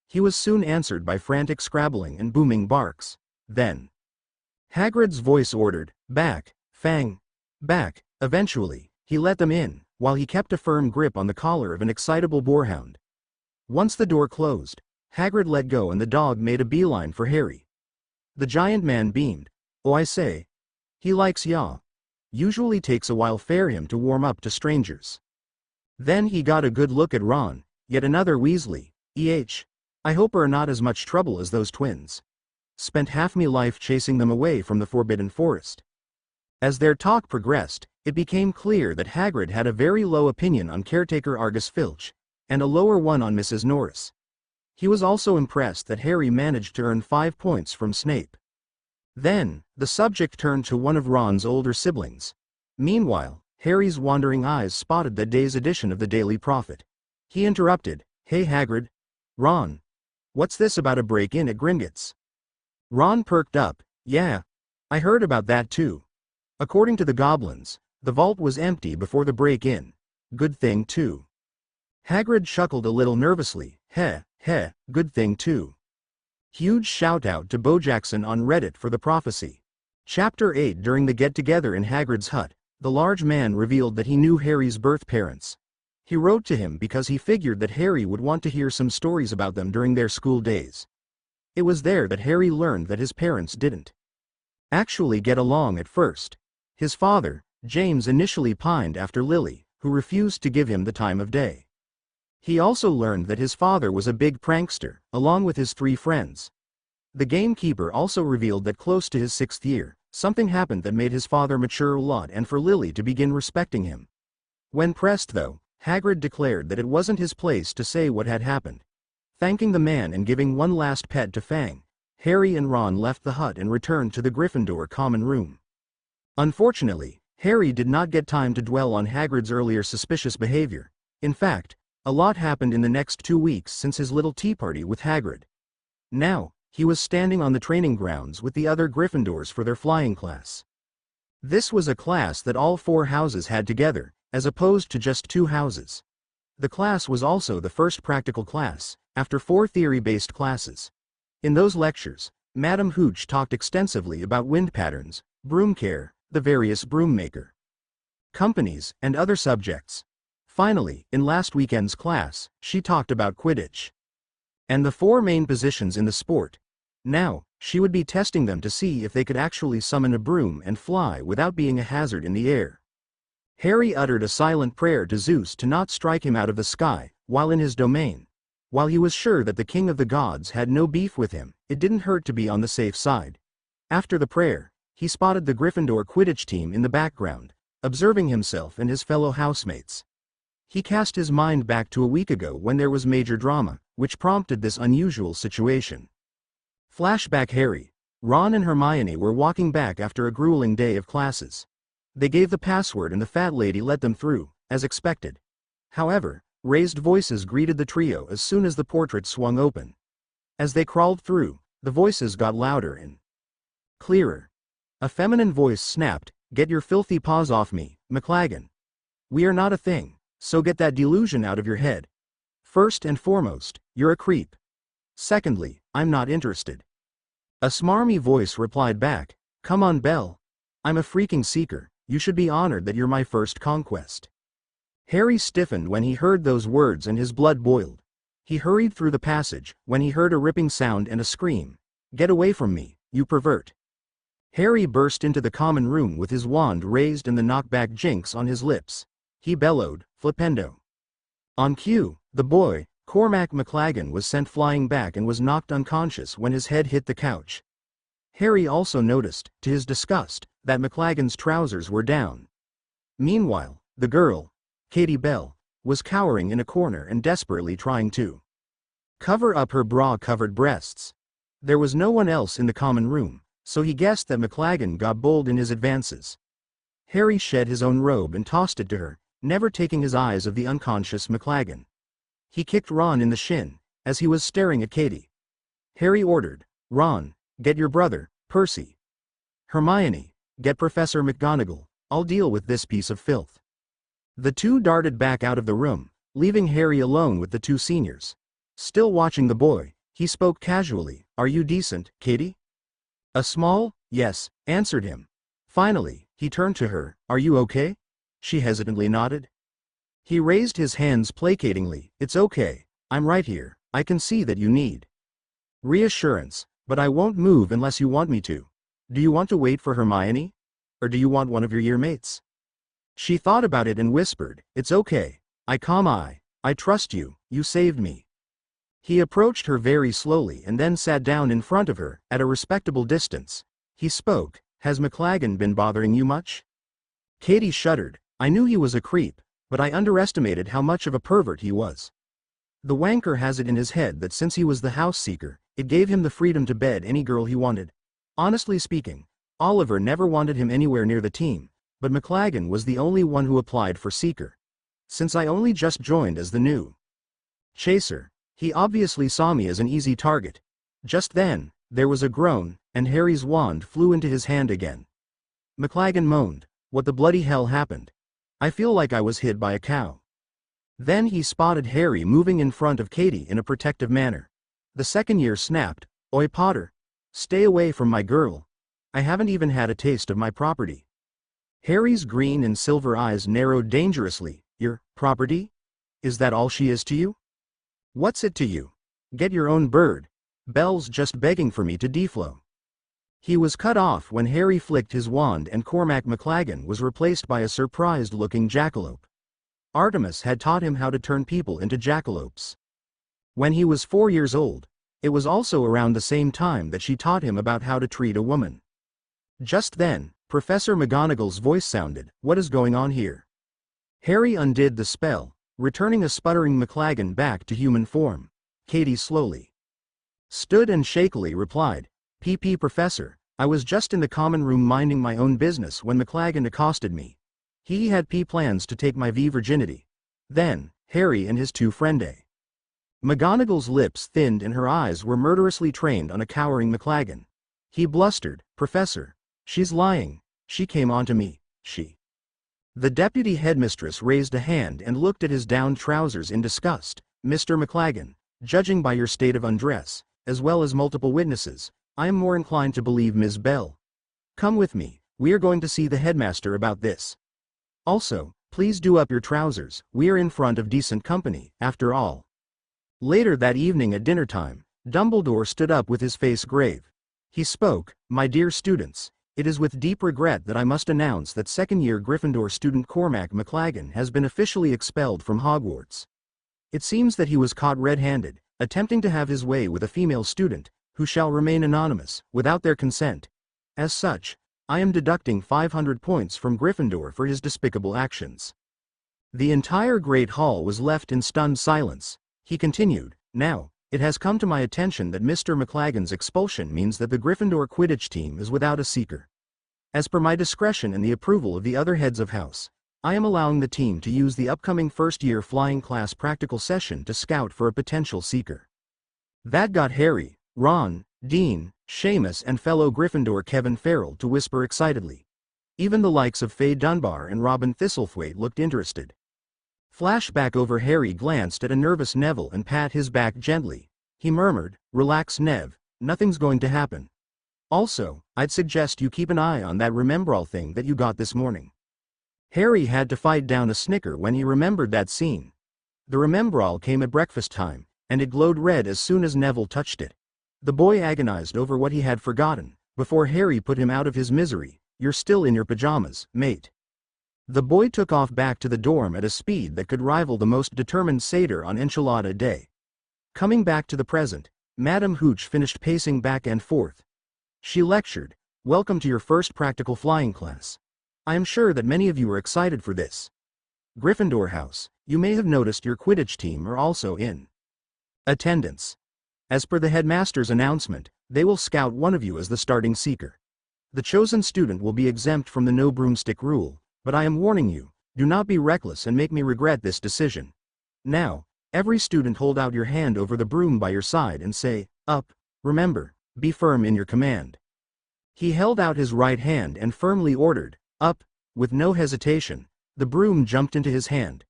He was soon answered by frantic scrabbling and booming barks. Then Hagrid's voice ordered, "Back, Fang. Back." Eventually, he let them in, while he kept a firm grip on the collar of an excitable boarhound. Once the door closed, Hagrid let go and the dog made a beeline for Harry. The giant man beamed. "Oh, I say. He likes ya. Usually takes a while for him to warm up to strangers." Then he got a good look at Ron. "Yet another Weasley. I hope are not as much trouble as those twins. Spent half me life chasing them away from the Forbidden Forest." As their talk progressed, it became clear that Hagrid had a very low opinion on caretaker Argus Filch, and a lower one on Mrs. Norris. He was also impressed that Harry managed to earn 5 points from Snape. Then, the subject turned to one of Ron's older siblings. Meanwhile, Harry's wandering eyes spotted that day's edition of the Daily Prophet. He interrupted, "Hey Hagrid. Ron. What's this about a break-in at Gringotts?" Ron perked up. "Yeah. I heard about that too. According to the goblins, the vault was empty before the break-in. Good thing too." Hagrid chuckled a little nervously. Good thing too." Huge shout-out to Bojackson on Reddit for the prophecy. Chapter 8. During the get-together in Hagrid's hut, the large man revealed that he knew Harry's birth parents. He wrote to him because he figured that Harry would want to hear some stories about them during their school days. It was there that Harry learned that his parents didn't actually get along at first. His father, James, initially pined after Lily, who refused to give him the time of day. He also learned that his father was a big prankster, along with his 3 friends. The gamekeeper also revealed that close to his 6th year, something happened that made his father mature a lot and for Lily to begin respecting him. When pressed though, Hagrid declared that it wasn't his place to say what had happened. Thanking the man and giving one last pet to Fang, Harry and Ron left the hut and returned to the Gryffindor common room. Unfortunately, Harry did not get time to dwell on Hagrid's earlier suspicious behavior. In fact, a lot happened in the next 2 weeks since his little tea party with Hagrid. Now, he was standing on the training grounds with the other Gryffindors for their flying class. This was a class that all 4 houses had together, as opposed to just 2 houses. The class was also the first practical class, after 4 theory-based classes. In those lectures, Madame Hooch talked extensively about wind patterns, broom care, the various broom maker companies, and other subjects. Finally, in last weekend's class, she talked about Quidditch and the 4 main positions in the sport. Now, she would be testing them to see if they could actually summon a broom and fly without being a hazard in the air. Harry uttered a silent prayer to Zeus to not strike him out of the sky, while in his domain. While he was sure that the king of the gods had no beef with him, it didn't hurt to be on the safe side. After the prayer, he spotted the Gryffindor Quidditch team in the background, observing himself and his fellow housemates. He cast his mind back to a week ago when there was major drama, which prompted this unusual situation. Flashback. Harry, Ron and Hermione were walking back after a grueling day of classes. They gave the password and the fat lady let them through, as expected. However, raised voices greeted the trio as soon as the portrait swung open. As they crawled through, the voices got louder and clearer. A feminine voice snapped, "Get your filthy paws off me, McLagan. We are not a thing, so get that delusion out of your head. First and foremost, you're a creep. Secondly, I'm not interested." A smarmy voice replied back, "Come on, Belle. I'm a freaking seeker. You should be honored that you're my first conquest." Harry stiffened when he heard those words and his blood boiled. He hurried through the passage, when he heard a ripping sound and a scream. "Get away from me, you pervert." Harry burst into the common room with his wand raised and the knockback jinx on his lips. He bellowed, "Flipendo." On cue, the boy, Cormac McLaggen, was sent flying back and was knocked unconscious when his head hit the couch. Harry also noticed, to his disgust, that McLaggen's trousers were down. Meanwhile, the girl, Katie Bell, was cowering in a corner and desperately trying to cover up her bra-covered breasts. There was no one else in the common room, so he guessed that McLaggen got bold in his advances. Harry shed his own robe and tossed it to her, never taking his eyes of the unconscious McLaggen. He kicked Ron in the shin, as he was staring at Katie. Harry ordered, "Ron, get your brother, Percy. Hermione, get Professor McGonagall, I'll deal with this piece of filth." The two darted back out of the room, leaving Harry alone with the two seniors. Still watching the boy, he spoke casually, "Are you decent, Katie?" A small, "Yes," answered him. Finally, he turned to her, "Are you okay?" She hesitantly nodded. He raised his hands placatingly, "It's okay, I'm right here, I can see that you need reassurance, but I won't move unless you want me to. Do you want to wait for Hermione? Or do you want one of your year mates?" She thought about it and whispered, "It's okay, I trust you, you saved me." He approached her very slowly and then sat down in front of her, at a respectable distance. He spoke, "Has McLaggen been bothering you much?" Katie shuddered. "I knew he was a creep, but I underestimated how much of a pervert he was. The wanker has it in his head that since he was the house seeker, it gave him the freedom to bed any girl he wanted. Honestly speaking, Oliver never wanted him anywhere near the team, but McLaggen was the only one who applied for seeker. Since I only just joined as the new chaser, he obviously saw me as an easy target." Just then, there was a groan, and Harry's wand flew into his hand again. McLaggen moaned, "What the bloody hell happened? I feel like I was hit by a cow." Then he spotted Harry moving in front of Katie in a protective manner. The second year snapped, "Oi Potter! Stay away from my girl. I haven't even had a taste of my property." Harry's green and silver eyes narrowed dangerously. "Your property? Is that all she is to you? What's it to you? Get your own bird. Belle's just begging for me to deflow." He was cut off when Harry flicked his wand and Cormac McLaggen was replaced by a surprised-looking jackalope. Artemis had taught him how to turn people into jackalopes when he was 4 years old. It was also around the same time that she taught him about how to treat a woman. Just then, Professor McGonagall's voice sounded, "What is going on here?" Harry undid the spell, returning a sputtering McLaggen back to human form. Katie slowly stood and shakily replied, "PP Professor, I was just in the common room minding my own business when McLaggen accosted me. He had plans to take my virginity. Then, Harry and his two friendae." McGonagall's lips thinned and her eyes were murderously trained on a cowering McLaggen. He blustered, "Professor, she's lying, she came onto me, she." The deputy headmistress raised a hand and looked at his downed trousers in disgust. "Mr. McLaggen, judging by your state of undress, as well as multiple witnesses, I am more inclined to believe Ms. Bell. Come with me, we are going to see the headmaster about this. Also, please do up your trousers, we are in front of decent company, after all." Later that evening at dinner time, Dumbledore stood up with his face grave. He spoke, "My dear students, it is with deep regret that I must announce that second-year Gryffindor student Cormac McLaggen has been officially expelled from Hogwarts. It seems that he was caught red-handed, attempting to have his way with a female student, who shall remain anonymous, without their consent. As such, I am deducting 500 points from Gryffindor for his despicable actions." The entire Great Hall was left in stunned silence. He continued, "Now, it has come to my attention that Mr. McLaggen's expulsion means that the Gryffindor Quidditch team is without a seeker. As per my discretion and the approval of the other heads of house, I am allowing the team to use the upcoming first-year flying class practical session to scout for a potential seeker." That got Harry, Ron, Dean, Seamus and fellow Gryffindor Kevin Farrell to whisper excitedly. Even the likes of Faye Dunbar and Robin Thistlethwaite looked interested. Flashback over Harry glanced at a nervous Neville and pat his back gently. He murmured, "Relax Nev, nothing's going to happen. Also, I'd suggest you keep an eye on that remembrall thing that you got this morning." Harry had to fight down a snicker when he remembered that scene. The remembrall came at breakfast time, and it glowed red as soon as Neville touched it. The boy agonized over what he had forgotten, before Harry put him out of his misery. "You're still in your pajamas, mate." The boy took off back to the dorm at a speed that could rival the most determined satyr on Enchilada Day. Coming back to the present, Madame Hooch finished pacing back and forth. She lectured, "Welcome to your first practical flying class. I am sure that many of you are excited for this. Gryffindor House, you may have noticed your Quidditch team are also in attendance. As per the headmaster's announcement, they will scout one of you as the starting seeker. The chosen student will be exempt from the no broomstick rule, but I am warning you, do not be reckless and make me regret this decision. Now, every student hold out your hand over the broom by your side and say, 'Up.' Remember, be firm in your command." He held out his right hand and firmly ordered, "Up." With no hesitation, the broom jumped into his hand.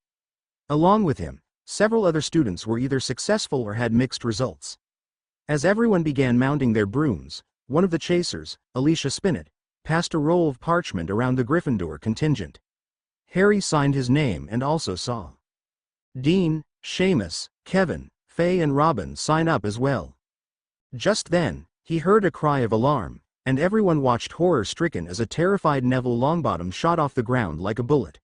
Along with him, several other students were either successful or had mixed results. As everyone began mounting their brooms, one of the chasers, Alicia Spinnet, passed a roll of parchment around the Gryffindor contingent. Harry signed his name and also saw Dean, Seamus, Kevin, Faye and Robin sign up as well. Just then, he heard a cry of alarm, and everyone watched horror-stricken as a terrified Neville Longbottom shot off the ground like a bullet.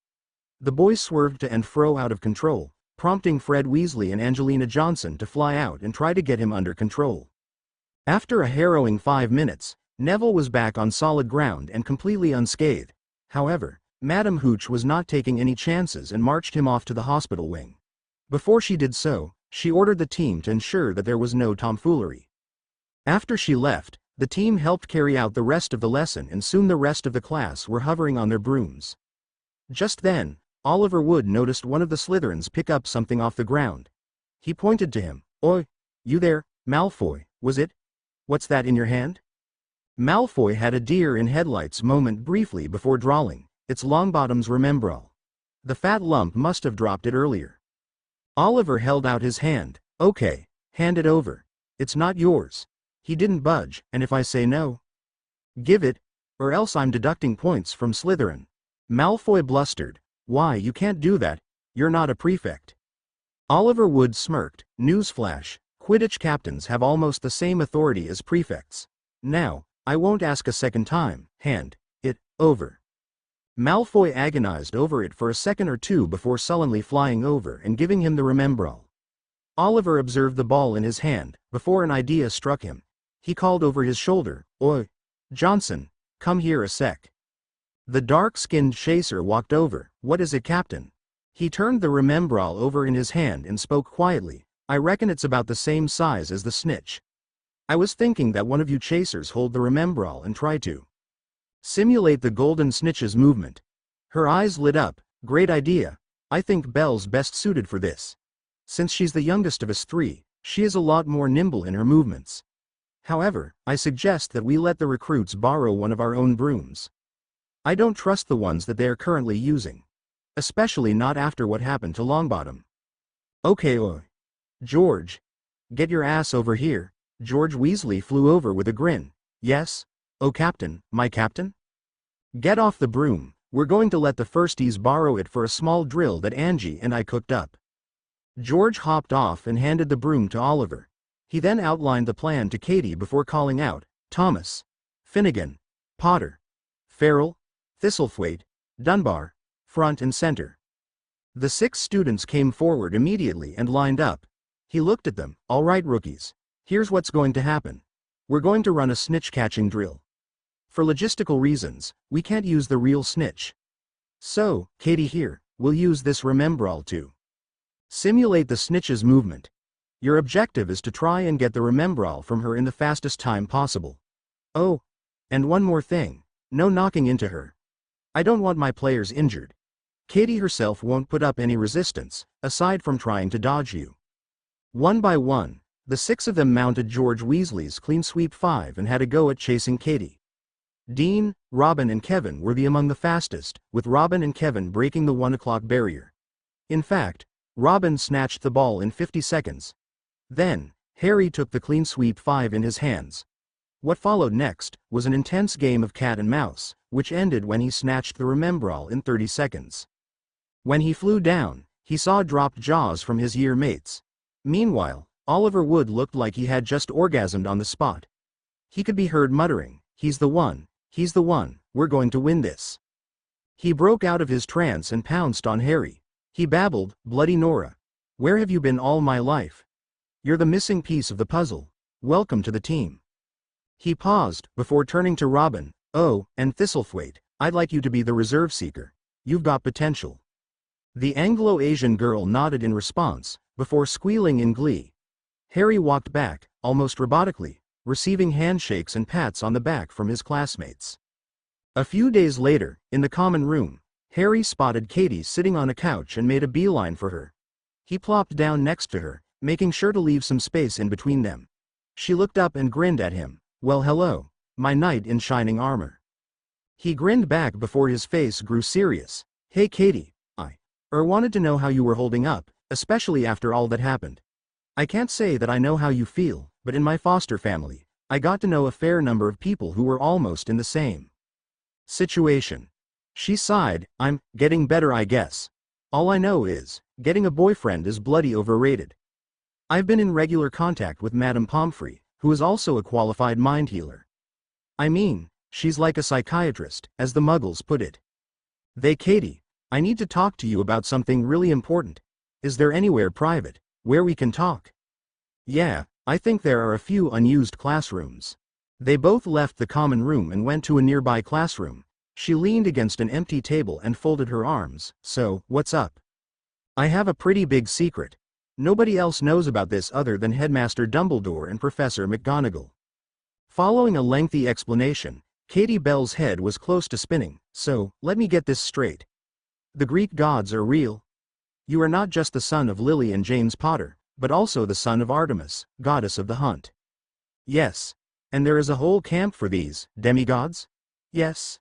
The boys swerved to and fro out of control, prompting Fred Weasley and Angelina Johnson to fly out and try to get him under control. After a harrowing 5 minutes, Neville was back on solid ground and completely unscathed. However, Madame Hooch was not taking any chances and marched him off to the hospital wing. Before she did so, she ordered the team to ensure that there was no tomfoolery. After she left, the team helped carry out the rest of the lesson and soon the rest of the class were hovering on their brooms. Just then, Oliver Wood noticed one of the Slytherins pick up something off the ground. He pointed to him. "Oi, you there, Malfoy, was it? What's that in your hand?" Malfoy had a deer in headlights moment briefly before drawling, "It's Longbottom's remembrall. The fat lump must have dropped it earlier." Oliver held out his hand. "Okay, hand it over. It's not yours." He didn't budge, "And if I say no?" "Give it, or else I'm deducting points from Slytherin." Malfoy blustered. "Why, you can't do that, you're not a prefect." Oliver Wood smirked. "Newsflash, Quidditch captains have almost the same authority as prefects. Now, I won't ask a second time, hand it over." Malfoy agonized over it for a second or two before sullenly flying over and giving him the remembrall. Oliver observed the ball in his hand, before an idea struck him. He called over his shoulder, "Oi, Johnson, come here a sec." The dark-skinned chaser walked over. "What is it, Captain?" He turned the remembrall over in his hand and spoke quietly. "I reckon it's about the same size as the snitch. I was thinking that one of you chasers hold the remembrall and try to simulate the golden snitch's movement." Her eyes lit up. "Great idea. I think Belle's best suited for this. Since she's the youngest of us three, she is a lot more nimble in her movements. However, I suggest that we let the recruits borrow one of our own brooms. I don't trust the ones that they are currently using. Especially not after what happened to Longbottom." "Okay, George. Get your ass over here." George Weasley flew over with a grin. "Yes? Oh, Captain, my Captain? Get off the broom, we're going to let the firsties borrow it for a small drill that Angie and I cooked up." George hopped off and handed the broom to Oliver. He then outlined the plan to Katie before calling out, "Thomas, Finnegan, Potter, Farrell, Thistlethwaite, Dunbar, front and center." The 6 students came forward immediately and lined up. He looked at them. "All right, rookies. Here's what's going to happen. We're going to run a snitch-catching drill. For logistical reasons, we can't use the real snitch. So, Katie here, will use this remembrall to simulate the snitch's movement. Your objective is to try and get the remembrall from her in the fastest time possible. Oh, and one more thing, no knocking into her. I don't want my players injured. Katie herself won't put up any resistance, aside from trying to dodge you." One by one, the 6 of them mounted George Weasley's Clean Sweep 5 and had a go at chasing Katie. Dean, Robin and Kevin were among the fastest, with Robin and Kevin breaking the 1 o'clock barrier. In fact, Robin snatched the ball in 50 seconds. Then, Harry took the Clean Sweep 5 in his hands. What followed next was an intense game of cat and mouse, which ended when he snatched the Remembrall in 30 seconds. When he flew down, he saw dropped jaws from his year mates. Meanwhile, Oliver Wood looked like he had just orgasmed on the spot. He could be heard muttering, he's the one, we're going to win this. He broke out of his trance and pounced on Harry. He babbled, bloody Nora. Where have you been all my life? You're the missing piece of the puzzle. Welcome to the team. He paused, before turning to Robin. Oh, and Thistlethwaite, I'd like you to be the reserve seeker. You've got potential. The Anglo-Asian girl nodded in response, before squealing in glee. Harry walked back, almost robotically, receiving handshakes and pats on the back from his classmates. A few days later, in the common room, Harry spotted Katie sitting on a couch and made a beeline for her. He plopped down next to her, making sure to leave some space in between them. She looked up and grinned at him. Well, hello, my knight in shining armor. He grinned back before his face grew serious. Hey Katie, I wanted to know how you were holding up, especially after all that happened. I can't say that I know how you feel, but in my foster family, I got to know a fair number of people who were almost in the same situation. She sighed. I'm getting better, I guess. All I know is, getting a boyfriend is bloody overrated. I've been in regular contact with Madame Pomfrey, who is also a qualified mind healer. I mean, she's like a psychiatrist, as the Muggles put it. Katie, I need to talk to you about something really important. Is there anywhere private, where we can talk? Yeah, I think there are a few unused classrooms. They both left the common room and went to a nearby classroom. She leaned against an empty table and folded her arms. So, what's up? I have a pretty big secret. Nobody else knows about this other than Headmaster Dumbledore and Professor McGonagall. Following a lengthy explanation, Katie Bell's head was close to spinning. So, let me get this straight. The Greek gods are real. You are not just the son of Lily and James Potter, but also the son of Artemis, goddess of the hunt. Yes. And there is a whole camp for these demigods? Yes.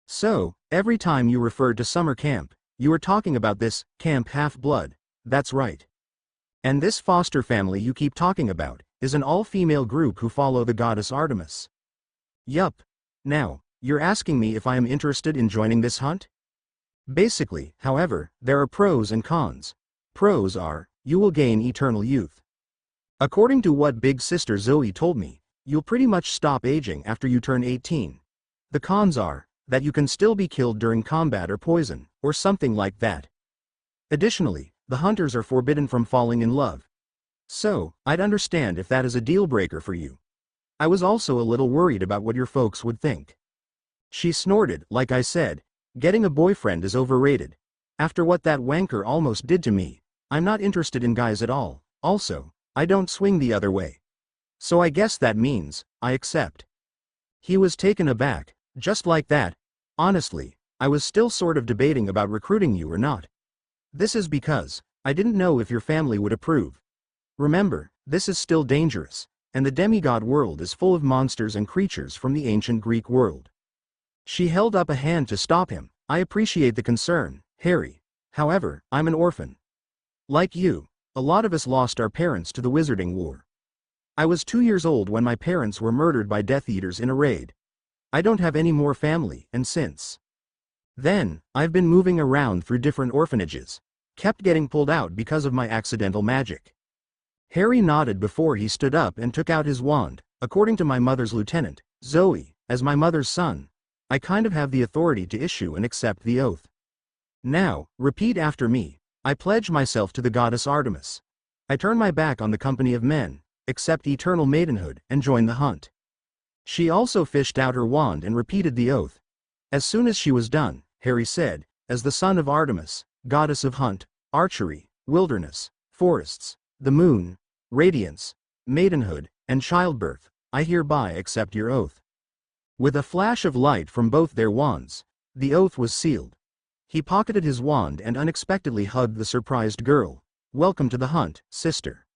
So, every time you referred to summer camp, you were talking about this Camp Half-Blood. That's right. And this foster family you keep talking about is an all-female group who follow the goddess Artemis. Yup. Now, you're asking me if I am interested in joining this hunt? Basically, however, there are pros and cons. Pros are, you will gain eternal youth. According to what Big Sister Zoe told me, you'll pretty much stop aging after you turn 18. The cons are, that you can still be killed during combat or poison, or something like that. Additionally, the hunters are forbidden from falling in love. So, I'd understand if that is a deal breaker for you. I was also a little worried about what your folks would think. She snorted. Like I said, getting a boyfriend is overrated. After what that wanker almost did to me, I'm not interested in guys at all. Also, I don't swing the other way. So I guess that means, I accept. He was taken aback. Just like that. Honestly, I was still sort of debating about recruiting you or not. This is because, I didn't know if your family would approve. Remember, this is still dangerous, and the demigod world is full of monsters and creatures from the ancient Greek world. She held up a hand to stop him. I appreciate the concern, Harry. However, I'm an orphan. Like you, a lot of us lost our parents to the Wizarding War. I was 2 years old when my parents were murdered by Death Eaters in a raid. I don't have any more family, and since then, I've been moving around through different orphanages, kept getting pulled out because of my accidental magic. Harry nodded before he stood up and took out his wand. According to my mother's lieutenant, Zoe, as my mother's son, I kind of have the authority to issue and accept the oath. Now, repeat after me. I pledge myself to the goddess Artemis. I turn my back on the company of men, accept eternal maidenhood, and join the hunt. She also fished out her wand and repeated the oath. As soon as she was done, Harry said, as the son of Artemis, goddess of hunt, archery, wilderness, forests, the moon, radiance, maidenhood, and childbirth, I hereby accept your oath. With a flash of light from both their wands, the oath was sealed. He pocketed his wand and unexpectedly hugged the surprised girl. Welcome to the hunt, sister.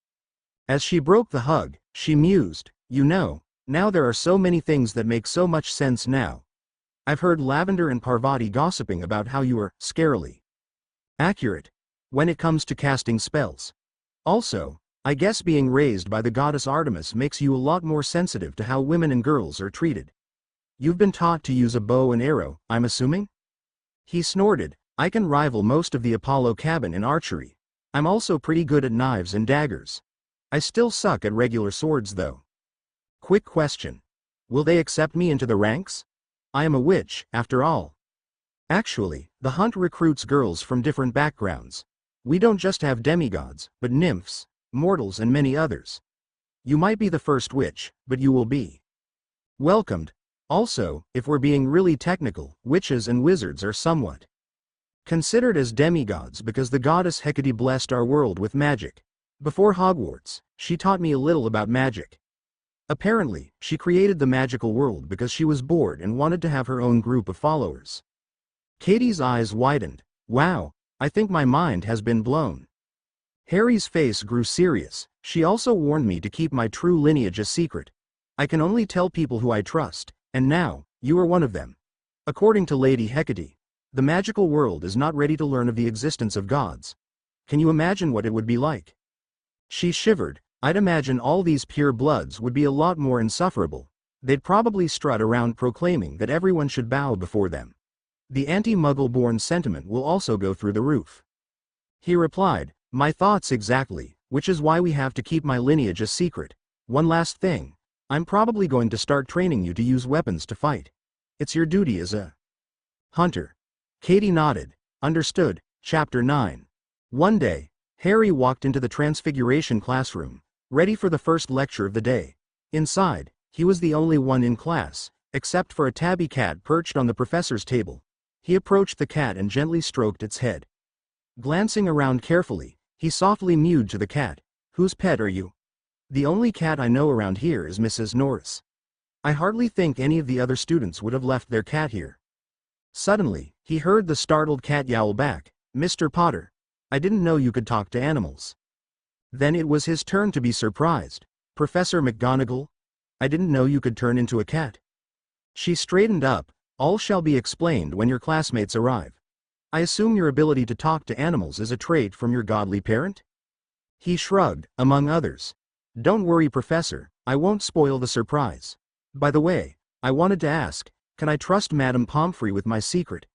As she broke the hug, she mused, you know, now there are so many things that make so much sense now. I've heard Lavender and Parvati gossiping about how you are scarily accurate when it comes to casting spells. Also, I guess being raised by the goddess Artemis makes you a lot more sensitive to how women and girls are treated. You've been taught to use a bow and arrow, I'm assuming? He snorted. I can rival most of the Apollo cabin in archery. I'm also pretty good at knives and daggers. I still suck at regular swords though. Quick question. Will they accept me into the ranks? I am a witch, after all. Actually, the hunt recruits girls from different backgrounds. We don't just have demigods, but nymphs, mortals and many others. You might be the first witch, but you will be welcomed. Also, if we're being really technical, witches and wizards are somewhat considered as demigods because the goddess Hecate blessed our world with magic. Before Hogwarts, she taught me a little about magic. Apparently, she created the magical world because she was bored and wanted to have her own group of followers. Katie's eyes widened. Wow, I think my mind has been blown. Harry's face grew serious. She also warned me to keep my true lineage a secret. I can only tell people who I trust, and now, you are one of them. According to Lady Hecate, the magical world is not ready to learn of the existence of gods. Can you imagine what it would be like? She shivered. I'd imagine all these pure bloods would be a lot more insufferable. They'd probably strut around proclaiming that everyone should bow before them. The anti-Muggle-born sentiment will also go through the roof. He replied, my thoughts exactly, which is why we have to keep my lineage a secret. One last thing. I'm probably going to start training you to use weapons to fight. It's your duty as a hunter. Katie nodded. Understood. Chapter 9. One day, Harry walked into the Transfiguration classroom, ready for the first lecture of the day. Inside, he was the only one in class, except for a tabby cat perched on the professor's table. He approached the cat and gently stroked its head. Glancing around carefully, he softly mewed to the cat. Whose pet are you? The only cat I know around here is Mrs. Norris. I hardly think any of the other students would have left their cat here. Suddenly, he heard the startled cat yowl back. Mr. Potter. I didn't know you could talk to animals. Then it was his turn to be surprised. Professor McGonagall? I didn't know you could turn into a cat. She straightened up. All shall be explained when your classmates arrive. I assume your ability to talk to animals is a trait from your godly parent? He shrugged, among others. Don't worry, Professor, I won't spoil the surprise. By the way, I wanted to ask, can I trust Madame Pomfrey with my secret?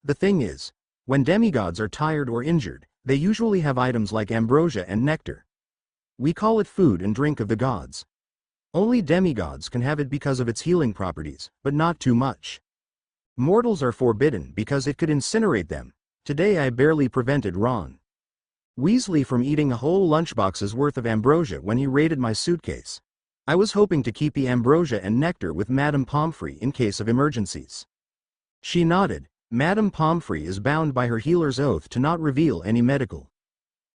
The thing is, when demigods are tired or injured, they usually have items like ambrosia and nectar. We call it food and drink of the gods. Only demigods can have it because of its healing properties, but not too much. Mortals are forbidden because it could incinerate them. Today I barely prevented Ron Weasley from eating a whole lunchbox's worth of ambrosia when he raided my suitcase. I was hoping to keep the ambrosia and nectar with Madame Pomfrey in case of emergencies. She nodded. Madame Pomfrey is bound by her healer's oath to not reveal any medical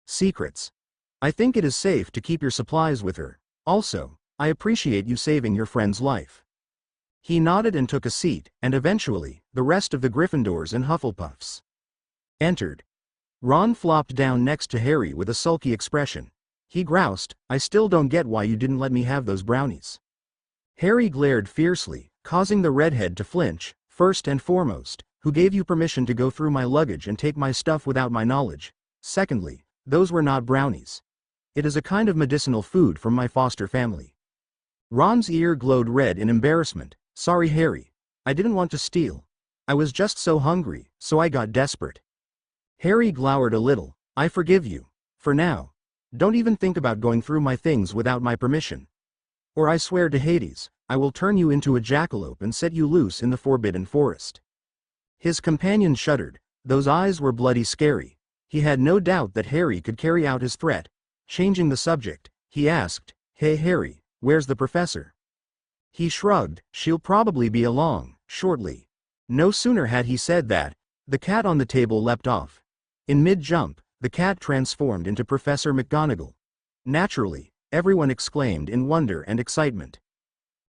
secrets. I think it is safe to keep your supplies with her. Also, I appreciate you saving your friend's life. He nodded and took a seat, and eventually, the rest of the Gryffindors and Hufflepuffs entered. Ron flopped down next to Harry with a sulky expression. He groused, I still don't get why you didn't let me have those brownies. Harry glared fiercely, causing the redhead to flinch. First and foremost, who gave you permission to go through my luggage and take my stuff without my knowledge? Secondly, those were not brownies. It is a kind of medicinal food from my foster family. Ron's ear glowed red in embarrassment. Sorry, Harry. I didn't want to steal. I was just so hungry, so I got desperate. Harry glowered a little. I forgive you. For now. Don't even think about going through my things without my permission. Or I swear to Hades, I will turn you into a jackalope and set you loose in the Forbidden Forest. His companion shuddered. Those eyes were bloody scary. He had no doubt that Harry could carry out his threat. Changing the subject, he asked, Hey Harry, where's the professor? He shrugged. She'll probably be along, shortly. No sooner had he said that, the cat on the table leapt off. In mid-jump, the cat transformed into Professor McGonagall. Naturally, everyone exclaimed in wonder and excitement.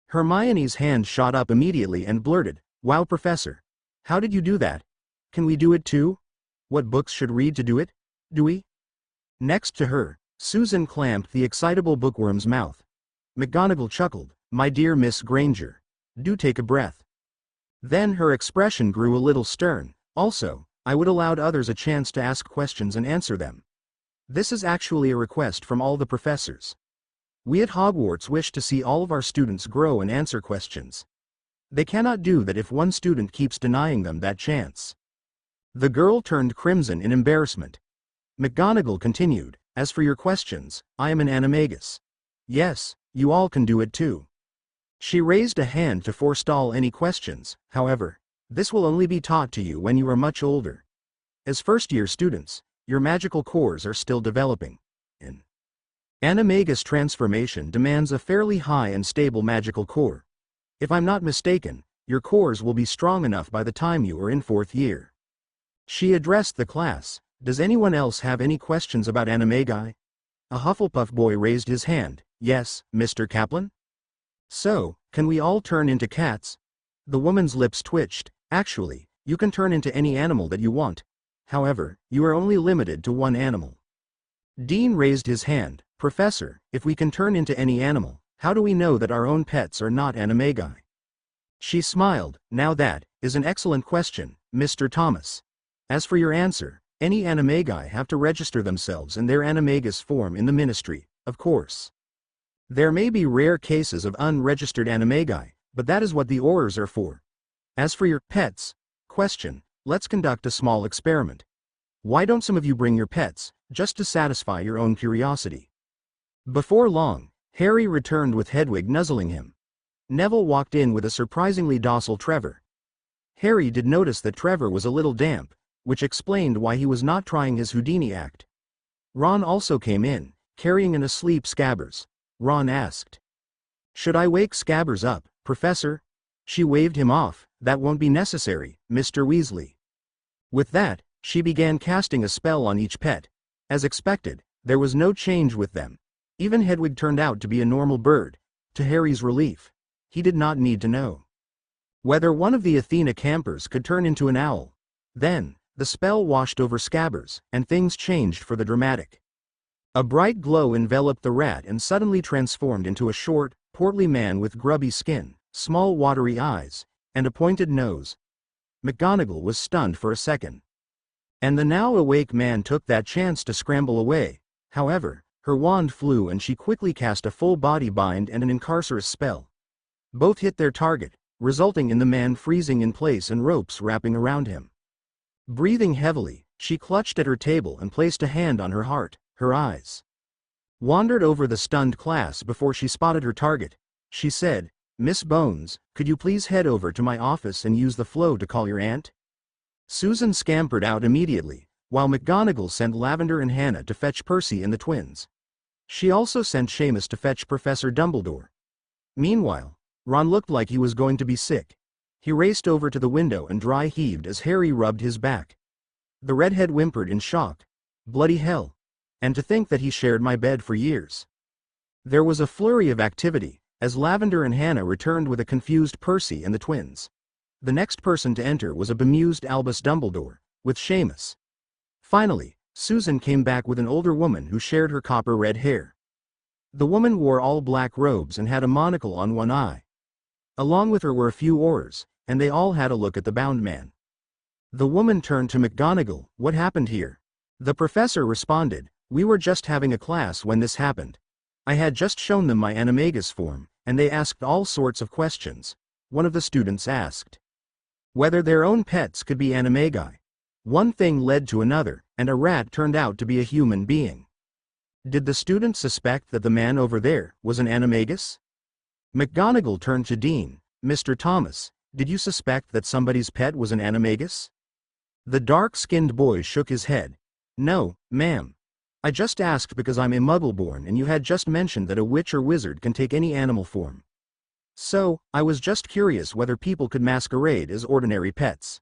Hermione's hand shot up immediately and blurted, Wow, Professor. How did you do that? Can we do it too? What books should read to do it? Do we? Next to her, Susan clamped the excitable bookworm's mouth. McGonagall chuckled, My dear Miss Granger. Do take a breath. Then her expression grew a little stern. Also, I would allow others a chance to ask questions and answer them. This is actually a request from all the professors. We at Hogwarts wish to see all of our students grow and answer questions. They cannot do that if one student keeps denying them that chance." The girl turned crimson in embarrassment. McGonagall continued, "As for your questions, I am an animagus. Yes, you all can do it too." She raised a hand to forestall any questions. "However, this will only be taught to you when you are much older. As first-year students, your magical cores are still developing. An animagus transformation demands a fairly high and stable magical core. If I'm not mistaken, your cores will be strong enough by the time you are in 4th year." She addressed the class. "Does anyone else have any questions about animagi?" A Hufflepuff boy raised his hand. "Yes, Mr. Kaplan?" "So, can we all turn into cats?" The woman's lips twitched. "Actually, you can turn into any animal that you want. However, you are only limited to one animal." Dean raised his hand. "Professor, if we can turn into any animal, how do we know that our own pets are not animagi?" She smiled. "Now that is an excellent question, Mr. Thomas. As for your answer, any animagi have to register themselves in their animagus form in the ministry, of course. There may be rare cases of unregistered animagi, but that is what the Aurors are for. As for your pets question, let's conduct a small experiment. Why don't some of you bring your pets, just to satisfy your own curiosity?" Before long, Harry returned with Hedwig nuzzling him. Neville walked in with a surprisingly docile Trevor. Harry did notice that Trevor was a little damp, which explained why he was not trying his Houdini act. Ron also came in, carrying an asleep Scabbers. Ron asked, "Should I wake Scabbers up, Professor?" She waved him off. "That won't be necessary, Mr. Weasley." With that, she began casting a spell on each pet. As expected, there was no change with them. Even Hedwig turned out to be a normal bird. To Harry's relief, he did not need to know whether one of the Athena campers could turn into an owl. Then, the spell washed over Scabbers, and things changed for the dramatic. A bright glow enveloped the rat and suddenly transformed into a short, portly man with grubby skin, small watery eyes, and a pointed nose. McGonagall was stunned for a second. And the now awake man took that chance to scramble away. However, her wand flew and she quickly cast a full body bind and an incarcerous spell. Both hit their target, resulting in the man freezing in place and ropes wrapping around him. Breathing heavily, she clutched at her table and placed a hand on her heart. Her eyes wandered over the stunned class before she spotted her target. She said, "Miss Bones, could you please head over to my office and use the flow to call your aunt?" Susan scampered out immediately, while McGonagall sent Lavender and Hannah to fetch Percy and the twins. She also sent Seamus to fetch Professor Dumbledore. Meanwhile, Ron looked like he was going to be sick. He raced over to the window and dry heaved as Harry rubbed his back. The redhead whimpered in shock. "Bloody hell. And to think that he shared my bed for years." There was a flurry of activity, as Lavender and Hannah returned with a confused Percy and the twins. The next person to enter was a bemused Albus Dumbledore, with Seamus. Finally, Susan came back with an older woman who shared her copper-red hair. The woman wore all black robes and had a monocle on one eye. Along with her were a few Aurors, and they all had a look at the bound man. The woman turned to McGonagall. "What happened here?" The professor responded, "We were just having a class when this happened. I had just shown them my animagus form, and they asked all sorts of questions." One of the students asked whether their own pets could be animagi. One thing led to another, and a rat turned out to be a human being. Did the student suspect that the man over there was an animagus? McGonagall turned to Dean. "Mr. Thomas, did you suspect that somebody's pet was an animagus?" The dark-skinned boy shook his head. "No, ma'am. I just asked because I'm a Muggle-born and you had just mentioned that a witch or wizard can take any animal form. So, I was just curious whether people could masquerade as ordinary pets."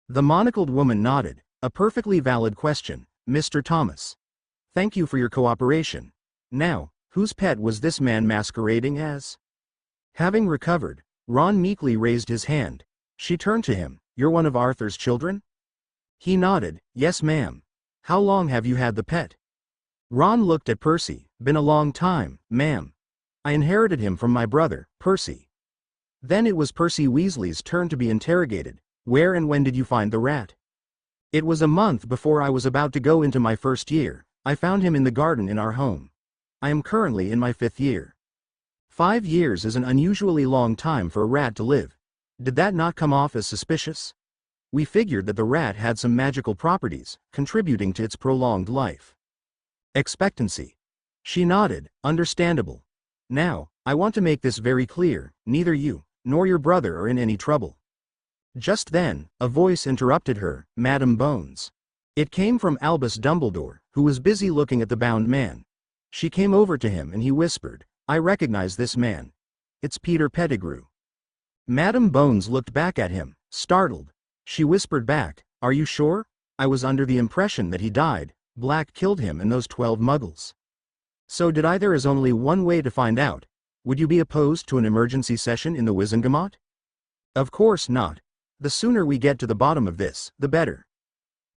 The monocled woman nodded. "A perfectly valid question, Mr. Thomas. Thank you for your cooperation. Now, whose pet was this man masquerading as?" Having recovered, Ron meekly raised his hand. She turned to him. "You're one of Arthur's children?" He nodded. "Yes, ma'am. How long have you had the pet?" Ron looked at Percy. "Been a long time, ma'am. I inherited him from my brother, Percy." Then it was Percy Weasley's turn to be interrogated. "Where and when did you find the rat?" "It was a month before I was about to go into my first year, I found him in the garden in our home. I am currently in my 5th year. 5 years is an unusually long time for a rat to live. Did that not come off as suspicious? We figured that the rat had some magical properties, contributing to its prolonged life expectancy. She nodded, understandable. Now, I want to make this very clear, neither you, nor your brother are in any trouble. Just then, a voice interrupted her, Madam Bones. It came from Albus Dumbledore, who was busy looking at the bound man. She came over to him and he whispered, I recognize this man. It's Peter Pettigrew. Madam Bones looked back at him, startled. She whispered back, Are you sure? I was under the impression that he died. Black killed him and those 12 muggles. So did I? There is only one way to find out. Would you be opposed to an emergency session in the Wizengamot? Of course not. The sooner we get to the bottom of this, the better.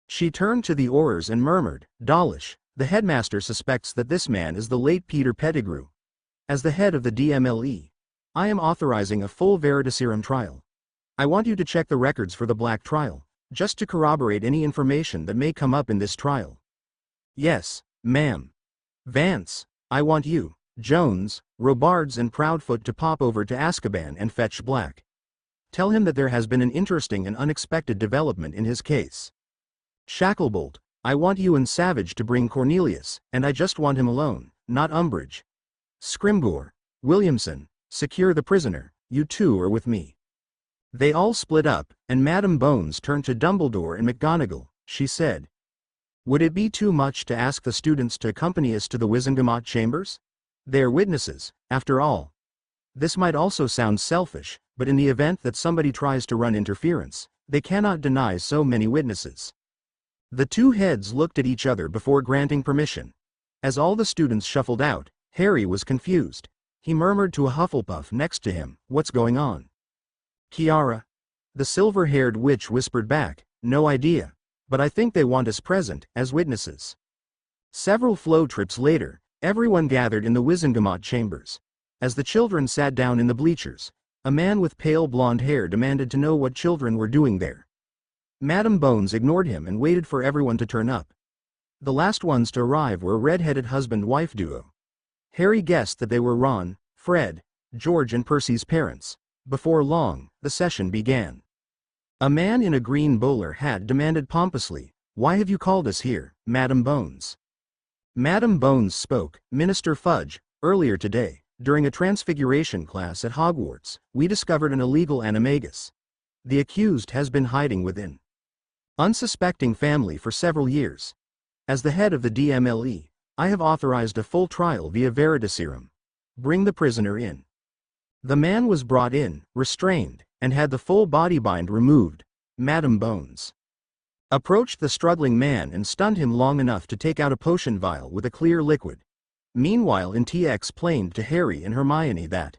She turned to the Aurors and murmured, Dawlish, the headmaster suspects that this man is the late Peter Pettigrew. As the head of the DMLE, I am authorizing a full Veritaserum trial. I want you to check the records for the Black trial, just to corroborate any information that may come up in this trial. Yes, ma'am. Vance, I want you, Jones, Robards and Proudfoot to pop over to Azkaban and fetch Black. Tell him that there has been an interesting and unexpected development in his case. Shacklebolt, I want you and Savage to bring Cornelius, and I just want him alone, not Umbridge. Scrimgeour, Williamson, secure the prisoner, you two are with me. They all split up, and Madam Bones turned to Dumbledore and McGonagall. She said, Would it be too much to ask the students to accompany us to the Wizengamot chambers? They are witnesses, after all. This might also sound selfish, but in the event that somebody tries to run interference, they cannot deny so many witnesses. The two heads looked at each other before granting permission. As all the students shuffled out, Harry was confused. He murmured to a Hufflepuff next to him, What's going on? Kiara. The silver-haired witch whispered back, No idea, but I think they want us present, as witnesses. Several flow trips later, everyone gathered in the Wizengamot chambers. As the children sat down in the bleachers, a man with pale blonde hair demanded to know what children were doing there. Madam Bones ignored him and waited for everyone to turn up. The last ones to arrive were a red-headed husband-wife duo. Harry guessed that they were Ron, Fred, George and Percy's parents. Before long, the session began. A man in a green bowler hat demanded pompously, Why have you called us here, Madam Bones? Madam Bones spoke, Minister Fudge, earlier today, during a transfiguration class at Hogwarts, we discovered an illegal animagus. The accused has been hiding within unsuspecting family for several years. As the head of the DMLE, I have authorized a full trial via Veritaserum. Bring the prisoner in. The man was brought in, restrained, and had the full body bind removed. Madam Bones approached the struggling man and stunned him long enough to take out a potion vial with a clear liquid. Meanwhile, NT explained to Harry and Hermione that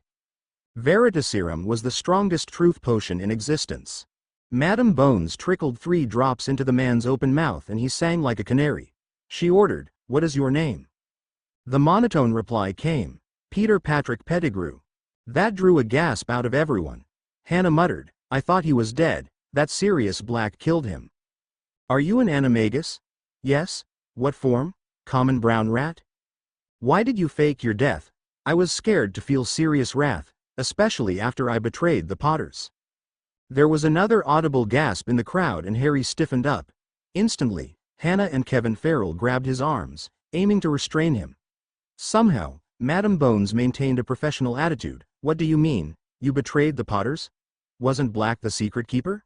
Veritaserum was the strongest truth potion in existence. Madam Bones trickled 3 drops into the man's open mouth and he sang like a canary. She ordered, What is your name? The monotone reply came, Peter Patrick Pettigrew. That drew a gasp out of everyone. Hannah muttered, I thought he was dead, that Sirius Black killed him. Are you an animagus? Yes. What form? Common brown rat? Why did you fake your death? I was scared to feel serious wrath, especially after I betrayed the Potters. There was another audible gasp in the crowd and Harry stiffened up. Instantly, Hannah and Kevin Farrell grabbed his arms, aiming to restrain him. Somehow, Madam Bones maintained a professional attitude. What do you mean, you betrayed the Potters? Wasn't Black the secret keeper?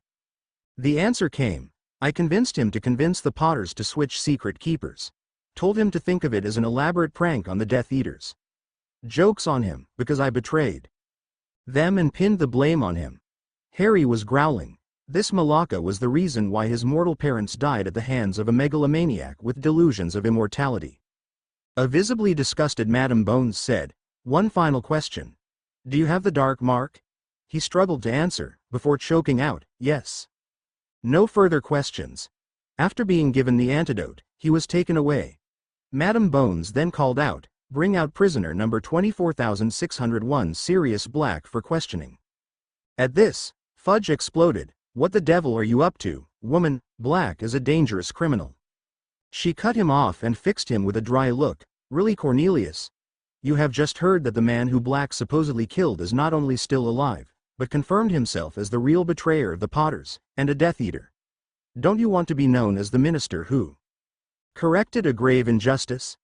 The answer came. I convinced him to convince the Potters to switch secret keepers. Told him to think of it as an elaborate prank on the Death Eaters. Joke's on him, because I betrayed them and pinned the blame on him. Harry was growling. This Malaka was the reason why his mortal parents died at the hands of a megalomaniac with delusions of immortality. A visibly disgusted Madam Bones said, One final question. Do you have the dark mark? He struggled to answer, before choking out, Yes. No further questions. After being given the antidote, he was taken away. Madam Bones then called out, Bring out prisoner number 24601 Sirius Black for questioning. At this, Fudge exploded, What the devil are you up to, woman? Black is a dangerous criminal. She cut him off and fixed him with a dry look. Really, Cornelius? You have just heard that the man who Black supposedly killed is not only still alive, but confirmed himself as the real betrayer of the Potters, and a Death Eater. Don't you want to be known as the minister who corrected a grave injustice?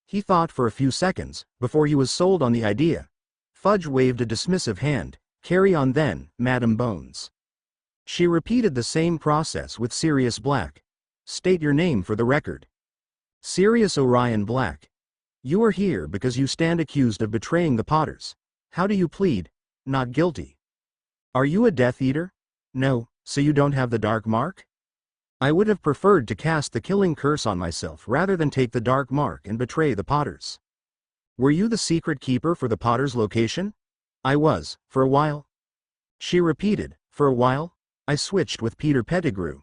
He thought for a few seconds, before he was sold on the idea. Fudge waved a dismissive hand. Carry on then, Madam Bones. She repeated the same process with Sirius Black. State your name for the record. Sirius Orion Black. You are here because you stand accused of betraying the Potters. How do you plead? Not guilty. Are you a Death Eater? No, so you don't have the dark mark? I would have preferred to cast the killing curse on myself rather than take the dark mark and betray the Potters. Were you the secret keeper for the Potters' location? I was, for a while. She repeated, for a while? I switched with Peter Pettigrew.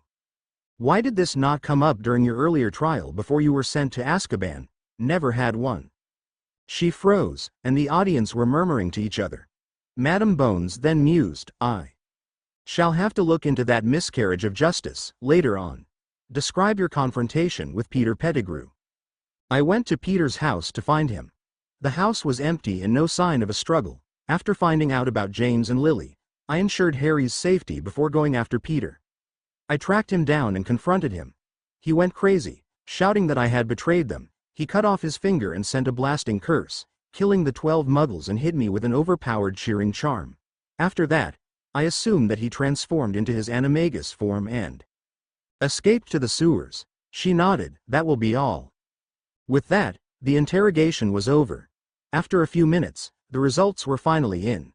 Why did this not come up during your earlier trial before you were sent to Azkaban? Never had one. She froze, and the audience were murmuring to each other. Madam Bones then mused, I shall have to look into that miscarriage of justice, later on. Describe your confrontation with Peter Pettigrew. I went to Peter's house to find him. The house was empty and no sign of a struggle. After finding out about James and Lily, I ensured Harry's safety before going after Peter. I tracked him down and confronted him. He went crazy, shouting that I had betrayed them. He cut off his finger and sent a blasting curse, killing the 12 muggles and hit me with an overpowered shearing charm. After that, I assumed that he transformed into his animagus form and escaped to the sewers. She nodded. That will be all. With that, the interrogation was over. After a few minutes, the results were finally in.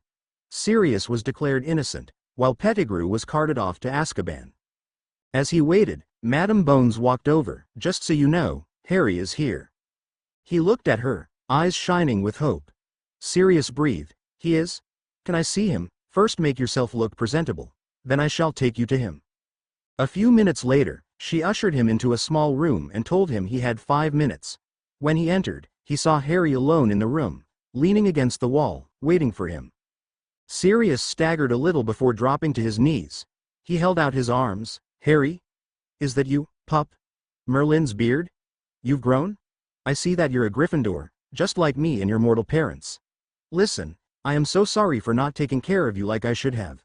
Sirius was declared innocent, while Pettigrew was carted off to Azkaban. As he waited, Madam Bones walked over. Just so you know, Harry is here. He looked at her, eyes shining with hope. Sirius breathed. He is? Can I see him? First make yourself look presentable. Then I shall take you to him. A few minutes later, she ushered him into a small room and told him he had 5 minutes. When he entered, he saw Harry alone in the room, leaning against the wall, waiting for him. Sirius staggered a little before dropping to his knees. He held out his arms. Harry? Is that you, pup? Merlin's beard? You've grown? I see that you're a Gryffindor, just like me and your mortal parents. Listen, I am so sorry for not taking care of you like I should have.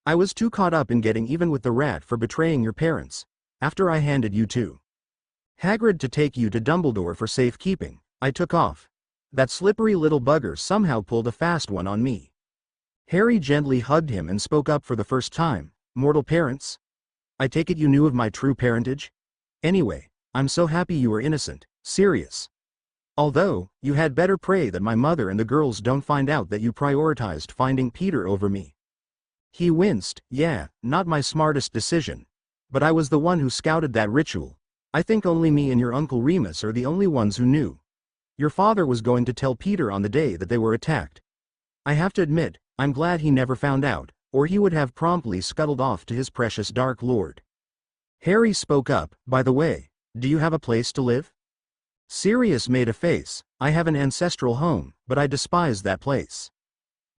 I was too caught up in getting even with the rat for betraying your parents, after I handed you to Hagrid to take you to Dumbledore for safekeeping. I took off. That slippery little bugger somehow pulled a fast one on me. Harry gently hugged him and spoke up for the first time. Mortal parents? I take it you knew of my true parentage? Anyway, I'm so happy you were innocent. Sirius. Although, you had better pray that my mother and the girls don't find out that you prioritized finding Peter over me. He winced. Yeah, not my smartest decision. But I was the one who scouted that ritual. I think only me and your Uncle Remus are the only ones who knew. Your father was going to tell Peter on the day that they were attacked. I have to admit, I'm glad he never found out, or he would have promptly scuttled off to his precious Dark Lord. Harry spoke up. By the way, do you have a place to live? Sirius made a face. I have an ancestral home, but I despise that place.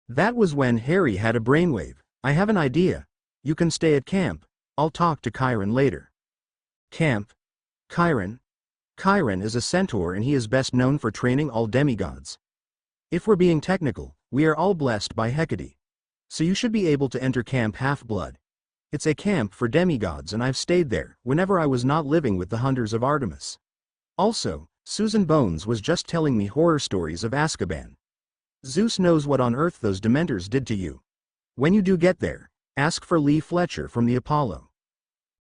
That was when Harry had a brainwave. I have an idea. You can stay at camp. I'll talk to Chiron later. Camp? Chiron? Chiron is a centaur and he is best known for training all demigods. If we're being technical, we are all blessed by Hecate. So you should be able to enter Camp Half-Blood. It's a camp for demigods and I've stayed there whenever I was not living with the hunters of Artemis. Also, Susan Bones was just telling me horror stories of Azkaban. Zeus knows what on earth those Dementors did to you. When you do get there, ask for Lee Fletcher from the Apollo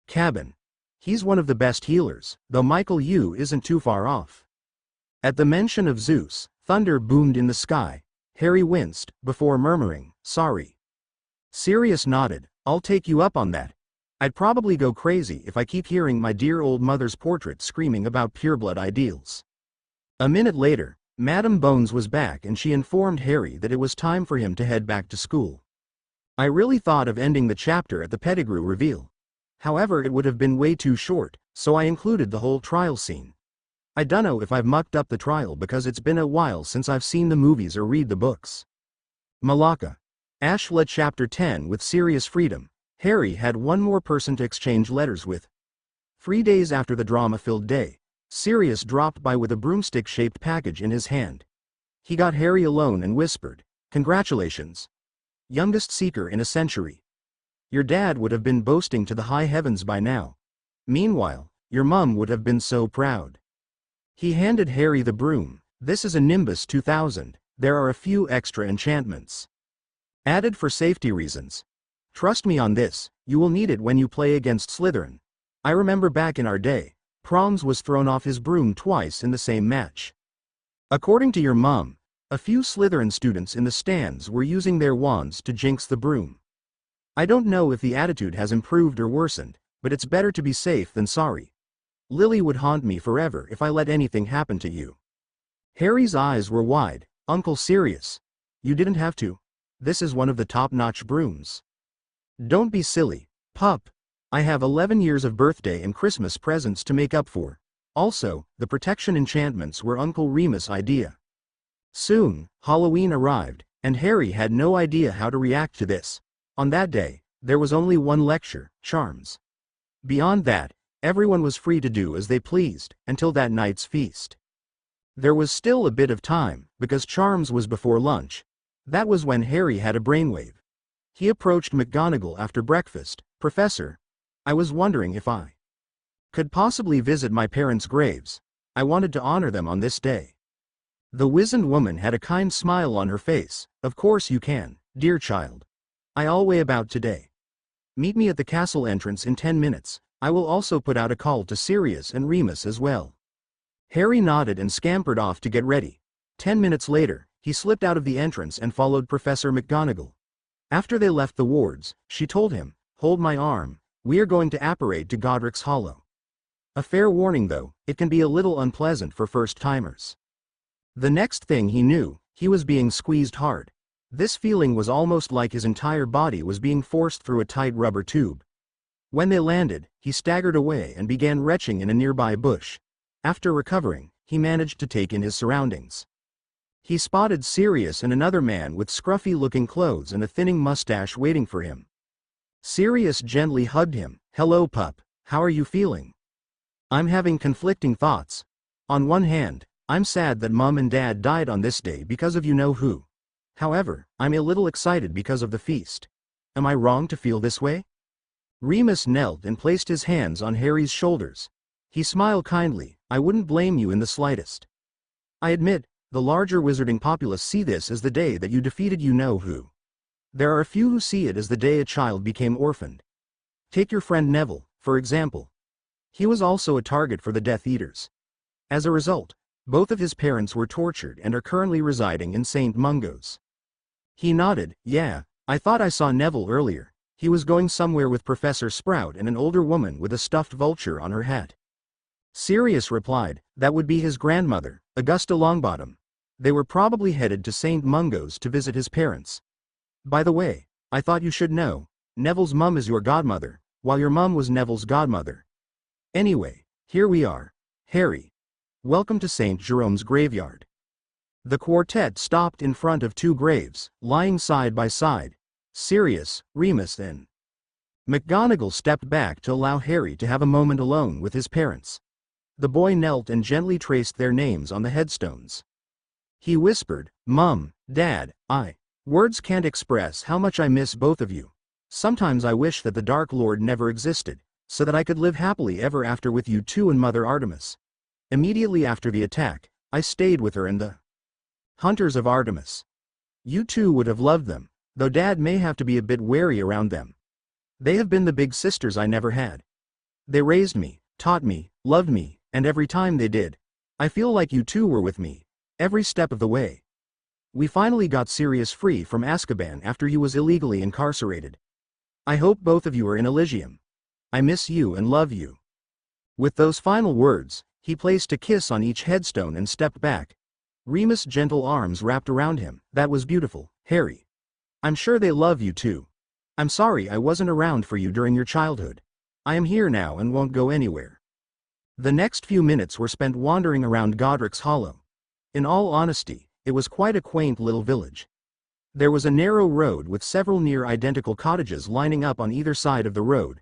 cabin. He's one of the best healers, though Michael Yu isn't too far off. At the mention of Zeus, thunder boomed in the sky. Harry winced, before murmuring, sorry. Sirius nodded. I'll take you up on that. I'd probably go crazy if I keep hearing my dear old mother's portrait screaming about pureblood ideals. A minute later, Madam Bones was back and she informed Harry that it was time for him to head back to school. I really thought of ending the chapter at the Pettigrew reveal. However, it would have been way too short, so I included the whole trial scene. I dunno if I've mucked up the trial because it's been a while since I've seen the movies or read the books. Malacca. Ashla Chapter 10. With Sirius freedom, Harry had one more person to exchange letters with. 3 days after the drama-filled day, Sirius dropped by with a broomstick-shaped package in his hand. He got Harry alone and whispered, "Congratulations. Youngest seeker in a century. Your dad would have been boasting to the high heavens by now. Meanwhile, your mum would have been so proud." He handed Harry the broom. "This is a Nimbus 2000, there are a few extra enchantments added for safety reasons. Trust me on this, you will need it when you play against Slytherin. I remember back in our day, Proms was thrown off his broom twice in the same match. According to your mum, a few Slytherin students in the stands were using their wands to jinx the broom. I don't know if the attitude has improved or worsened, but it's better to be safe than sorry. Lily would haunt me forever if I let anything happen to you." Harry's eyes were wide. "Uncle Sirius. You didn't have to. This is one of the top-notch brooms." "Don't be silly, pup. I have 11 years of birthday and Christmas presents to make up for. Also, the protection enchantments were Uncle Remus' idea." Soon, Halloween arrived, and Harry had no idea how to react to this. On that day, there was only one lecture, charms. Beyond that, everyone was free to do as they pleased, until that night's feast. There was still a bit of time, because charms was before lunch. That was when Harry had a brainwave. He approached McGonagall after breakfast. "Professor, I was wondering if I could possibly visit my parents' graves. I wanted to honor them on this day." The wizened woman had a kind smile on her face. "Of course you can, dear child. I'll way about today. Meet me at the castle entrance in 10 minutes. I will also put out a call to Sirius and Remus as well." Harry nodded and scampered off to get ready. 10 minutes later, he slipped out of the entrance and followed Professor McGonagall. After they left the wards, she told him, "Hold my arm, we are going to apparate to Godric's Hollow. A fair warning though, it can be a little unpleasant for first-timers." The next thing he knew, he was being squeezed hard. This feeling was almost like his entire body was being forced through a tight rubber tube. When they landed, he staggered away and began retching in a nearby bush. After recovering, he managed to take in his surroundings. He spotted Sirius and another man with scruffy-looking clothes and a thinning mustache waiting for him. Sirius gently hugged him. "Hello, pup. How are you feeling?" "I'm having conflicting thoughts. On one hand, I'm sad that Mum and Dad died on this day because of you-know-who. However, I'm a little excited because of the feast. Am I wrong to feel this way?" Remus knelt and placed his hands on Harry's shoulders. He smiled kindly. "I wouldn't blame you in the slightest. I admit, the larger wizarding populace see this as the day that you defeated you-know-who. There are a few who see it as the day a child became orphaned. Take your friend Neville, for example. He was also a target for the Death Eaters. As a result, both of his parents were tortured and are currently residing in St. Mungo's." He nodded. "Yeah, I thought I saw Neville earlier. He was going somewhere with Professor Sprout and an older woman with a stuffed vulture on her hat." Sirius replied, "That would be his grandmother, Augusta Longbottom. They were probably headed to St. Mungo's to visit his parents. By the way, I thought you should know, Neville's mum is your godmother, while your mum was Neville's godmother. Anyway, here we are. Harry. Welcome to St. Jerome's graveyard." The quartet stopped in front of two graves, lying side by side. Sirius, Remus and McGonagall stepped back to allow Harry to have a moment alone with his parents. The boy knelt and gently traced their names on the headstones. He whispered, "Mum, Dad, words can't express how much I miss both of you. Sometimes I wish that the Dark Lord never existed, so that I could live happily ever after with you two and Mother Artemis." Immediately after the attack, I stayed with her and the Hunters of Artemis. You two would have loved them, though Dad may have to be a bit wary around them. They have been the big sisters I never had. They raised me, taught me, loved me, and every time they did, I feel like you two were with me, every step of the way. We finally got Sirius free from Azkaban after he was illegally incarcerated. I hope both of you are in Elysium. I miss you and love you." With those final words, he placed a kiss on each headstone and stepped back. Remus' gentle arms wrapped around him. "That was beautiful, Harry. I'm sure they love you too. I'm sorry I wasn't around for you during your childhood. I am here now and won't go anywhere." The next few minutes were spent wandering around Godric's Hollow. In all honesty, it was quite a quaint little village. There was a narrow road with several near-identical cottages lining up on either side of the road.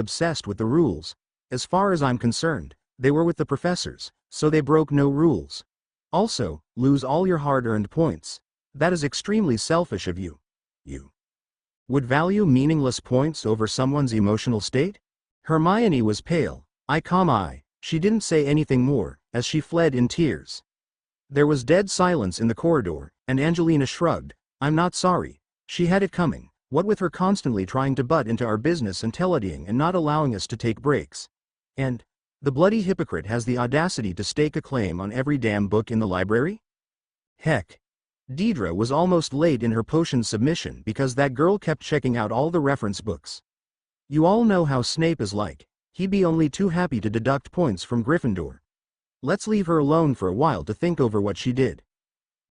obsessed with the rules. As far as I'm concerned, they were with the professors, so they broke no rules. Also, lose all your hard-earned points. That is extremely selfish of you. You would value meaningless points over someone's emotional state? Hermione was pale. She didn't say anything more, as she fled in tears. There was dead silence in the corridor, and Angelina shrugged. I'm not sorry. She had it coming. What with her constantly trying to butt into our business and teledying and not allowing us to take breaks. And The bloody hypocrite has the audacity to stake a claim on every damn book in the library? Heck. Deidre was almost late in her potion submission because that girl kept checking out all the reference books. You all know how Snape is like. He'd be only too happy to deduct points from Gryffindor. Let's leave her alone for a while to think over what she did.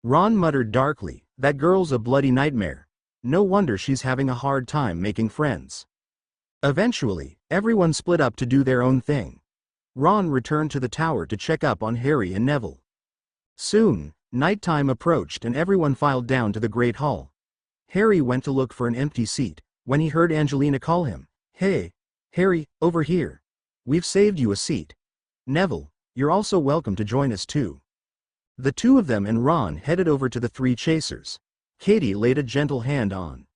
Ron muttered darkly, that girl's a bloody nightmare. No wonder she's having a hard time making friends. Eventually, everyone split up to do their own thing. Ron returned to the tower to check up on Harry and Neville. Soon, nighttime approached and everyone filed down to the Great Hall. Harry went to look for an empty seat, when he heard Angelina call him. Hey, Harry, over here. We've saved you a seat. Neville, you're also welcome to join us too. The two of them and Ron headed over to the three chasers. Katie laid a gentle hand on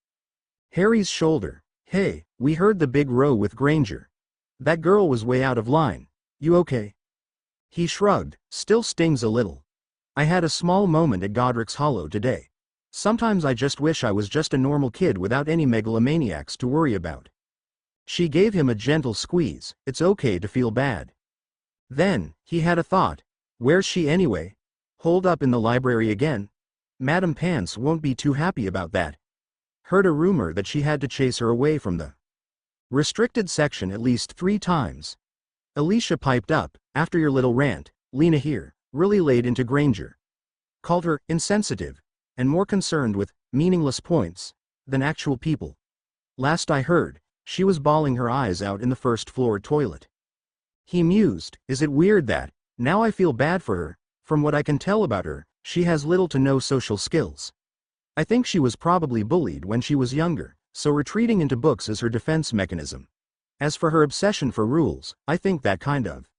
Harry's shoulder. Hey, we heard the big row with Granger. That girl was way out of line. You okay? He shrugged, still stings a little. I had a small moment at Godric's Hollow today. Sometimes I just wish I was just a normal kid without any megalomaniacs to worry about. She gave him a gentle squeeze. It's okay to feel bad. Then, he had a thought. Where's she anyway? Holed up in the library again? Madame Pants won't be too happy about that. Heard a rumor that she had to chase her away from the restricted section at least 3 times. Alicia piped up, after your little rant, Lena here, really laid into Granger. Called her insensitive, and more concerned with meaningless points than actual people. Last I heard, she was bawling her eyes out in the first-floor toilet. He mused, is it weird that, now I feel bad for her, from what I can tell about her, she has little to no social skills. I think she was probably bullied when she was younger, so retreating into books is her defense mechanism. As for her obsession for rules, I think that kind of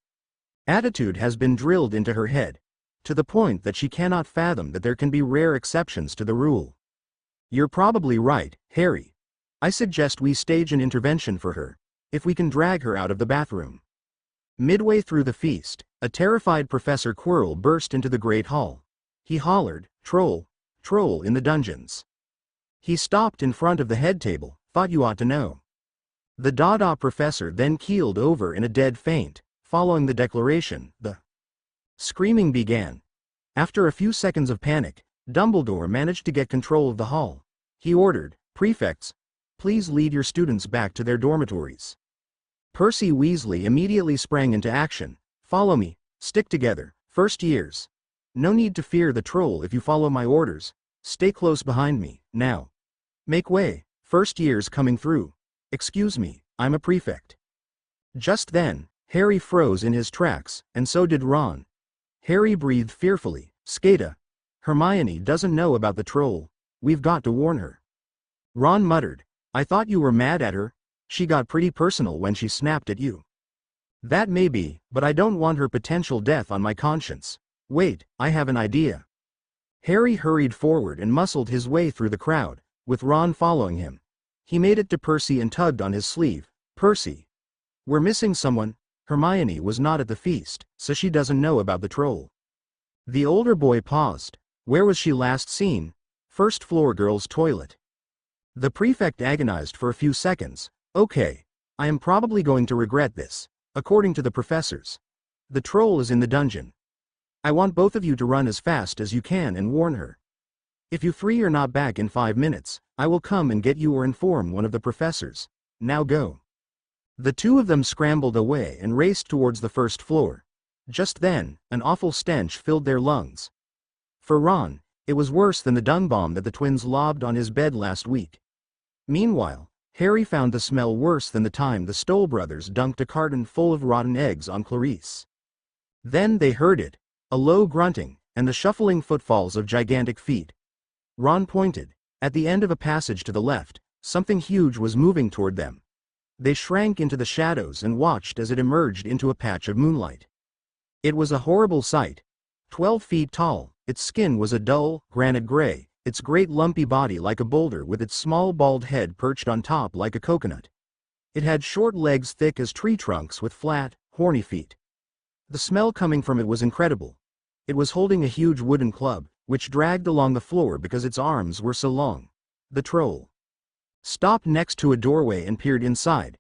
attitude has been drilled into her head, to the point that she cannot fathom that there can be rare exceptions to the rule. You're probably right, Harry. I suggest we stage an intervention for her, if we can drag her out of the bathroom. Midway through the feast, a terrified Professor Quirrell burst into the Great Hall. He hollered, Troll, troll in the dungeons. He stopped in front of the head table, thought you ought to know. The Dada professor then keeled over in a dead faint. Following the declaration, the screaming began. After a few seconds of panic, Dumbledore managed to get control of the hall. He ordered, Prefects, please lead your students back to their dormitories. Percy Weasley immediately sprang into action. Follow me, stick together, first years. No need to fear the troll if you follow my orders. Stay close behind me, now. Make way, first years coming through. Excuse me, I'm a prefect. Just then, Harry froze in his tracks, and so did Ron. Harry breathed fearfully. Skata. Hermione doesn't know about the troll. We've got to warn her. Ron muttered. I thought you were mad at her. She got pretty personal when she snapped at you. That may be, but I don't want her potential death on my conscience. Wait, I have an idea. Harry hurried forward and muscled his way through the crowd, with Ron following him. He made it to Percy and tugged on his sleeve. Percy. We're missing someone. Hermione was not at the feast, so she doesn't know about the troll. The older boy paused. Where was she last seen? First floor girls' toilet. The prefect agonized for a few seconds. Okay. I am probably going to regret this. According to the professors. The troll is in the dungeon. I want both of you to run as fast as you can and warn her. If you three are not back in 5 minutes, I will come and get you or inform one of the professors. Now go. The two of them scrambled away and raced towards the first floor. Just then, an awful stench filled their lungs. For Ron, it was worse than the dung bomb that the twins lobbed on his bed last week. Meanwhile, Harry found the smell worse than the time the Stoll brothers dunked a carton full of rotten eggs on Clarice. Then they heard it, a low grunting, and the shuffling footfalls of gigantic feet. Ron pointed. At the end of a passage to the left, something huge was moving toward them. They shrank into the shadows and watched as it emerged into a patch of moonlight. It was a horrible sight. 12 feet tall, its skin was a dull, granite gray, its great lumpy body like a boulder with its small bald head perched on top like a coconut. It had short legs thick as tree trunks with flat, horny feet. The smell coming from it was incredible. It was holding a huge wooden club, which dragged along the floor because its arms were so long. The troll stopped next to a doorway and peered inside.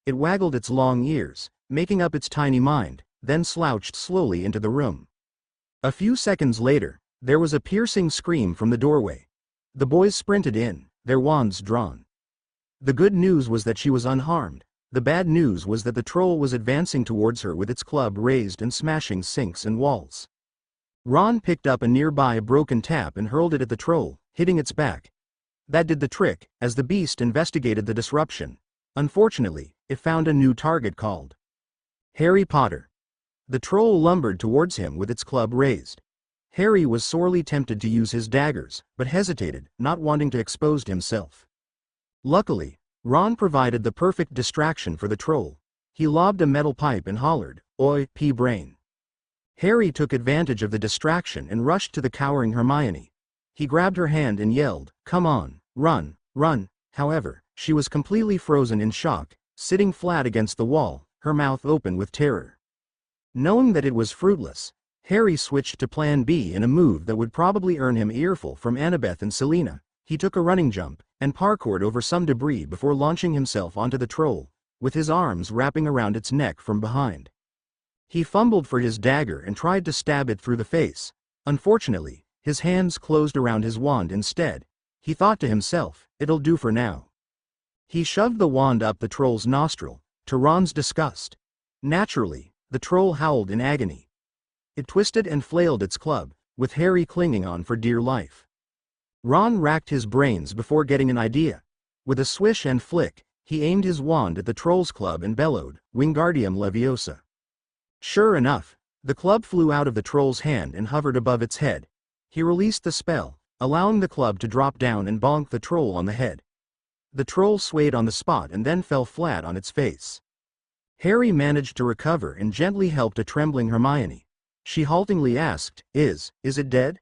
It waggled its long ears, making up its tiny mind, then slouched slowly into the room. A few seconds later, there was a piercing scream from the doorway. The boys sprinted in, their wands drawn. The good news was that she was unharmed. The bad news was that the troll was advancing towards her with its club raised and smashing sinks and walls. Ron picked up a nearby broken tap and hurled it at the troll, hitting its back. That did the trick, as the beast investigated the disruption. Unfortunately, it found a new target called Harry Potter. The troll lumbered towards him with its club raised. Harry was sorely tempted to use his daggers, but hesitated, not wanting to expose himself. Luckily, Ron provided the perfect distraction for the troll. He lobbed a metal pipe and hollered, "Oi, pea-brain." Harry took advantage of the distraction and rushed to the cowering Hermione. He grabbed her hand and yelled, "Come on, run, run." However, she was completely frozen in shock, sitting flat against the wall, her mouth open with terror. Knowing that it was fruitless, Harry switched to Plan B in a move that would probably earn him an earful from Annabeth and Selena. He took a running jump and parkoured over some debris before launching himself onto the troll, with his arms wrapping around its neck from behind. He fumbled for his dagger and tried to stab it through the face. Unfortunately, his hands closed around his wand instead. He thought to himself, "It'll do for now." He shoved the wand up the troll's nostril, to Ron's disgust. Naturally, the troll howled in agony. It twisted and flailed its club, with Harry clinging on for dear life. Ron racked his brains before getting an idea. With a swish and flick, he aimed his wand at the troll's club and bellowed, "Wingardium Leviosa." Sure enough, the club flew out of the troll's hand and hovered above its head. He released the spell, allowing the club to drop down and bonk the troll on the head. The troll swayed on the spot and then fell flat on its face. Harry managed to recover and gently helped a trembling Hermione. She haltingly asked, Is it dead?"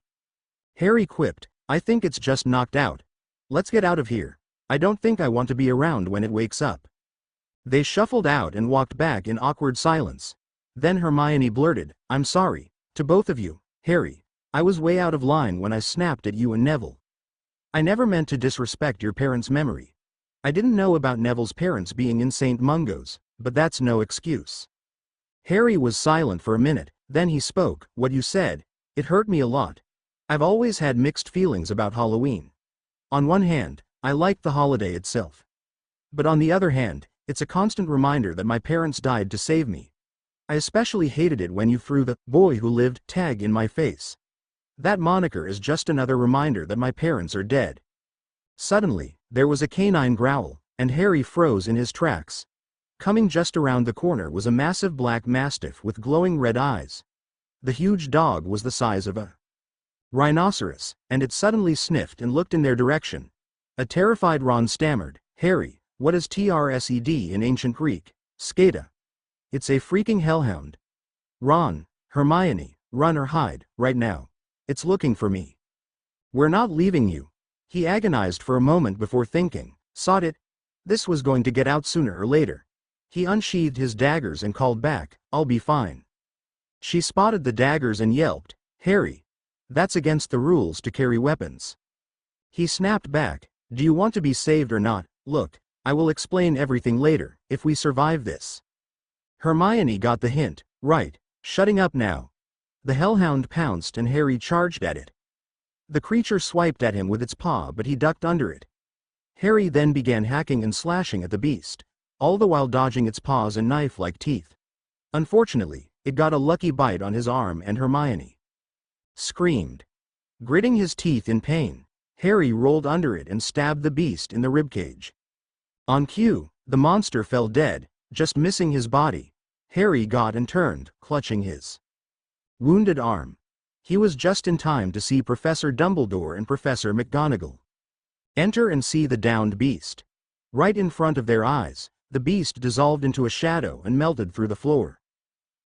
Harry quipped, "I think it's just knocked out. Let's get out of here. I don't think I want to be around when it wakes up." They shuffled out and walked back in awkward silence. Then Hermione blurted, "I'm sorry, to both of you, Harry. I was way out of line when I snapped at you and Neville. I never meant to disrespect your parents' memory. I didn't know about Neville's parents being in St. Mungo's, but that's no excuse." Harry was silent for a minute, then he spoke, "What you said, it hurt me a lot. I've always had mixed feelings about Halloween. On one hand, I liked the holiday itself. But on the other hand, it's a constant reminder that my parents died to save me. I especially hated it when you threw the boy who lived tag in my face. That moniker is just another reminder that my parents are dead." Suddenly, there was a canine growl, and Harry froze in his tracks. Coming just around the corner was a massive black mastiff with glowing red eyes. The huge dog was the size of a rhinoceros, and it suddenly sniffed and looked in their direction. A terrified Ron stammered, "Harry, what is TRSED in ancient Greek?" "Skata. It's a freaking hellhound. Ron, Hermione, run or hide, right now. It's looking for me. We're not leaving you." He agonized for a moment before thinking, "Sod it. This was going to get out sooner or later." He unsheathed his daggers and called back, "I'll be fine." She spotted the daggers and yelped, "Harry, that's against the rules to carry weapons." He snapped back, "Do you want to be saved or not? Look, I will explain everything later, if we survive this." Hermione got the hint, right, shutting up now. The hellhound pounced and Harry charged at it. The creature swiped at him with its paw, but he ducked under it. Harry then began hacking and slashing at the beast, all the while dodging its paws and knife-like teeth. Unfortunately, it got a lucky bite on his arm and Hermione screamed. Gritting his teeth in pain, Harry rolled under it and stabbed the beast in the ribcage. On cue, the monster fell dead, just missing his body. Harry got and turned, clutching his wounded arm. He was just in time to see Professor Dumbledore and Professor McGonagall enter and see the downed beast. Right in front of their eyes, the beast dissolved into a shadow and melted through the floor.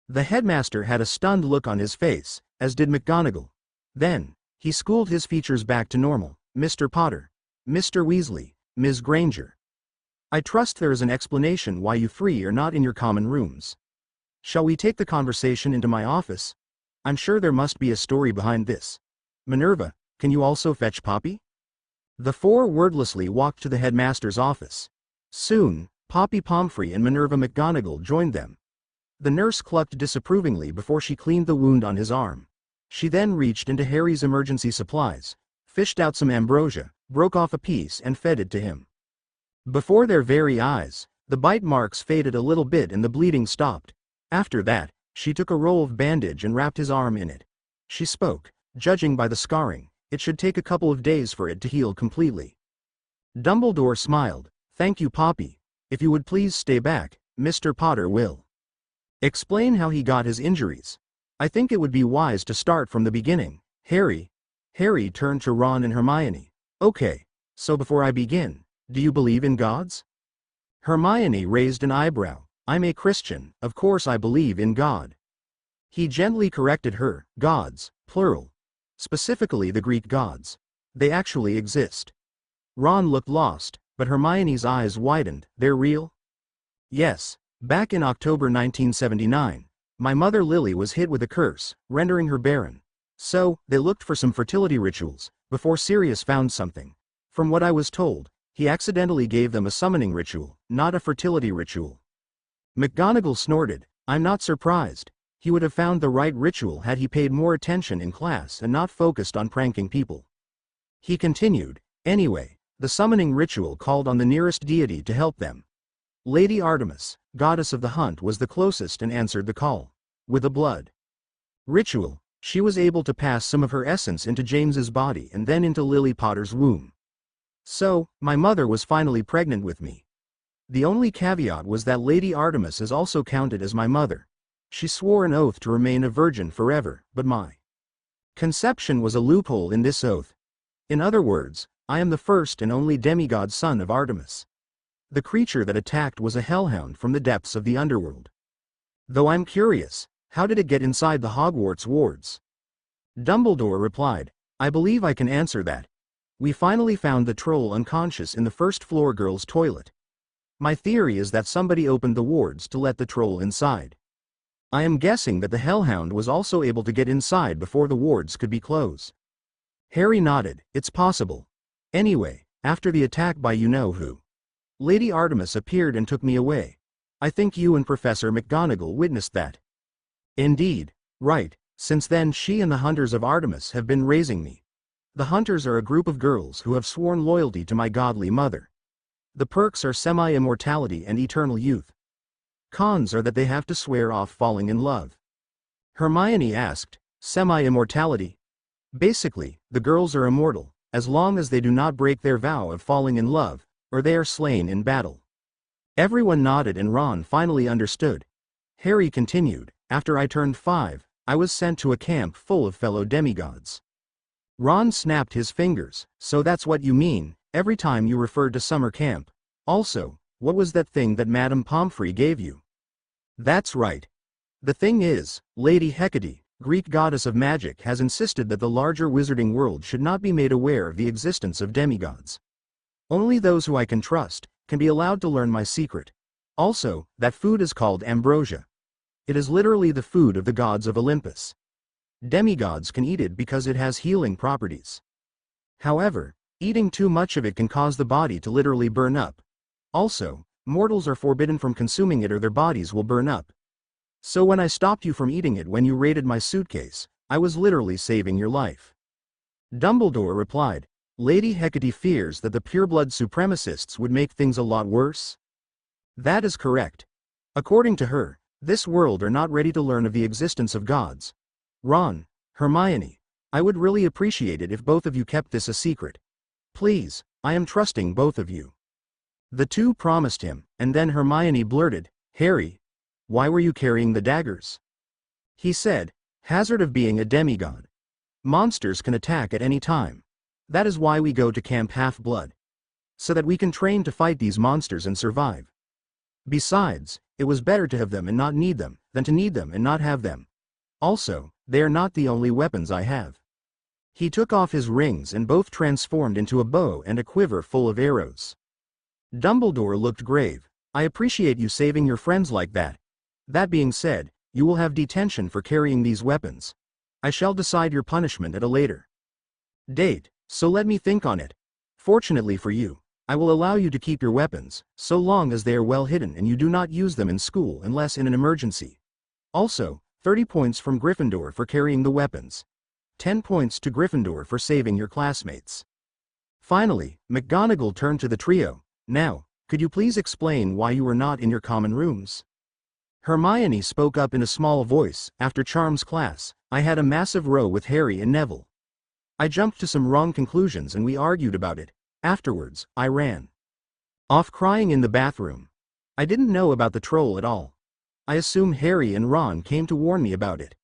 The headmaster had a stunned look on his face, as did McGonagall. Then, he schooled his features back to normal. "Mr. Potter, Mr. Weasley, Ms. Granger. I trust there is an explanation why you three are not in your common rooms. Shall we take the conversation into my office? I'm sure there must be a story behind this. Minerva, can you also fetch Poppy?" The four wordlessly walked to the headmaster's office. Soon, Poppy Pomfrey and Minerva McGonagall joined them. The nurse clucked disapprovingly before she cleaned the wound on his arm. She then reached into Harry's emergency supplies, fished out some ambrosia, broke off a piece and fed it to him. Before their very eyes, the bite marks faded a little bit and the bleeding stopped. After that, she took a roll of bandage and wrapped his arm in it. She spoke, "Judging by the scarring, it should take a couple of days for it to heal completely." Dumbledore smiled. "Thank you, Poppy. If you would please stay back, Mr. Potter will explain how he got his injuries. I think it would be wise to start from the beginning, Harry." Harry turned to Ron and Hermione. "Okay, so before I begin, do you believe in gods?" Hermione raised an eyebrow. "I'm a Christian, of course I believe in God." He gently corrected her. "Gods, plural. Specifically the Greek gods. They actually exist." Ron looked lost, but Hermione's eyes widened. "They're real?" "Yes. Back in October 1979, my mother Lily was hit with a curse, rendering her barren. So, they looked for some fertility rituals, before Sirius found something. From what I was told, he accidentally gave them a summoning ritual, not a fertility ritual." McGonagall snorted. "I'm not surprised. He would have found the right ritual had he paid more attention in class and not focused on pranking people." He continued, "Anyway, the summoning ritual called on the nearest deity to help them. Lady Artemis, goddess of the hunt, was the closest and answered the call. With a blood ritual, she was able to pass some of her essence into James's body and then into Lily Potter's womb. So, my mother was finally pregnant with me. The only caveat was that Lady Artemis is also counted as my mother. She swore an oath to remain a virgin forever, but my conception was a loophole in this oath. In other words, I am the first and only demigod son of Artemis. The creature that attacked was a hellhound from the depths of the underworld. Though I'm curious, how did it get inside the Hogwarts wards?" Dumbledore replied, "I believe I can answer that. We finally found the troll unconscious in the first-floor girls' toilet. My theory is that somebody opened the wards to let the troll inside. I am guessing that the hellhound was also able to get inside before the wards could be closed." Harry nodded. "It's possible. Anyway, after the attack by you-know-who, Lady Artemis appeared and took me away. I think you and Professor McGonagall witnessed that." "Indeed. Right. Since then she and the Hunters of Artemis have been raising me. The Hunters are a group of girls who have sworn loyalty to my godly mother. The perks are semi-immortality and eternal youth. Cons are that they have to swear off falling in love." Hermione asked, "Semi-immortality?" "Basically, the girls are immortal, as long as they do not break their vow of falling in love, or they are slain in battle." Everyone nodded and Ron finally understood. Harry continued, "After I turned 5, I was sent to a camp full of fellow demigods." Ron snapped his fingers. "So that's what you mean, every time you referred to summer camp. Also, what was that thing that Madame Pomfrey gave you?" "That's right. The thing is, Lady Hecate, Greek goddess of magic, has insisted that the larger wizarding world should not be made aware of the existence of demigods. Only those who I can trust can be allowed to learn my secret. Also, that food is called ambrosia. It is literally the food of the gods of Olympus. Demigods can eat it because it has healing properties. However, eating too much of it can cause the body to literally burn up. Also, mortals are forbidden from consuming it or their bodies will burn up. So when I stopped you from eating it when you raided my suitcase, I was literally saving your life." Dumbledore replied, "Lady Hecate fears that the pureblood supremacists would make things a lot worse?" "That is correct. According to her, this world are not ready to learn of the existence of gods. Ron, Hermione, I would really appreciate it if both of you kept this a secret. Please, I am trusting both of you." The two promised him, and then Hermione blurted, "Harry, why were you carrying the daggers?" He said, "Hazard of being a demigod. Monsters can attack at any time. That is why we go to Camp Half-Blood. So that we can train to fight these monsters and survive. Besides, it was better to have them and not need them, than to need them and not have them. Also, they are not the only weapons I have." He took off his rings and both transformed into a bow and a quiver full of arrows. Dumbledore looked grave. "I appreciate you saving your friends like that. That being said, you will have detention for carrying these weapons. I shall decide your punishment at a later date, so let me think on it. Fortunately for you, I will allow you to keep your weapons, so long as they are well hidden and you do not use them in school unless in an emergency. Also, 30 points from Gryffindor for carrying the weapons. 10 points to Gryffindor for saving your classmates. Finally, McGonagall turned to the trio. Now, could you please explain why you were not in your common rooms? Hermione spoke up in a small voice. After Charm's class, I had a massive row with Harry and Neville. I jumped to some wrong conclusions and we argued about it. Afterwards, I ran off crying in the bathroom. I didn't know about the troll at all. I assume Harry and Ron came to warn me about it.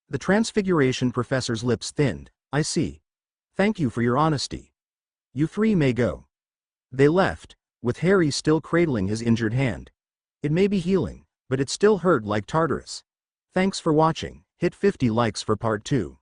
The Transfiguration Professor's lips thinned. I see. Thank you for your honesty. You three may go. They left, with Harry still cradling his injured hand. It may be healing, but it still hurt like Tartarus. Thanks for watching. Hit 50 likes for part 2.